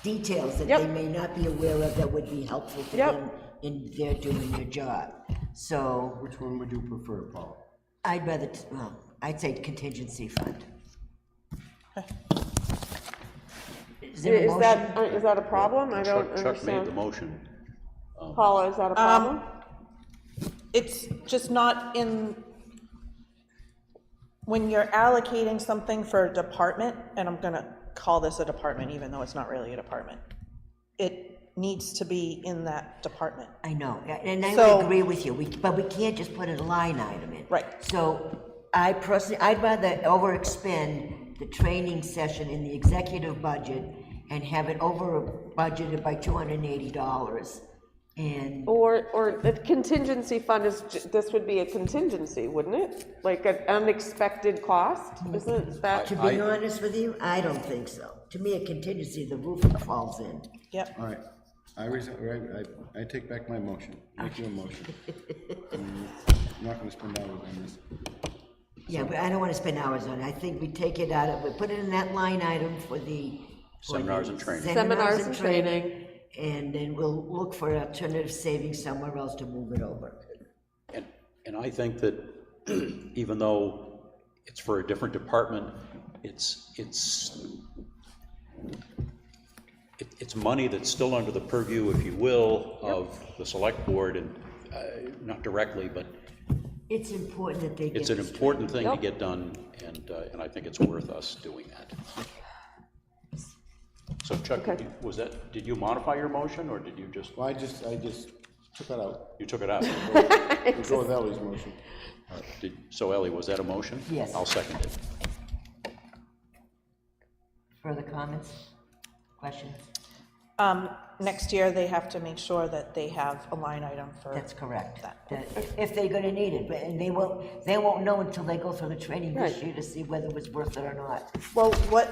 details that Yep. they may not be aware of that would be helpful to Yep. them in their doing their job. So Which one would you prefer, Paula? I'd rather, I'd say contingency fund. Is there a Is motion? is that a problem? I don't Chuck made the understand. motion. Paula, is that a problem? It's just not in, when you're allocating something for a department, and I'm gonna call this a department even though it's not really a department, it needs to be in that department. I know, and I So- would agree with you, but we can't just put a line item in. Right. So I personally, I'd rather overexpend the training session in the executive budget and have it over budgeted by $280. And Or the contingency fund is, this would be a contingency, wouldn't it? Like an unexpected cost, isn't that? to be honest with you, I don't think so. To me, a contingency, the roof falls in. Yep. All right, I take back my motion, make you a motion. I'm not gonna spend hours on this. Yeah, but I don't want to spend hours on it. I think we take it out of, we put it in that line item for the. Seminars and training. Seminars and training. And then we'll look for alternative savings somewhere else to move it over. And I think that even though it's for a different department, it's money that's still under the purview, if you will, of the select board, and not directly, but It's important that they get. it's an this important thing to Yep. get done, and I think it's worth us doing that. So Chuck, Okay. did you modify your motion, or did you just, Well, I just took it out. you took it out? We'll go with Ellie's motion. So Ellie, was that a motion? Yes. I'll second it. Further comments, questions? Next year, they have to make sure that they have a line item for. That's correct. That if they're gonna need it, and they won't know until they go through the training this Right. year to see whether it was worth it or not. Well, what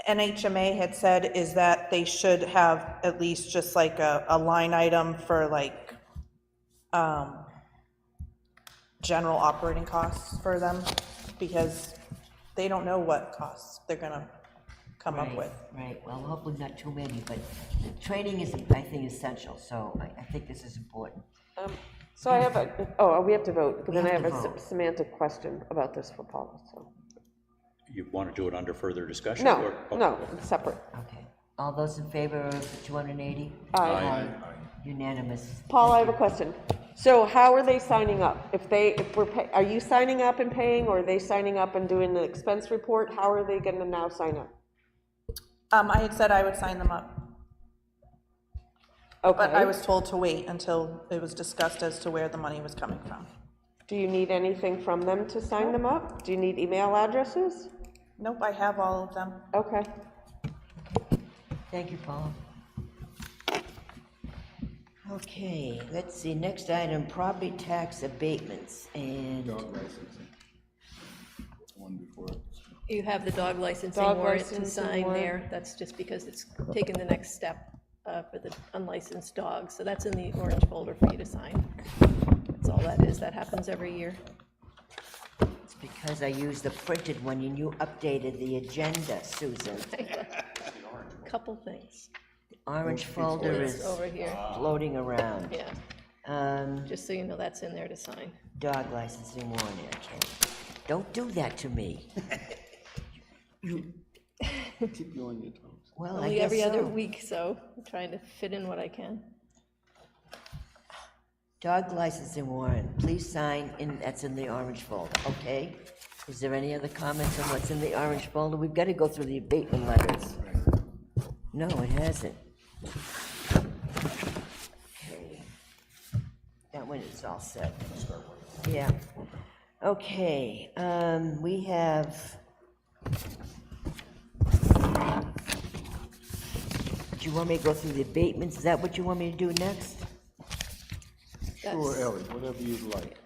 NHMA had said is that they should have at least just like a line item for like general operating costs for them, because they don't know what costs they're gonna come up with. Right, well, hopefully not too many, but the training is, I think, essential, so I think this is important. So I have we have to vote, but We then I have have to a vote. semantic question about this for Paula, so. You want to do it under further discussion? No, or- no, it's separate. Okay, all those in favor of the 280? Aye. Unanimous. Paul, I have a question. So how are they signing up? If we're are you signing up and paying, or are they signing up and doing the expense report? How are they gonna now sign up? I had said I would sign them up, Okay. but I was told to wait until it was discussed as to where the money was coming from. Do you need anything from them to sign them up? Do you need email addresses? Nope, I have all of them. Okay. Thank you, Paul. Okay, let's see, next item, property tax abatements, and Dog licensing. One before. You have the dog licensing Dog warrant to licensing sign warrant. there. That's just because it's taken the next step for the unlicensed dogs. So that's in the orange folder for you to sign. That's all that is. That happens every year. it's because I used the printed one and you updated the agenda, Susan. Couple things. Orange folder It's is over here. floating around. Yeah, just so you know, that's in there to sign. Dog licensing warrant, okay. Don't do that to me. Keep you on your toes. Well, I Only guess every other so. week, so I'm trying to fit in what I can. Dog licensing warrant, please sign in, that's in the orange folder, okay? Is there any other comments on what's in the orange folder? We've got to go through the abatement letters. No, it hasn't. Okay. That one is all set. Yeah. Okay, we have. Do you want me to go through the abatements? Is that what you want me to do next? Sure, Ellie, whatever you'd like.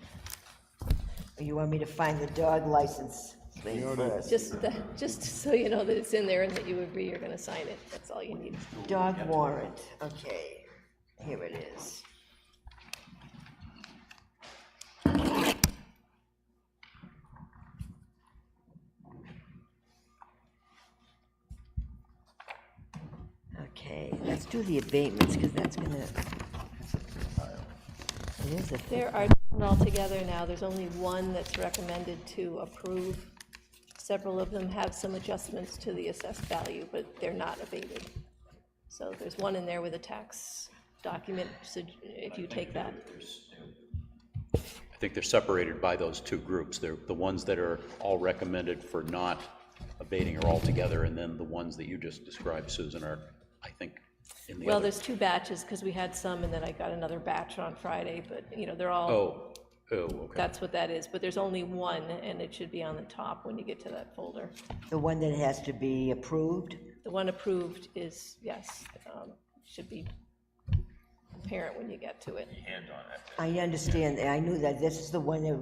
Or you want me to find the dog license thing first? Just so you know that it's in there and that you agree you're gonna sign it. That's all you need. Dog warrant, okay, here it is. Okay, let's do the abatements, because that's gonna. It is a. There are altogether now, there's only one that's recommended to approve. Several of them have some adjustments to the assessed value, but they're not abated. So there's one in there with a tax document, so if you take that. I think they're separated by those two groups. They're the ones that are all recommended for not abating are all together, and then the ones that you just described, Susan, are, I think, in the Well, other. there's two batches, because we had some, and then I got another batch on Friday, but, you know, they're all, Oh, okay. that's what that is, but there's only one, and it should be on the top when you get to that folder. The one that has to be approved? The one approved is, yes, should be apparent when you get to it. I understand, I knew that this is the one that,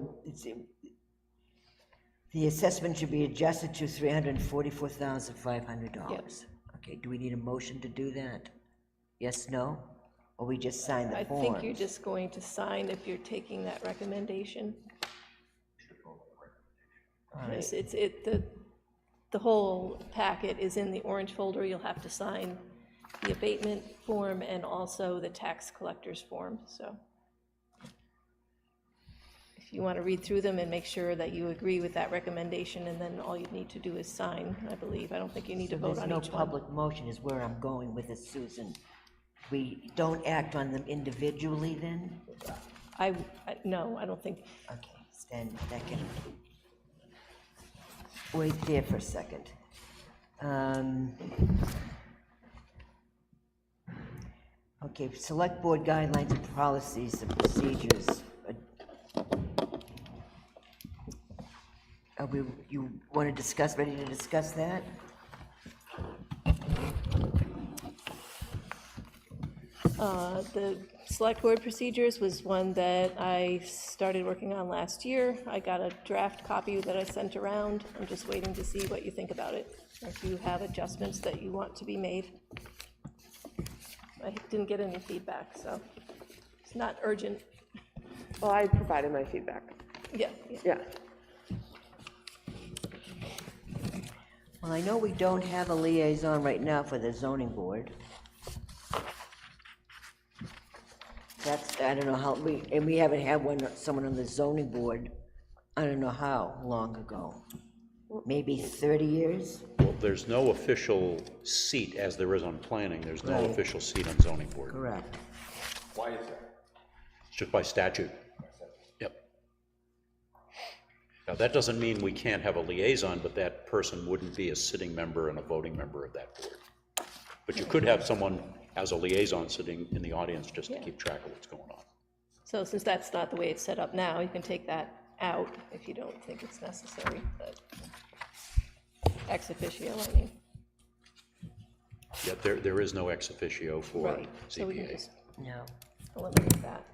the assessment should be adjusted to $344,500. Okay, do we need a motion to do that? Yes, no? Or we just sign the I forms? think you're just going to sign if you're taking that recommendation. Yes, the whole packet is in the orange folder. You'll have to sign the abatement form and also the tax collector's form, so. If you want to read through them and make sure that you agree with that recommendation, and then all you need to do is sign, I believe. I don't think you need to vote on each one. There's no public motion is where I'm going with this, Susan. We don't act on them individually then? No, I don't think. Okay, stand back in. Wait there for a second. Okay, select board guidelines and policies and procedures. You want to discuss, ready to discuss that? The select board procedures was one that I started working on last year. I got a draft copy that I sent around. I'm just waiting to see what you think about it, or if you have adjustments that you want to be made. I didn't get any feedback, so it's not urgent. Well, I provided my feedback. Yeah. Yeah. Well, I know we don't have a liaison right now for the zoning board. That's, I don't know how, we haven't had someone on the zoning board, I don't know how long ago. Maybe 30 years? Well, there's no official seat as there is on planning. There's no Right. official seat on zoning board. Correct. Why is that? It's just by statute. Yep. Now, that doesn't mean we can't have a liaison, but that person wouldn't be a sitting member and a voting member of that board. But you could have someone as a liaison sitting in the audience just to keep track of what's going on. So since that's not the way it's set up now, you can take that out if you don't think it's necessary, but ex officio, I mean. Yet there is no ex officio for Right, so we can ZBA. just No. eliminate that.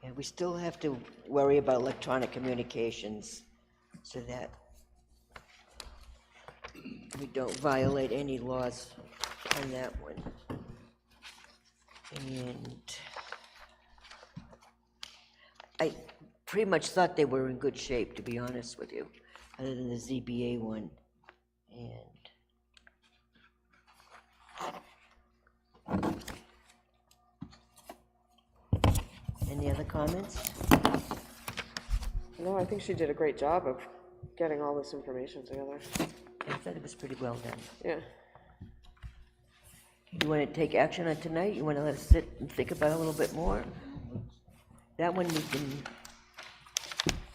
And we still have to worry about electronic communications so that we don't violate any laws on that one. And I pretty much thought they were in good shape, to be honest with you, other than the ZBA one. Any other comments? No, I think she did a great job of getting all this information together. I thought it was pretty well done. Yeah. You want to take action on tonight? You want to let us sit and think about it a little bit more? That one we can,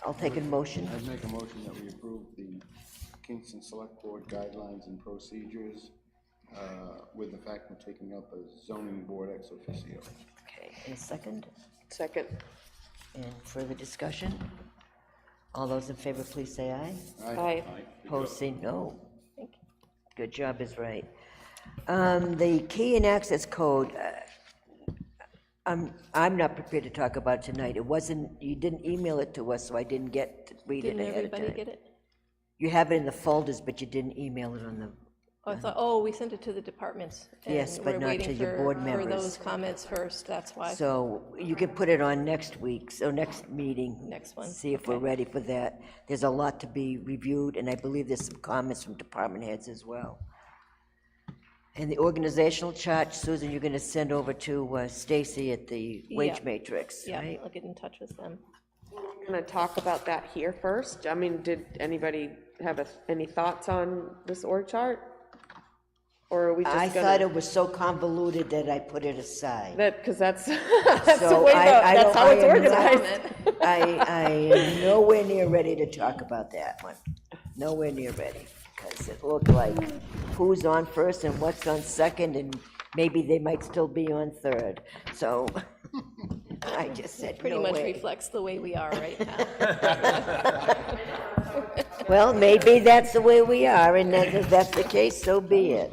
I'll take a motion. I'd make a motion that we approve the Kingston Select Board guidelines and procedures with the fact we're taking up a zoning board ex officio. Okay, and a second? Second. And further discussion? All those in favor, please say aye. Aye. Opposed, say no. Good job is right. The key and access code, I'm not prepared to talk about it tonight. It wasn't, you didn't email it to us, so I didn't get to read it Didn't ahead of time. everybody get it? You have it in the folders, but you didn't email it on the, Oh, I thought, we sent it to the departments. Yes, and but we're not waiting to your for- board For members. those comments first, that's why. so you can put it on next week's, or next meeting. Next one, See if we're okay. ready for that. There's a lot to be reviewed, and I believe there's some comments from department heads as well. And the organizational chart, Susan, you're gonna send over to Stacy at the wage Yeah. matrix, Yeah, right? I'll get in touch with them. gonna talk about that here first? I mean, did anybody have any thoughts on this org chart? Or are we just I gonna? thought it was so convoluted that I put it aside. Because that's, that's the So way, I that's don't- how I it's am organized. I am nowhere near ready to talk about that one. Nowhere near ready, because it looked like who's on first and what's on second, and maybe they might still be on third. So I just said, Pretty no much way. reflects the way we are right now. Well, maybe that's the way we are, and if that's the case, so be it.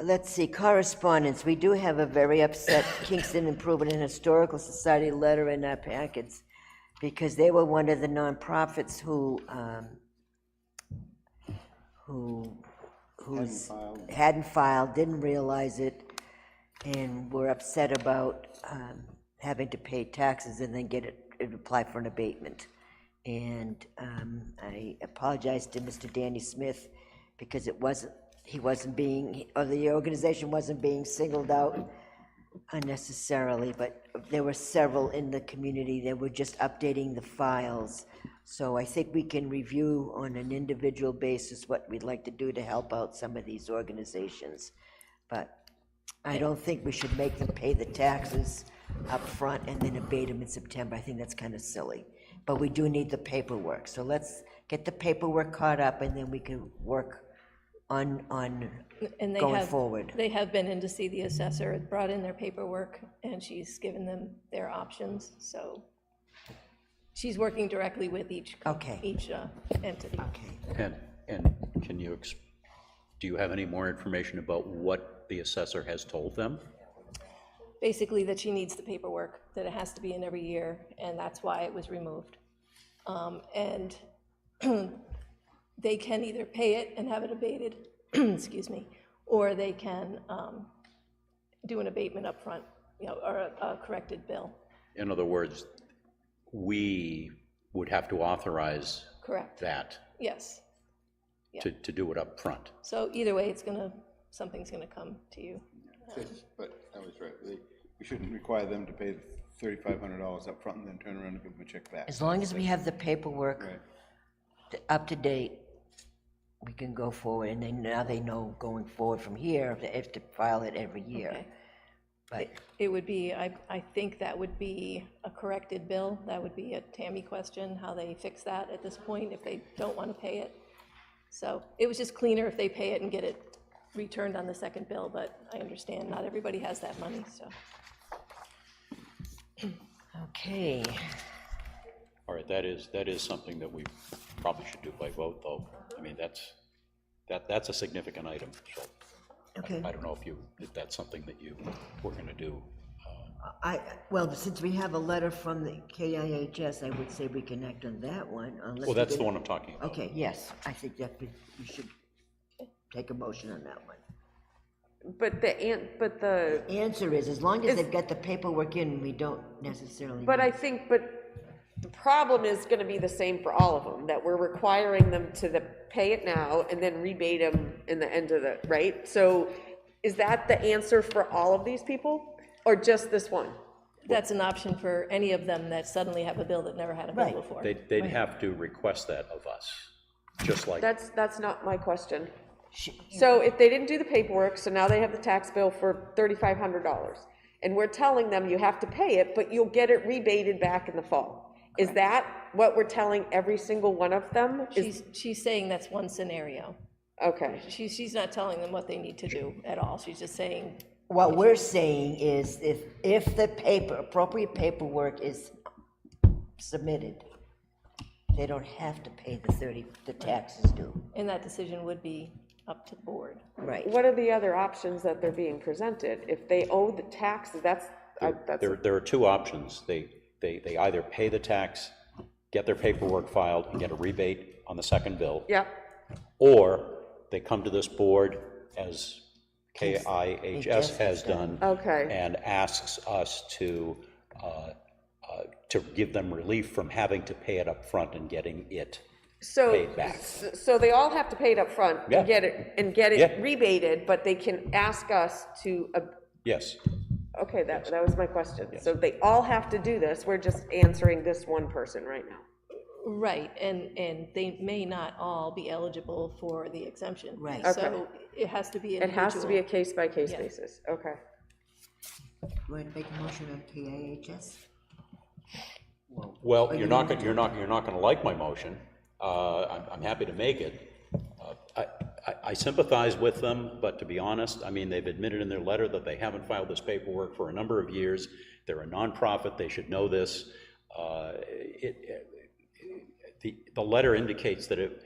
Let's see, correspondence. We do have a very upset Kingston Improvement and Historical Society letter in our packets, because they were one of the nonprofits who hadn't filed, didn't realize it, and were upset about having to pay taxes and then apply for an abatement. And I apologize to Mr. Danny Smith, because the organization wasn't being singled out unnecessarily, but there were several in the community that were just updating the files. So I think we can review on an individual basis what we'd like to do to help out some of these organizations. But I don't think we should make them pay the taxes up front and then abate them in September. I think that's kind of silly. But we do need the paperwork. So let's get the paperwork caught up, and then we can work on And they going have, forward. they have been in to see the assessor, brought in their paperwork, and she's given them their options, so she's working directly with each entity. And can you, do you have any more information about what the assessor has told them? Basically that she needs the paperwork, that it has to be in every year, and that's why it was removed. And they can either pay it and have it abated, excuse me, or they can do an abatement up front, or a corrected bill. In other words, we would have to authorize Correct. that Yes. Yeah. to do it up front. So either way, something's gonna come to you. But that was right. We shouldn't require them to pay $3,500 up front and then turn around and give them a check back. As long as we have the paperwork up to date, we can go forward, and now they know going forward from here, they have to file it every year. Okay. But It would be, I think that would be a corrected bill. That would be a Tammy question, how they fix that at this point if they don't want to pay it. So it was just cleaner if they pay it and get it returned on the second bill, but I understand not everybody has that money, so. Okay. All right, that is something that we probably should do by vote, though. I mean, that's a significant item, so. Okay. I don't know if that's something that you were gonna do. Well, since we have a letter from the KIHS, I would say we can act on that one, unless. Well, that's the one I'm talking about. Okay, yes, I think that we should take a motion on that one. But the answer is, as long as they've got the paperwork in, we don't necessarily. But the problem is gonna be the same for all of them, that we're requiring them to pay it now and then rebate them in the end of right? So is that the answer for all of these people, or just this one? That's an option for any of them that suddenly have a bill that never had a bill before. They'd have to request that of us, just like. That's not my question. So if they didn't do the paperwork, so now they have the tax bill for $3,500, and we're telling them you have to pay it, but you'll get it rebated back in the fall. Is that what we're telling every single one of them? She's saying that's one scenario. Okay. She's not telling them what they need to do at all. She's just saying. What we're saying is, if the appropriate paperwork is submitted, they don't have to pay the taxes due. And that decision would be up to the board. Right. What are the other options that they're being presented? If they owe the taxes, There are two options. They either pay the tax, get their paperwork filed, and get a rebate on the second bill. Yeah. Or they come to this board, as KIHS has done. Okay. And asks us to give them relief from having to pay it up front and getting it paid back. So they all have to pay it up front Yeah. and get it Yeah. rebated, but they can ask us to. Yes. Okay, that was my question. So they all have to do this, we're just answering this one person right now. Right, and they may not all be eligible for the exemption. Right. So it has to be It individual. has to be a case-by-case Yeah. basis, okay. Go ahead and make a motion on KIHS. Well, you're not gonna like my motion. I'm happy to make it. I sympathize with them, but to be honest, I mean, they've admitted in their letter that they haven't filed this paperwork for a number of years. They're a nonprofit, they should know this. The letter indicates that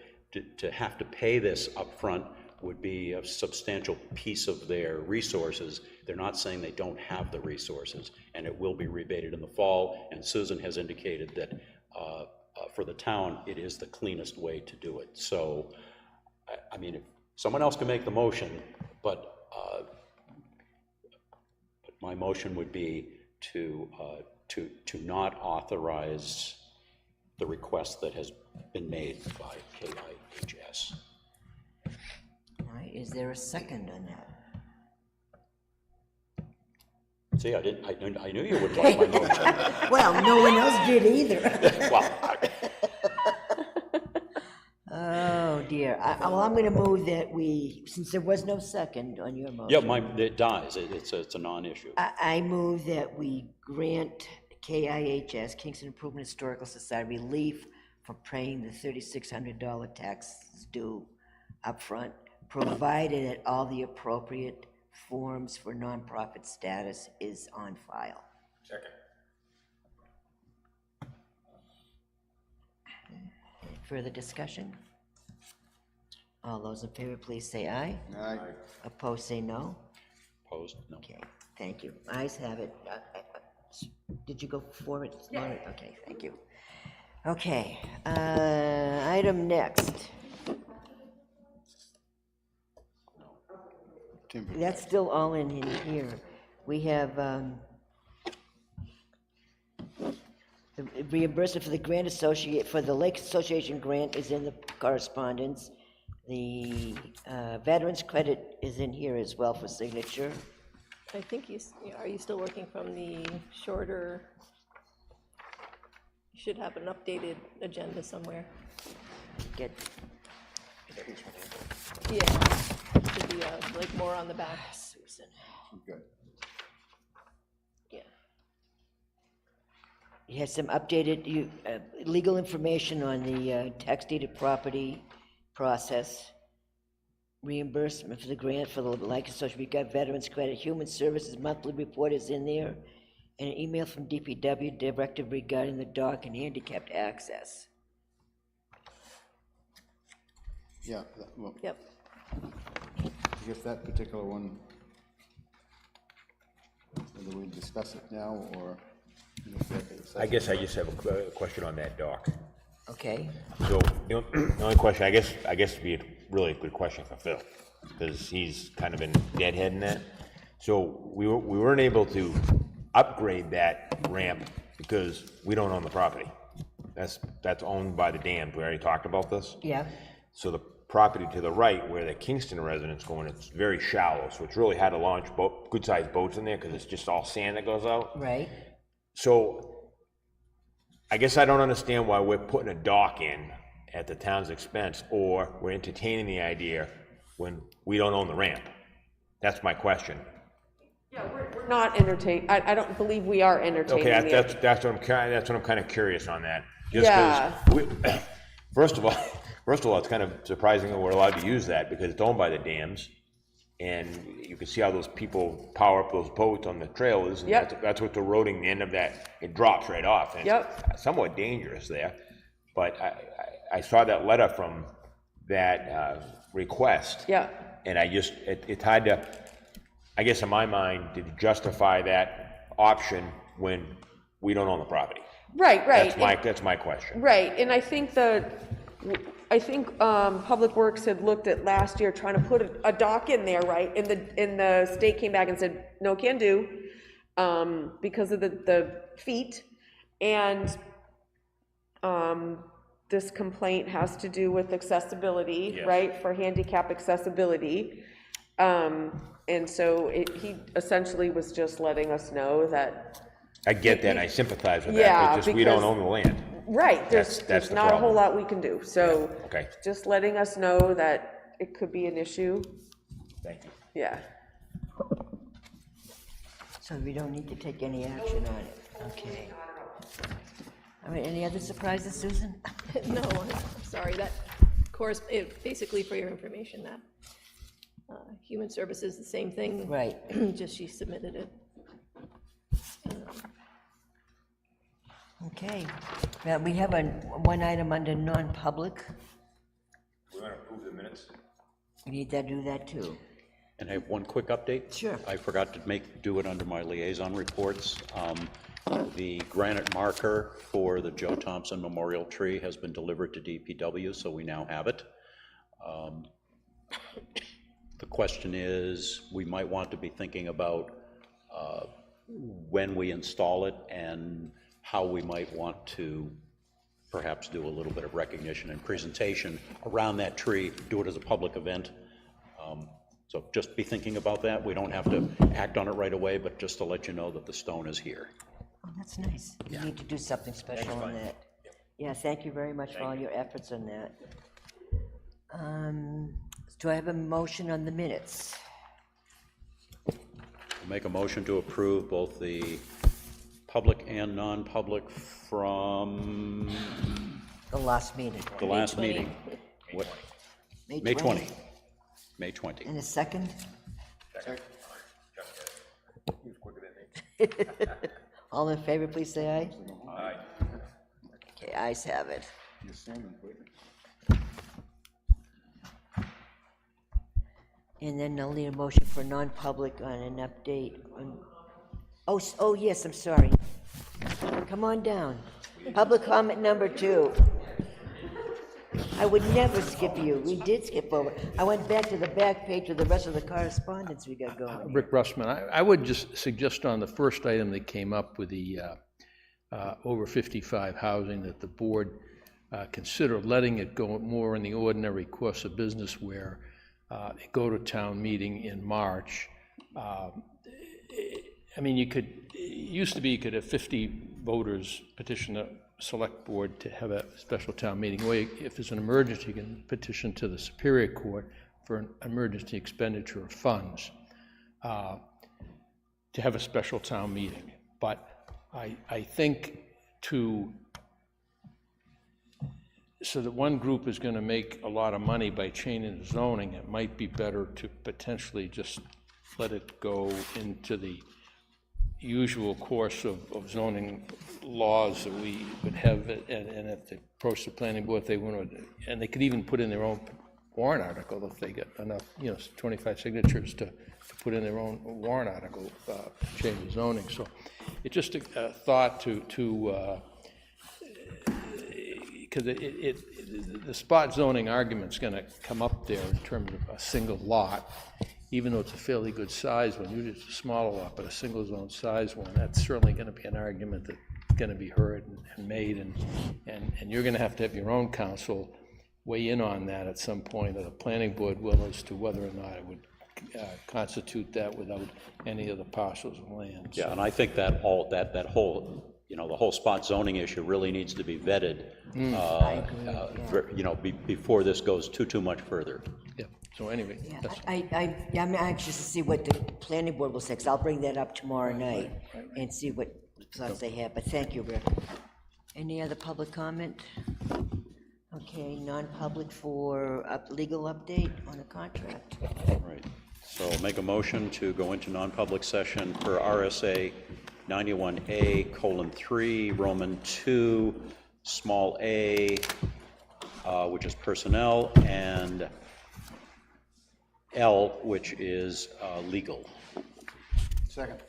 to have to pay this upfront would be a substantial piece of their resources. They're not saying they don't have the resources, and it will be rebated in the fall, and Susan has indicated that for the town, it is the cleanest way to do it. So, I mean, if someone else can make the motion, but my motion would be to not authorize the request that has been made by KIHS. All right, is there a second on that? See, I knew you would like my motion. Well, no one else did either. Well, Oh, dear. Well, I'm going to move that since there was no second on your motion. yeah, it dies. It's a non-issue. I move that we grant KIHS, Kingston Improvement Historical Society, relief for paying the $3,600 taxes due upfront, provided that all the appropriate forms for nonprofit status is on file. Second. Further discussion? All those in favor, please say aye. Aye. Opposed, say no. Opposed? No. Okay, thank you. Ayes have it. Did you go for it? Yeah. Okay, thank you. Okay, item next. Timber. That's still all in here. We have the reimbursement for the grant for the Lake Association grant is in the correspondence. The veterans credit is in here as well for signature. I think are you still working from the shorter, you should have an updated agenda somewhere. Get, Yeah, should be like more on the back. Susan. Good. Yeah. You have some updated legal information on the tax deeded property process, reimbursement for the grant for the Lake Association. We've got veterans credit, human services monthly report is in there, and an email from DPW directive regarding the dock and handicapped access. Yeah, well, Yep. I guess that particular one, whether we discuss it now or in executive session. I guess I just have a question on that dock. Okay. So, the only question, I guess would be a really good question for Phil, because he's kind of been deadheading that. So, we weren't able to upgrade that ramp because we don't own the property. That's owned by the dams. We already talked about this. Yeah. So the property to the right, where the Kingston residents going, it's very shallow, so it's really hard to launch good-sized boats in there because it's just all sand that goes out. Right. So I guess I don't understand why we're putting a dock in at the town's expense, or we're entertaining the idea when we don't own the ramp. That's my question. Yeah, we're not entertaining, I don't believe we are entertaining. Okay, that's what I'm kind of curious on that. Just Yeah. because first of all, it's kind of surprising that we're allowed to use that because it's owned by the dams, and you can see how those people power up those boats on the trailers. And Yep. that's what's eroding the end of that. It drops right off. And Yep. It's somewhat dangerous there, but I saw that letter from that request. Yeah. And it's hard to, I guess in my mind, to justify that option when we don't own the property. Right. That's my question. Right, and I think Public Works had looked at last year trying to put a dock in there, right? And the state came back and said, no can do, because of the feet. And this complaint has to do with accessibility, Yes. right? For handicap accessibility. And so he essentially was just letting us know that, I get that, and I sympathize with that, Yeah, but just, we don't because- own the land. right, That's there's the not a whole problem. lot we can do. So Okay, just letting us know that it could be an issue. thank you. Yeah. So we don't need to take any action on it, okay. All right, any other surprises, Susan? No, I'm sorry, that course, basically for your information, that Human Services, the same thing. Right. Just she submitted it. Okay, well, we have one item under non-public. We want to approve the minutes? We need to do that too. And I have one quick update. Sure. I forgot to do it under my liaison reports. The granite marker for the Joe Thompson Memorial Tree has been delivered to DPW, so we now have it. The question is, we might want to be thinking about when we install it and how we might want to perhaps do a little bit of recognition and presentation around that tree, do it as a public event. So just be thinking about that. We don't have to act on it right away, but just to let you know that the stone is here. Oh, that's nice. We need to do something special on that. Yeah, thank you very much for all your efforts on that. Do I have a motion on the minutes? I'll make a motion to approve both the public and non-public from The last meeting. the last meeting. What? May 20. May 20. And a second? All in favor, please say aye. Aye. Okay, ayes have it. And then I'll need a motion for non-public on an update on, oh, yes, I'm sorry. Come on down. Public comment number 2. I would never skip you. We did skip over. I went back to the back page with the rest of the correspondence we got going. Rick Russman, I would just suggest on the first item that came up with the over 55 housing, that the board consider letting it go more in the ordinary course of business where it go to town meeting in March. I mean, it used to be you could have 50 voters petition a select board to have a special town meeting. Or if there's an emergency, you can petition to the Superior Court for an emergency expenditure of funds to have a special town meeting. But I think so that one group is going to make a lot of money by changing the zoning, it might be better to potentially just let it go into the usual course of zoning laws that we would have, and if they approach the planning board, they want to, and they could even put in their own warrant article if they get enough, 25 signatures to put in their own warrant article to change the zoning. So it's just a thought because the spot zoning argument's going to come up there in terms of a single lot, even though it's a fairly good size one. Usually it's a smaller lot, but a single zone size one, that's certainly going to be an argument that's going to be heard and made, and you're going to have your own counsel weigh in on that at some point, or the planning board will, as to whether or not it would constitute that without any of the parcels of land. Yeah, and I think that whole, the whole spot zoning issue really needs to be vetted, before this goes too much further. Yeah, so anyway. Yeah, I'm anxious to see what the planning board will say, because I'll bring that up tomorrow night and see what thoughts they have, but thank you, Rick. Any other public comment? Okay, non-public for legal update on a contract. Right, so make a motion to go into non-public session per RSA 91A:3, Roman 2, small a, which is personnel, and L, which is legal. Second.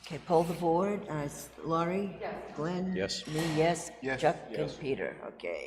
Okay, poll the board. Laurie? Yes. Glenn? Yes. Me, yes. Yes. Chuck and Peter, okay.